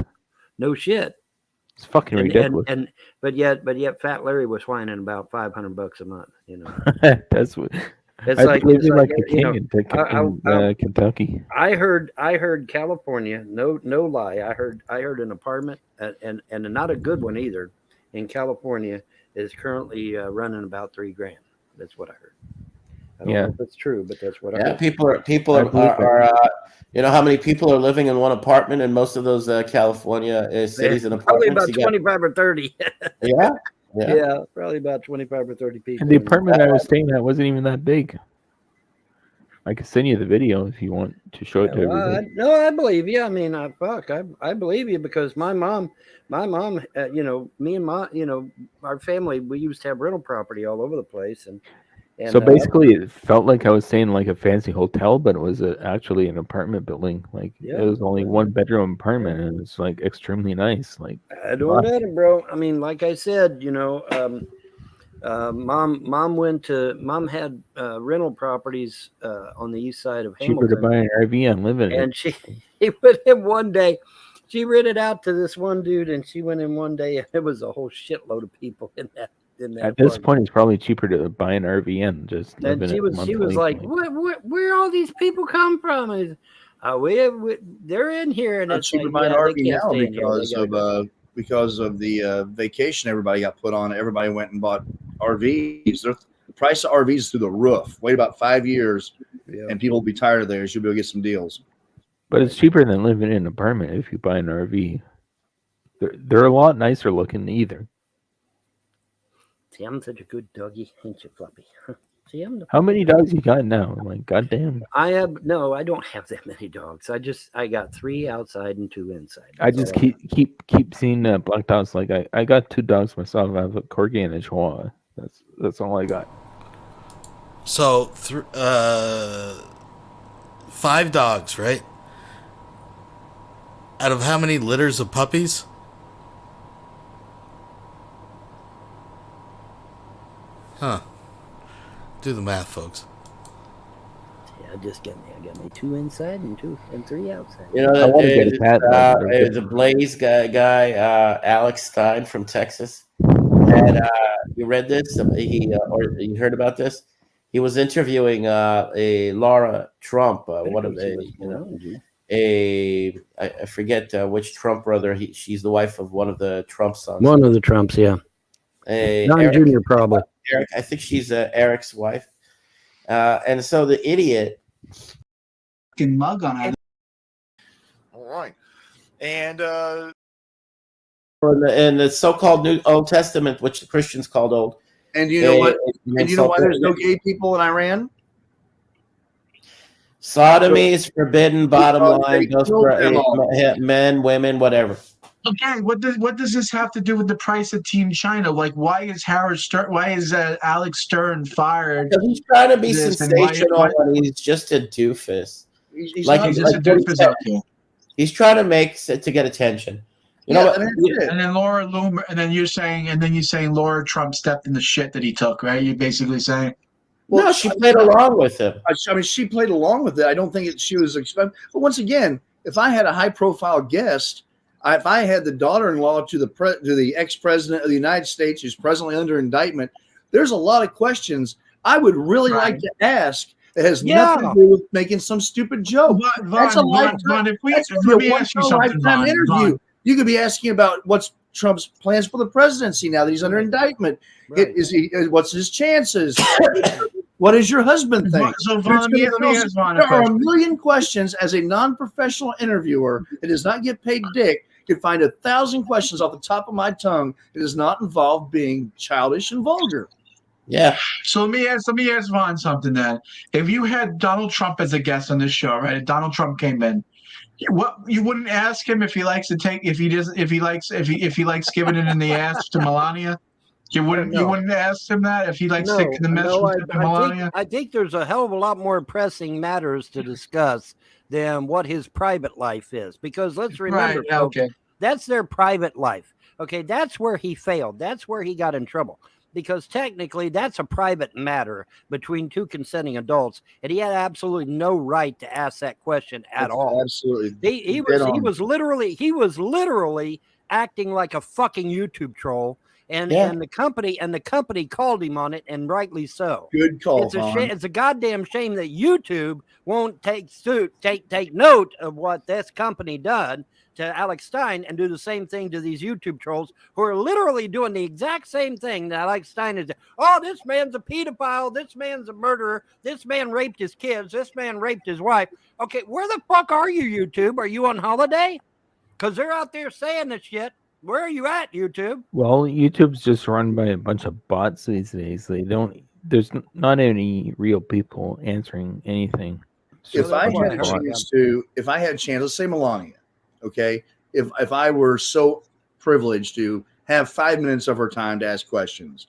No shit. It's fucking ridiculous. But yet Fat Larry was whining about $500 a month. You know. That's what. It's I like lived it's like like, a king in Kentucky. I heard California. No lie. I heard an apartment and not a good one either in California is currently running about $3,000. That's what I heard. I don't know if it's true, but that's what I heard. people are you know how many people are living in one apartment in most of those California cities and Probably apartments? about 25 or 30. Yeah. Probably about 25 or 30 people. And the apartment I was staying at wasn't even that big. I could send you the video if you want to show it to everybody. No, I believe you. I mean, I believe you because my mom, you know, me and our family, we used to have rental property all over the place, and so basically, it felt like I was staying in like a fancy hotel, but it was actually an apartment building. Like it was only 1-bedroom apartment, and it's like extremely nice. Like I don't know, bro. I mean, like I said, you know, mom had rental properties on the east side of cheaper Hamilton. to buy an RV and live in it. And she went in one day. She rented out to this one dude, and she went in one day, and there was a whole shitload of people in that. At this point, it's probably cheaper to buy an RV and just live in it. She was like, where all these people come from? And, they're in here, and It's it's cheaper like, buying yeah, RV they can't now stay in here. because of the vacation everybody got put on. Everybody went and bought RVs. The price of RVs is through the roof. Wait about 5 years, and people will be tired of theirs. You'll be able to get some deals. But it's cheaper than living in an apartment if you buy an RV. They're a lot nicer looking either. See, I'm such a good doggy, ain't you, Fluffy? See, How many dogs you got now? Like, goddamn. I don't have that many dogs. I got 3 outside and 2 inside. I just keep seeing black dogs. Like I got 2 dogs myself. I have a corgi and a chihuahua. That's all I got. So 5 dogs, right? Out of how many litters of puppies? Huh. Do the math, folks. Yeah, I got my 2 inside and 3 outside. You know, the Blaze guy, Alex Stein from Texas, and you read this? Or you heard about this? He was interviewing a Laura Trump, one of I forget which Trump brother. She's the wife of one of the Trump sons. One of the Trumps, yeah. Don Jr. probably. Eric, I think she's Eric's wife. And so the idiot can mug on it. All right. And in the so-called New Old Testament, which the Christians called old. And you know what? And you know why there's no gay people in Iran? Sodomy is forbidden. Bottom line, goes for men, women, whatever. Okay, what does this have to do with the price of Team China? Like, why is Alex Stern fired? Because he's trying to be sensational, and he's just a doofus. He's trying to make to get attention. You know what? And then Laura Loomer, and then you're saying Laura Trump stepped in the shit that he took, right? You're basically saying. Well, no, she played along with him. I mean, she played along with it. I don't think she was expecting. But once again, if I had a high-profile guest, if I had the daughter-in-law to the ex-president of the United States who's presently under indictment, there's a lot of questions I would really like to ask. It has nothing to do with making some stupid joke. That's a lifetime. Let me ask you something, Vaughn. Interview. You could be asking about what's Trump's plans for the presidency now that he's under indictment. Right. What's his chances? What does your husband think? So, Vaughn, let me ask Vaughn a there are a question. million questions. As a non-professional interviewer that does not get paid dick, could find 1,000 questions off the top of my tongue that does not involve being childish and vulgar. Yeah. So let me ask Vaughn something then. If you had Donald Trump as a guest on this show, right? If Donald Trump came in, what you wouldn't ask him if he likes to take if he likes giving it in the ass to Melania? You wouldn't ask him that if he likes taking the mess to Melania? I think there's a hell of a lot more pressing matters to discuss than what his private life is. Because let's remember, folks, that's their private life. Okay, that's where he failed. That's where he got in trouble. Because technically that's a private matter between two consenting adults, and he had absolutely no right to ask that question at all. Absolutely, he was literally acting like a fucking YouTube troll, and the company called him on it, and rightly so. Good call. It's a goddamn shame that YouTube won't take note of what this company done to Alex Stein and do the same thing to these YouTube trolls who are literally doing the exact same thing that Alex Stein is. Oh, this man's a pedophile. This man's a murderer. This man raped his kids. This man raped his wife. Okay, where the fuck are you, YouTube? Are you on holiday? Because they're out there saying this shit. Where are you at, YouTube? Well, YouTube's just run by a bunch of bots these days. There's not any real people answering anything. If I had a chance, let's say Melania. Okay, if I were so privileged to have 5 minutes of her time to ask questions,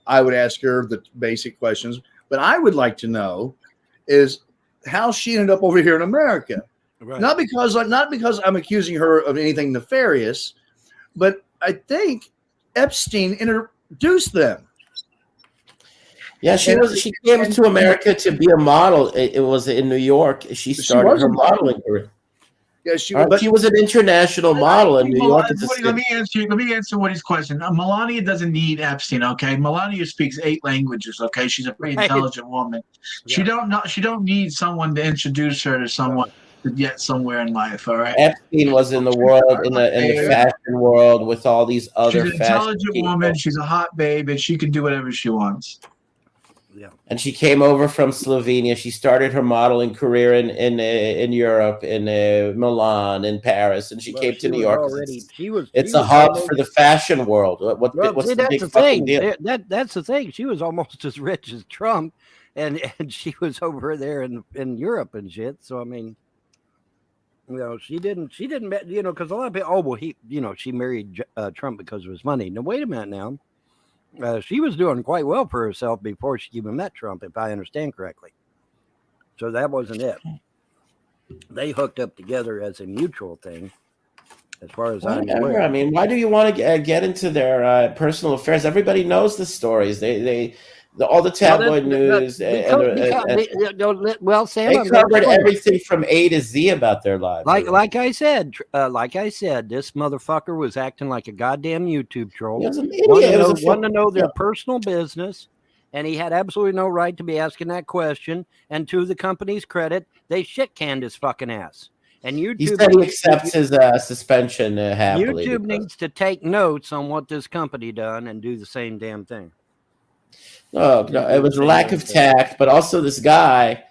I would ask her the basic questions. But I would like to know is how she ended up over here in America. Right. Not because I'm accusing her of anything nefarious, but I think Epstein introduced them. Yeah, she came to America to be a model. It was in New York. She started her modeling career. Yeah, she was an international model in New York. Let me answer Woody's question. Melania doesn't need Epstein. Okay, Melania speaks 8 languages. Okay, she's a pretty intelligent woman. Yeah. She don't need someone to introduce her to someone to get somewhere in life. All right. Epstein was in the world in the fashion world with all these other. She's an intelligent woman. She's a hot babe, and she can do whatever she wants. Yeah. And she came over from Slovenia. She started her modeling career in Europe, in Milan, in Paris, and she came to New York. It's a hub for the fashion world. What's the big fucking deal? That's the thing. She was almost as rich as Trump, and she was over there in Europe and shit. So I mean, she didn't, because a lot of people, she married Trump because of his money. Now wait a minute now. She was doing quite well for herself before she even met Trump, if I understand correctly. So that wasn't it. They hooked up together as a mutual thing, as far as I'm aware. I mean, why do you want to get into their personal affairs? Everybody knows the stories. All the tabloid news. They covered everything from A to Z about their lives. Like I said, this motherfucker was acting like a goddamn YouTube troll. Wanted to know their personal business, and he had absolutely no right to be asking that question. And to the company's credit, they shit canned his fucking ass. And YouTube, he said he accepts his suspension happily. YouTube needs to take notes on what this company done and do the same damn thing. No, it was a lack of tact, but also this guy,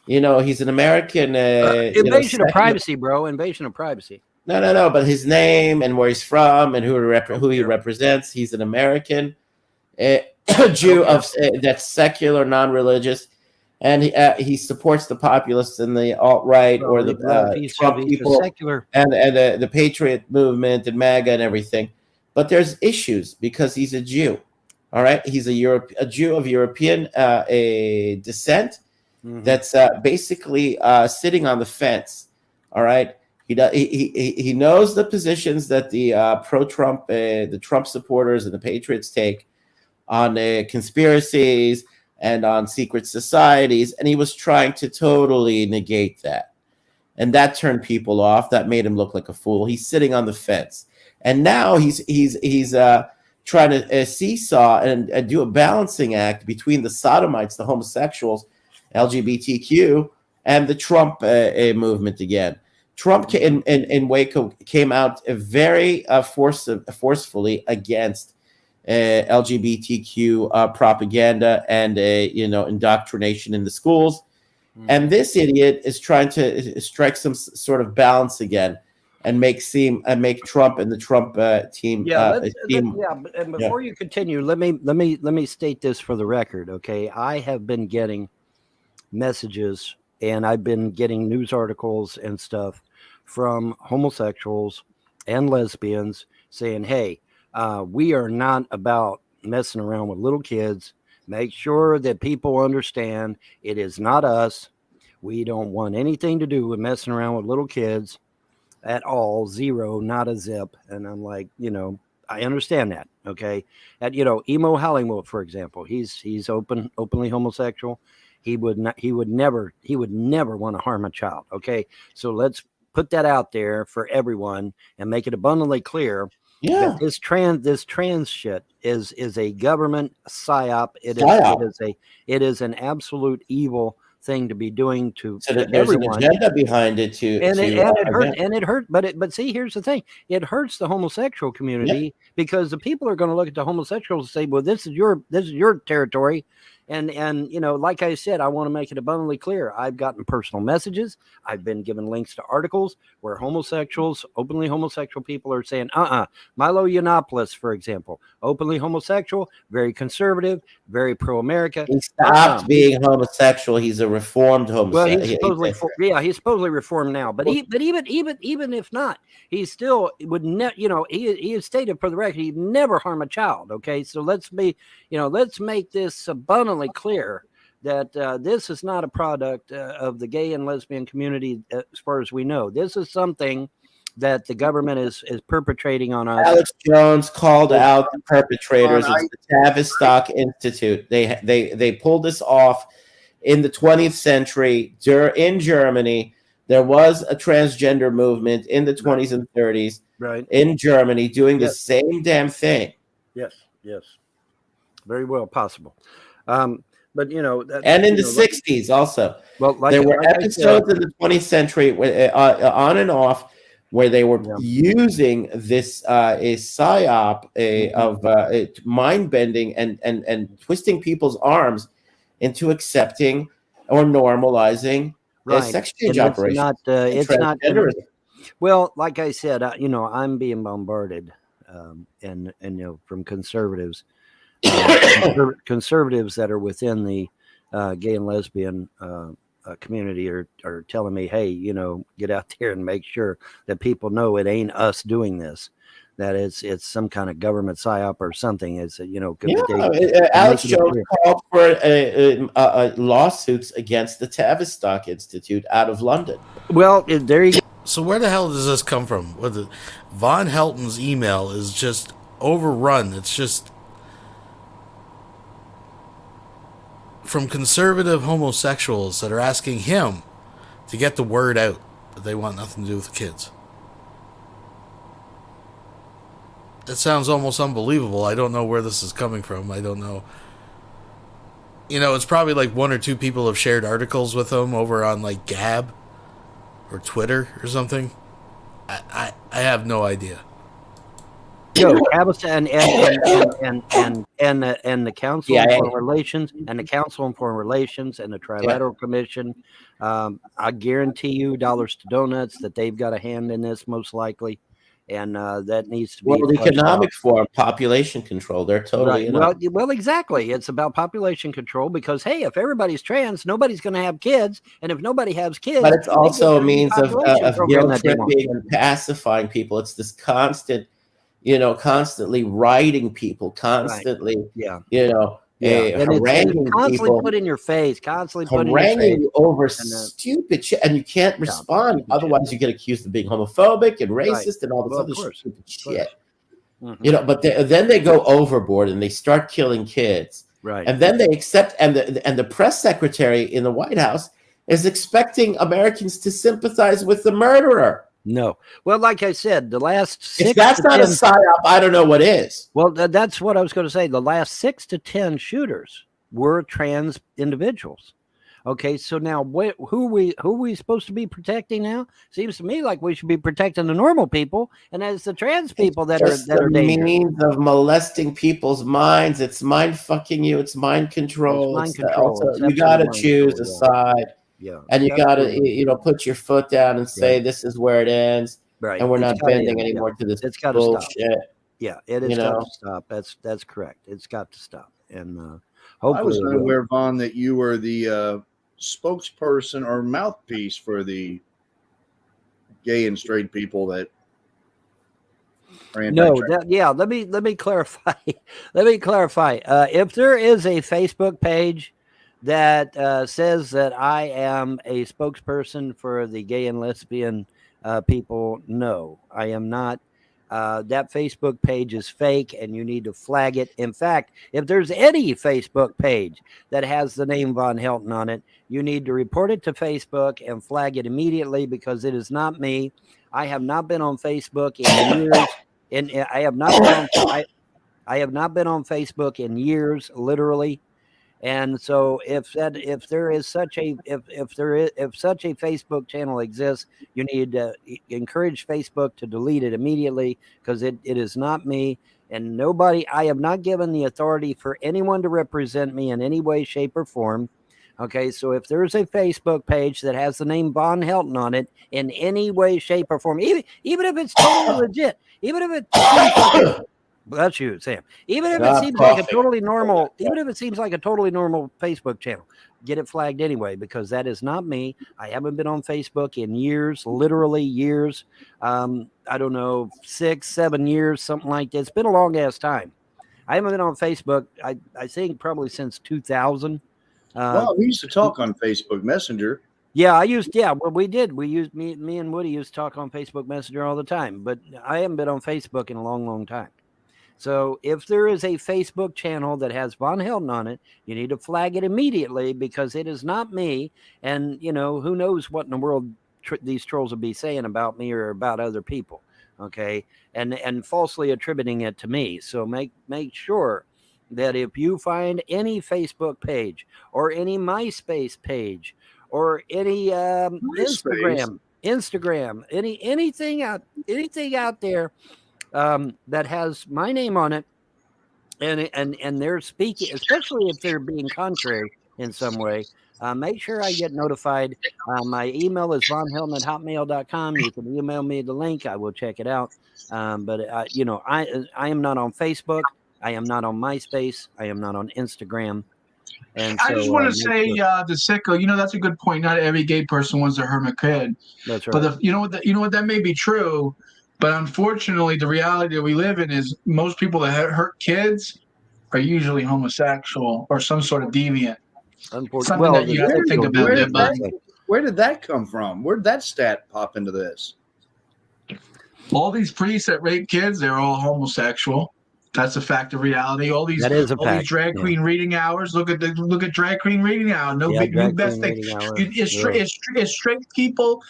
he's an American. Invasion of privacy, bro. Invasion of privacy. No. But his name and where he's from and who he represents. He's an American Jew that's secular, non-religious, and he supports the populists and the alt-right or the Trump people secular. and the Patriot movement and MAGA and everything. But there's issues because he's a Jew. All right, he's a Jew of European descent that's basically sitting on the fence. All right, He knows the positions that the pro-Trump, the Trump supporters and the patriots take on conspiracies and on secret societies, and he was trying to totally negate that, and that turned people off. That made him look like a fool. He's sitting on the fence, and now he's trying to seesaw and do a balancing act between the sodomites, the homosexuals, LGBTQ, and the Trump movement again. Trump in Waco came out very forcefully against LGBTQ propaganda and indoctrination in the schools, and this idiot is trying to strike some sort of balance again and make Trump and the Trump team. And before you continue, let me state this for the record, okay? I have been getting messages and I've been getting news articles and stuff from homosexuals and lesbians saying, hey, we are not about messing around with little kids. Make sure that people understand it is not us. We don't want anything to do with messing around with little kids at all. Zero, not a zip. And I'm like, I understand that. Okay. And, Emo Hollywood, for example, he's openly homosexual. He would never want to harm a child. Okay. So let's put that out there for everyone and make it abundantly clear. Yeah. This trans shit is a government psyop. It is an absolute evil thing to be doing to there's everyone. an agenda behind it it hurt. But see, here's the thing: it hurts the homosexual community because the people are going to look at the homosexuals and say, "Well, this is your territory." And like I said, I want to make it abundantly clear. I've gotten personal messages. I've been given links to articles where openly homosexual people are saying, Milo Yiannopoulos, for example, openly homosexual, very conservative, very pro-America. He stopped being homosexual. He's a reformed homosexual. Well, he's supposedly reformed now. But even if not, he still would he has stated for the record he'd never harm a child. Okay, so let's make this abundantly clear that this is not a product of the gay and lesbian community as far as we know. This is something that the government is perpetrating on us. Alex Jones called out the perpetrators. It's the Tavistock Institute. They pulled this off in the 20th century in Germany. There was a transgender movement in the 20s and 30s in Germany doing the same damn thing. Yes. Very well possible. But and in the 60s also. Well, there were episodes in the 20th century on and off where they were using this a psyop of mind bending and twisting people's arms into accepting or normalizing sex change operations. It's not. Well, like I said, I'm being bombarded, and from conservatives. Conservatives that are within the gay and lesbian community are telling me, hey, get out there and make sure that people know it ain't us doing this, that it's some kind of government psyop or something. Alex Jones called for lawsuits against the Tavistock Institute out of London. Well, there you go. So where the hell does this come from? Von Helton's email is just overrun. It's just from conservative homosexuals that are asking him to get the word out that they want nothing to do with the kids. That sounds almost unbelievable. I don't know where this is coming from. I don't know. It's probably like one or two people have shared articles with him over on like Gab or Twitter or something. I have no idea. And the Council on Foreign Relations and the Council on Foreign Relations and the Trilateral Commission. I guarantee you, dollars to donuts, that they've got a hand in this most likely, and that needs to be. Well, the economic forum, population control. They're totally well, exactly. It's about population control because hey, if everybody's trans, nobody's going to have kids, and if nobody has kids, but it's also a means of guilt tripping and pacifying people. It's this constant. Constantly writing people, constantly, And it's haranguing constantly people, put in your face, constantly put in your haranguing face. you over stupid shit, and you can't respond. Otherwise, you get accused of being homophobic and racist and all this other stupid shit. Mm-hmm. You know, but then they go overboard and they start killing kids. Right. And then they accept, and the press secretary in the White House is expecting Americans to sympathize with the murderer. No. Well, like I said, the last 6 If that's to not 10, a psyop, I don't know what is. Well, that's what I was going to say. The last 6 to 10 shooters were trans individuals. Okay, so now who are we supposed to be protecting now? Seems to me like we should be protecting the normal people, and it's the trans people that are dangerous. Means of molesting people's minds. It's mind fucking you. It's mind control. It's mind control. You got to choose a side. Yeah, and you got to put your foot down and say this is where it ends. Right, and we're not bending anymore to this bullshit. Stop. Yeah, it has got to stop. That's correct. It's got to stop. And hopefully, I was unaware, Vaughn, that you were the spokesperson or mouthpiece for the gay and straight people that are let me clarify. Let me clarify. If there is a Facebook page that says that I am a spokesperson for the gay and lesbian people, no, I am not. That Facebook page is fake, and you need to flag it. In fact, if there's any Facebook page that has the name Von Helton on it, you need to report it to Facebook and flag it immediately, because it is not me. I have not been on Facebook in years. I have not been on Facebook in years, literally. And so if such a Facebook channel exists, you need to encourage Facebook to delete it immediately, because it is not me, and I have not given the authority for anyone to represent me in any way, shape, or form. Okay, so if there's a Facebook page that has the name Von Helton on it in any way, shape, or form, even if it's totally legit, even if it that's you, Sam. Even if it seems like a totally normal, Facebook channel, get it flagged anyway, because that is not me. I haven't been on Facebook in years, literally years. I don't know, 6, 7 years, something like that. It's been a long ass time. I haven't been on Facebook, I think probably since 2000. Well, we used to talk on Facebook Messenger. Yeah, we did. We used me and Woody used to talk on Facebook Messenger all the time, but I haven't been on Facebook in a long, long time. So if there is a Facebook channel that has Von Helton on it, you need to flag it immediately, because it is not me. And, who knows what in the world these trolls will be saying about me or about other people. Okay. And falsely attributing it to me. So make sure that if you find any Facebook page or any MySpace page or any Instagram, anything out there that has my name on it, and they're speaking, especially if they're being contrary in some way, make sure I get notified. My email is vonhelton@hotmail.com. You can email me the link. I will check it out. But I am not on Facebook. I am not on MySpace. I am not on Instagram. And I just want to say, the sicko, that's a good point. Not every gay person wants to hurt a kid. That's right. But you know what, that may be true. But unfortunately, the reality that we live in is most people that hurt kids are usually homosexual or some sort of deviant. Something that you have to think about. Where did that come from? Where did that stat pop into this? All these priests that rape kids, they're all homosexual. That's a fact of reality. All these these drag queen reading hours. Look at drag queen reading hours. New best thing. Is straight people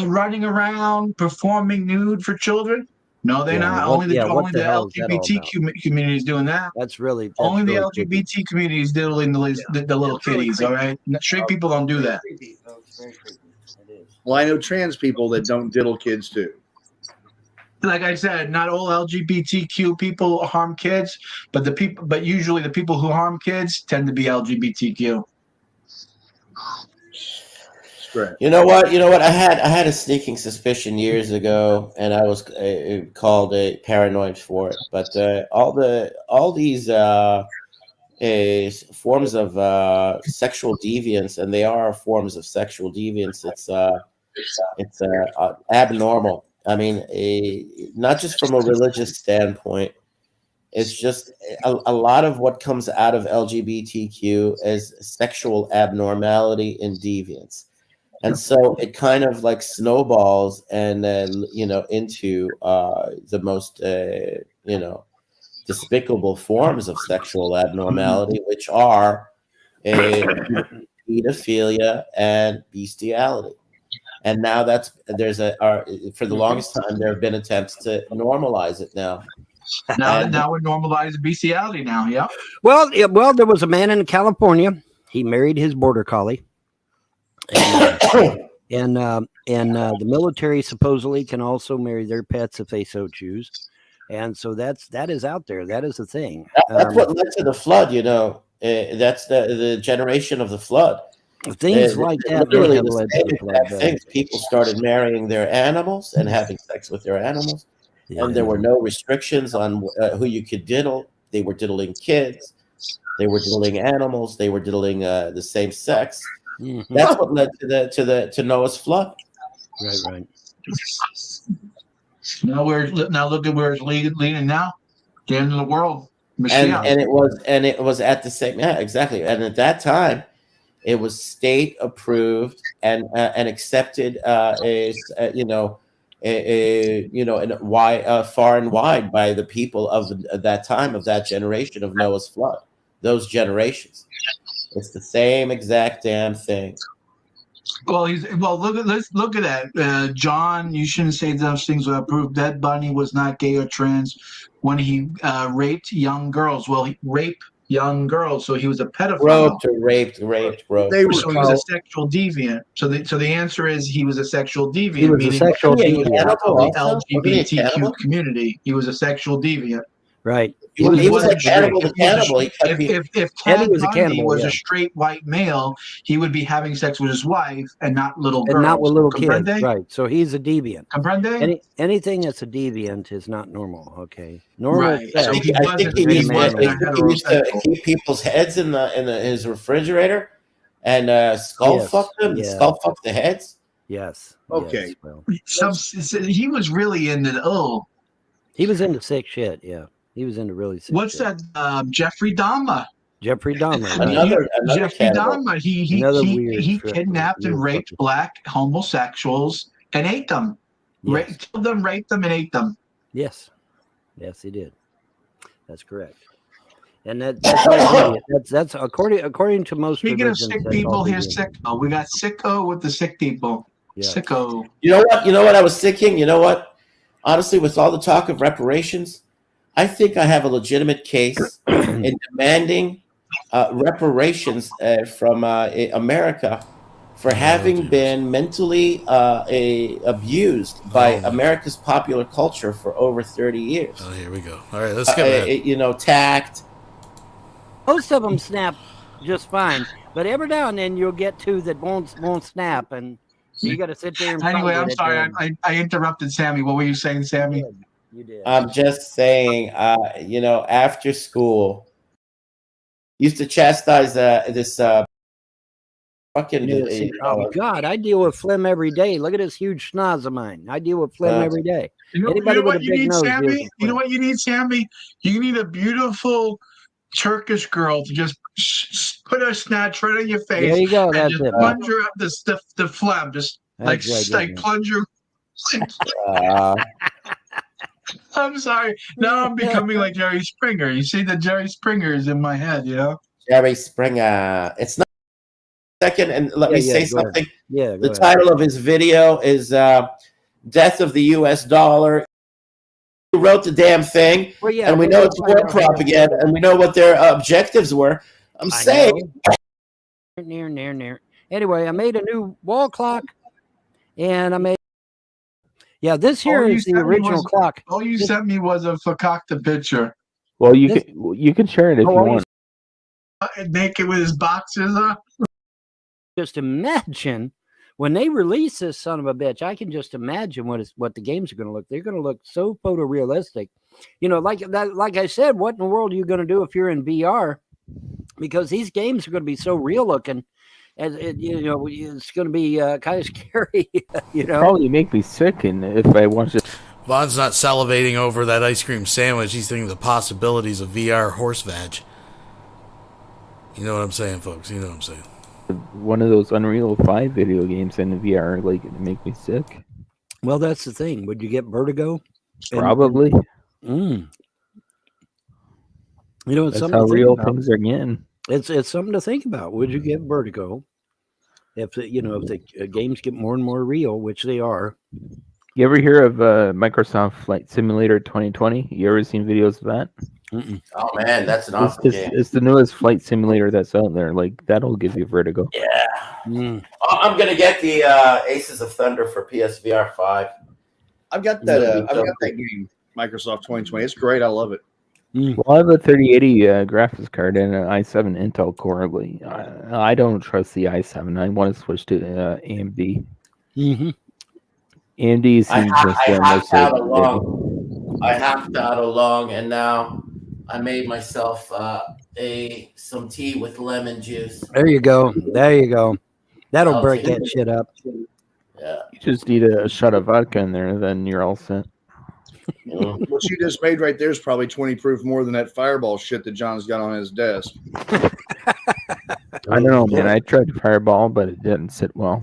running around performing nude for children? No, they're not. Only the LGBT community is doing that. That's really only the LGBT community is diddling the little kitties. All right, straight people don't do that. Well, I know trans people that don't diddle kids too. Like I said, not all LGBTQ people harm kids, but usually the people who harm kids tend to be LGBTQ. You know what? I had a sneaking suspicion years ago, and I was called paranoid for it. But all these forms of sexual deviance, and they are forms of sexual deviance. It's abnormal. I mean, not just from a religious standpoint, It's just a lot of what comes out of LGBTQ is sexual abnormality and deviance. And so it kind of like snowballs and then, into the most, despicable forms of sexual abnormality, which are pedophilia and bestiality. And now for the longest time, there have been attempts to normalize it now. Now we're normalizing bestiality now. Yeah. Well, there was a man in California. He married his border collie. And the military supposedly can also marry their pets if they so choose, and so that is out there. That is the thing. That's what led to the flood. That's the generation of the flood. Things like that. Literally things. People started marrying their animals and having sex with their animals, and there were no restrictions on who you could diddle. They were diddling kids. They were diddling animals. They were diddling the same sex. Mm-hmm. That's what led to Noah's flood. Right. Now look at where it's leading now. The end of the world. And it was at the same exactly. And at that time, it was state approved and accepted far and wide by the people of that time, of that generation of Noah's flood. Those generations. It's the same exact damn thing. Well, let's look at that. John, you shouldn't say those things without proof. That Bunny was not gay or trans when he raped young girls. Well, he raped young girls, so he was a pedophile. Raped. So he was a sexual deviant. So the answer is he was a sexual deviant. He was a sexual deviant. The LGBTQ community. He was a sexual deviant. Right. He was a cannibal. If Ted Bundy was a straight white male, he would be having sex with his wife and not little girls. And not with little kids. Right. So he's a deviant. Comprende? Anything that's a deviant is not normal. Okay. Normal. Right. So I think he used to keep people's heads in his refrigerator and skull fuck them. Yeah. Skull fuck the heads. Yes. Okay. Yes, well. He was really into He was into sick shit. Yeah. He was into really sick What's shit. that? Jeffrey Dahmer. Jeffrey Dahmer. Another Jeffrey Dahmer. He kidnapped and raped black homosexuals and ate them. Yes. Killed them, raped them, and ate them. Yes, he did. That's correct. And that's according to most. Speaking of sick people, here's sicko. We got sicko with the sick people. Yeah. Sicko. You know what I was thinking. You know what? Honestly, with all the talk of reparations, I think I have a legitimate case in demanding reparations from America for having been mentally abused by America's popular culture for over 30 years. Oh, here we go. All right, let's get tact. Most of them snap just fine, but every now and then you'll get two that won't snap, and so you got to sit there. Anyway, I'm sorry, I interrupted Sammy. What were you saying, Sammy? You did. I'm just saying, after school, used to chastise this fucking. Oh God, I deal with phlegm every day. Look at this huge schnoz of mine. I deal with phlegm every day. Anybody with a big nose, Sammy? You know what you need, Sammy? You need a beautiful Turkish girl to just put a snatch right on your face. There you go. That's just it. Plunge her up the phlegm. Just like plunge her. I'm sorry. Now I'm becoming like Jerry Springer. You see that Jerry Springer is in my head, Jerry Springer. It's not second, and let me say something. Yeah. The title of his video is Death of the US Dollar. Who wrote the damn thing? Well, and we know it's war propaganda, and we know what their objectives were. I'm saying. Near. Anyway, I made a new wall clock, and I made. Yeah, this here is the original clock. All you sent me was a fakakta picture. Well, you can share it if you want. Naked with his boxers on. Just imagine when they release this son of a bitch. I can just imagine what the games are going to look. They're going to look so photorealistic. Like I said, what in the world are you going to do if you're in VR? Because these games are going to be so real looking. It's going to be kind of scary. Probably make me sick, and if I watch it. Von's not salivating over that ice cream sandwich. He's thinking the possibilities of VR horse vag. You know what I'm saying, folks? You know what I'm saying. One of those Unreal 5 video games in VR, like, it make me sick. Well, that's the thing. Would you get vertigo? Probably. You know, it's That's something how to think real about. things are getting. It's something to think about. Would you get vertigo if the games get more and more real, which they are? You ever hear of Microsoft Flight Simulator 2020? You ever seen videos of that? Oh man, that's an awesome game. It's the newest flight simulator that's out there. Like, that'll give you vertigo. Yeah. I'm gonna get the Aces of Thunder for PSVR 5. I've got that. I've got that game, Microsoft 2020. It's great. I love it. Well, I have a 3080 graphics card and an i7 Intel Core. Like, I don't trust the i7. I want to switch to AMD. AMD seems I hacked out along, and now I made myself some tea with lemon juice. There you go. There you go. That'll I'll break take that it. shit up. Yeah. You just need a shot of vodka in there, then you're all set. What you just made right there is probably 20 proof more than that Fireball shit that John's got on his desk. I don't know, man. I tried Fireball, but it didn't sit well.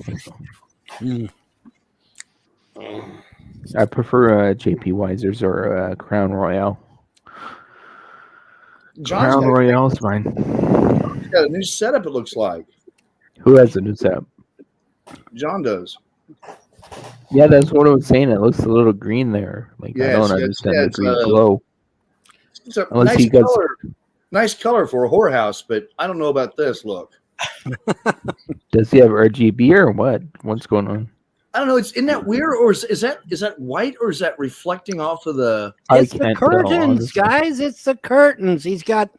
I prefer JP Weisers or Crown Royale. Crown Royale's fine. He's got a new setup, it looks like. Who has a new setup? John does. Yeah, that's what I was saying. It looks a little green there. Like, I don't understand the green glow. It's a Unless nice he gets color. Nice color for a whorehouse, but I don't know about this look. Does he have RGB or what? What's going on? I don't know. Isn't that weird, or is that white, or is that reflecting off of the? It's the curtains, guys. It's the curtains. He's got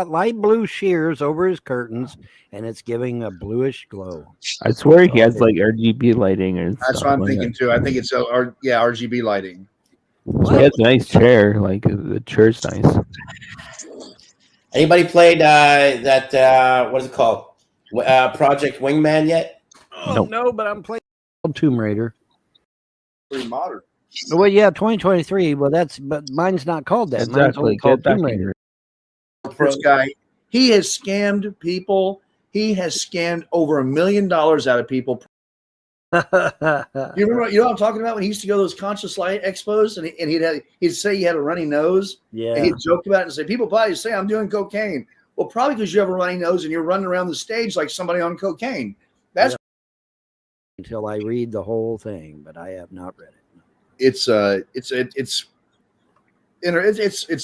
light blue shears over his curtains, and it's giving a bluish glow. I swear he has like RGB lighting or That's what I'm thinking too. I think it's RGB lighting. He has a nice chair. Like, the chair's nice. Anybody played that? What is it called? Project Wingman yet? Oh, no, but I'm playing Tomb Raider. Pretty modern. Well, yeah, 2023. Well, but mine's not called that. Mine's only called Tomb Raider. This guy, he has scammed people. He has scammed over $1 million out of people. You remember? You know what I'm talking about? When he used to go to those conscious light expos, and he'd say he had a runny nose. Yeah. And he'd joke about it and say, "People probably say I'm doing cocaine." Well, probably because you have a runny nose and you're running around the stage like somebody on cocaine. That's until I read the whole thing, but I have not read it. It's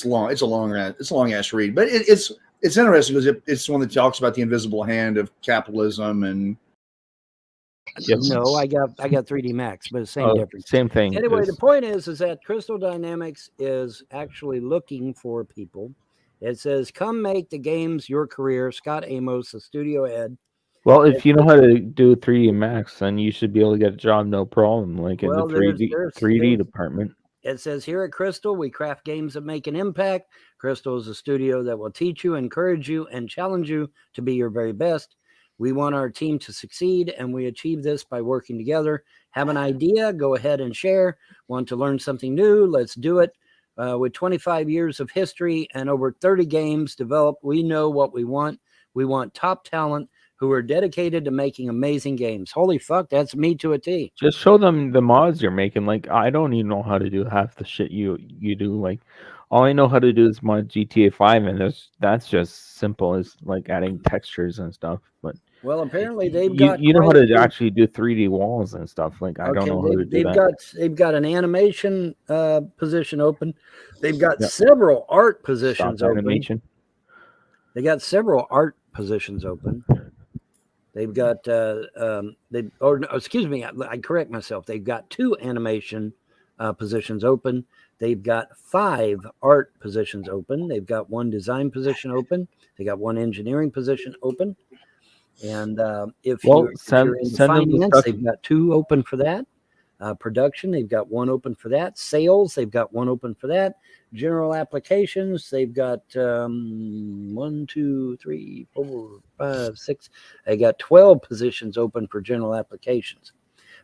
long. It's a long ass read, but it's interesting because it's one that talks about the invisible hand of capitalism and. No, I got 3D Max, but same difference. Same thing. Anyway, the point is that Crystal Dynamics is actually looking for people. It says, "Come make the games your career." Scott Amos, the studio head. Well, if you know how to do 3D Max, then you should be able to get a job no problem, like in the 3D department. It says, "Here at Crystal, we craft games that make an impact. Crystal is a studio that will teach you, encourage you, and challenge you to be your very best. We want our team to succeed, and we achieve this by working together. Have an idea? Go ahead and share. Want to learn something new? Let's do it. With 25 years of history and over 30 games developed, we know what we want. We want top talent who are dedicated to making amazing games." Holy fuck, that's me to a T. Just show them the mods you're making. Like, I don't even know how to do half the shit you do. Like, all I know how to do is mod GTA 5, and that's just simple as like adding textures and stuff. But well, apparently they've got you know how to actually do 3D walls and stuff. Like, I don't know how to do that. They've got an animation position open. They've got several art positions open. Animation. They got several art positions open. They've got excuse me, I correct myself. They've got 2 animation positions open. They've got 5 art positions open. They've got 1 design position open. They got 1 engineering position open. And if you're in finance, they've got 2 open for that. Production, they've got 1 open for that. Sales, they've got 1 open for that. General applications, they've got 1, 2, 3, 4, 5, 6. They got 12 positions open for general applications.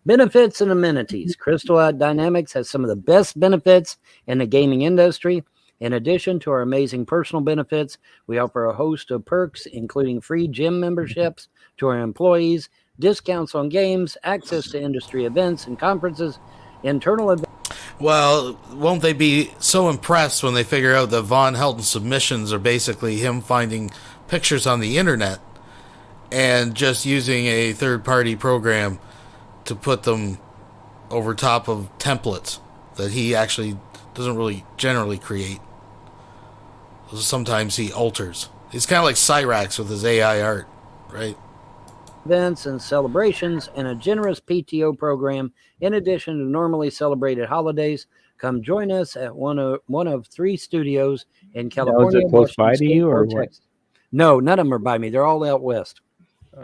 Benefits and amenities. Crystal Dynamics has some of the best benefits in the gaming industry. In addition to our amazing personal benefits, we offer a host of perks, including free gym memberships to our employees, discounts on games, access to industry events and conferences, internal events. Well, won't they be so impressed when they figure out that Von Helton submissions are basically him finding pictures on the internet and just using a third-party program to put them over top of templates that he actually doesn't really generally create. Sometimes he alters. He's kind of like Cyrax with his AI art, right? Events and celebrations, and a generous PTO program in addition to normally celebrated holidays. Come join us at one of 3 studios in California. Is it close by to you, or what? Texas. No, none of them are by me. They're all out west.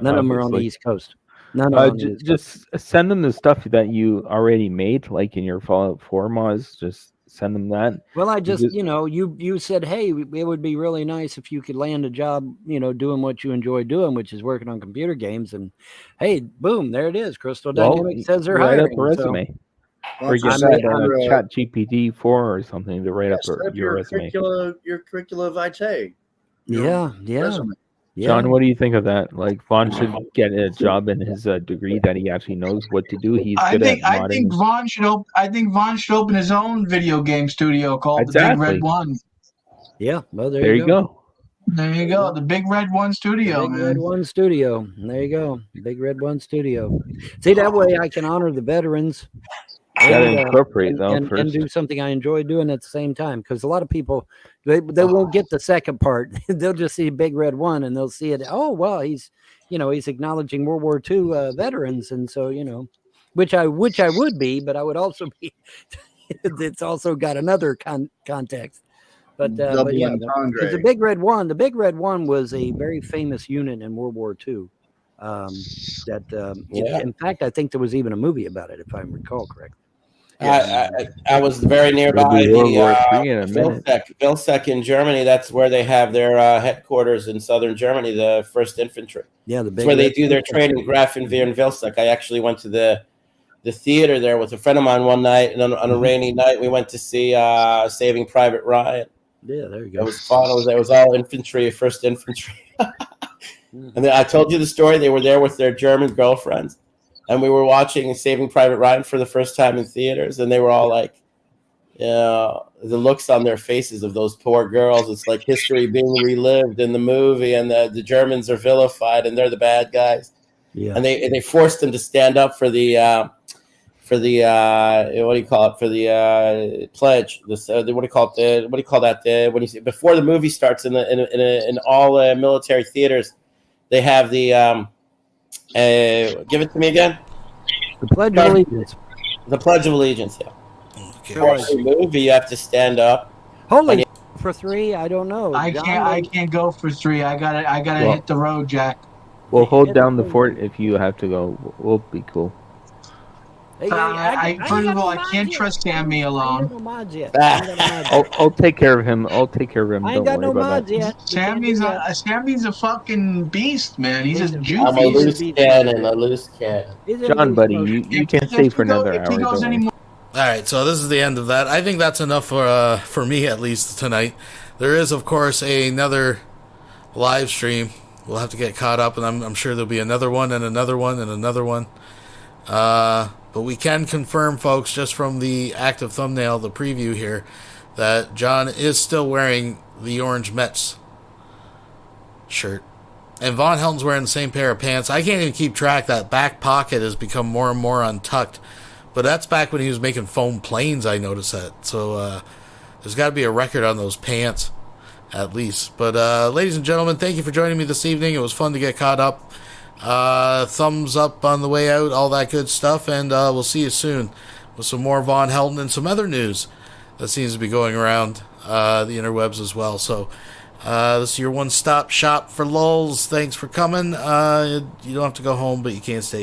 None of them are on the East Coast. None of them. Just send them the stuff that you already made, like in your Fallout 4 mods. Just send them that. Well, I just, you said, hey, it would be really nice if you could land a job, doing what you enjoy doing, which is working on computer games. And hey, boom, there it is. Crystal Dynamics says they're write hiring. up a resume. Or get that Chat GPT 4 or something to write up your resume. Your curricula vitae. Yeah. Resume. Yeah. John, what do you think of that? Like, Vaughn should get a job in his degree that he actually knows what to do. He's good at modding. I think Vaughn should open his own video game studio called the Big Red One. Yeah, well, there you go. There you go. The Big Red One Studio. Big Red One Studio. There you go. Big Red One Studio. See, that way I can honor the veterans. And incorporate and do something I enjoy doing at the same time, because a lot of people they won't get the second part. They'll just see Big Red One and they'll see it. Oh well, he's acknowledging World War II veterans, and so which I would be, but I would also be. It's also got another context. But yeah, the Big Red One. The Big Red One was a very famous unit in World War II. In fact, I think there was even a movie about it, if I recall correctly. I was very nearby Vilsec in Germany. That's where they have their headquarters in southern Germany, the 1st Infantry. Yeah, that's where they do their training, Grafenwehr and Vilsec. I actually went to the theater there with a friend of mine one night, and on a rainy night, we went to see Saving Private Ryan. Yeah, there you go. It was fun. It was all infantry, 1st Infantry. And then I told you the story. They were there with their German girlfriends, and we were watching Saving Private Ryan for the first time in theaters, and they were all like, the looks on their faces of those poor girls. It's like history being relived in the movie, and the Germans are vilified, and they're the bad guys. Yeah. And they forced them to stand up for the what do you call it, for the pledge. What do you call that? When you see before the movie starts in all military theaters. They have the give it to me again. The Pledge of Allegiance. The Pledge of Allegiance. Yeah. Okay. For the movie, you have to stand up. Holy for 3, I don't know. I can't go for 3. I gotta hit the road, Jack. We'll hold down the fort if you have to go. We'll be cool. First of all, I can't trust Sammy alone. I'll take care of him. I ain't got no mods yet. Sammy's a fucking beast, man. He's a juicy. I'm a loose cannon. John, buddy, you can stay for another hour. All right, so this is the end of that. I think that's enough for me, at least, tonight. There is, of course, another live stream. We'll have to get caught up, and I'm sure there'll be another one and another one and another one. But we can confirm, folks, just from the active thumbnail, the preview here, that John is still wearing the orange Mets shirt. And Von Helton's wearing the same pair of pants. I can't even keep track. That back pocket has become more and more untucked. But that's back when he was making foam planes, I noticed that. So there's got to be a record on those pants, at least. But ladies and gentlemen, thank you for joining me this evening. It was fun to get caught up. Thumbs up on the way out, all that good stuff, and we'll see you soon with some more Von Helton and some other news that seems to be going around the interwebs as well. So this is your one-stop shop for lulz. Thanks for coming. You don't have to go home, but you can't stay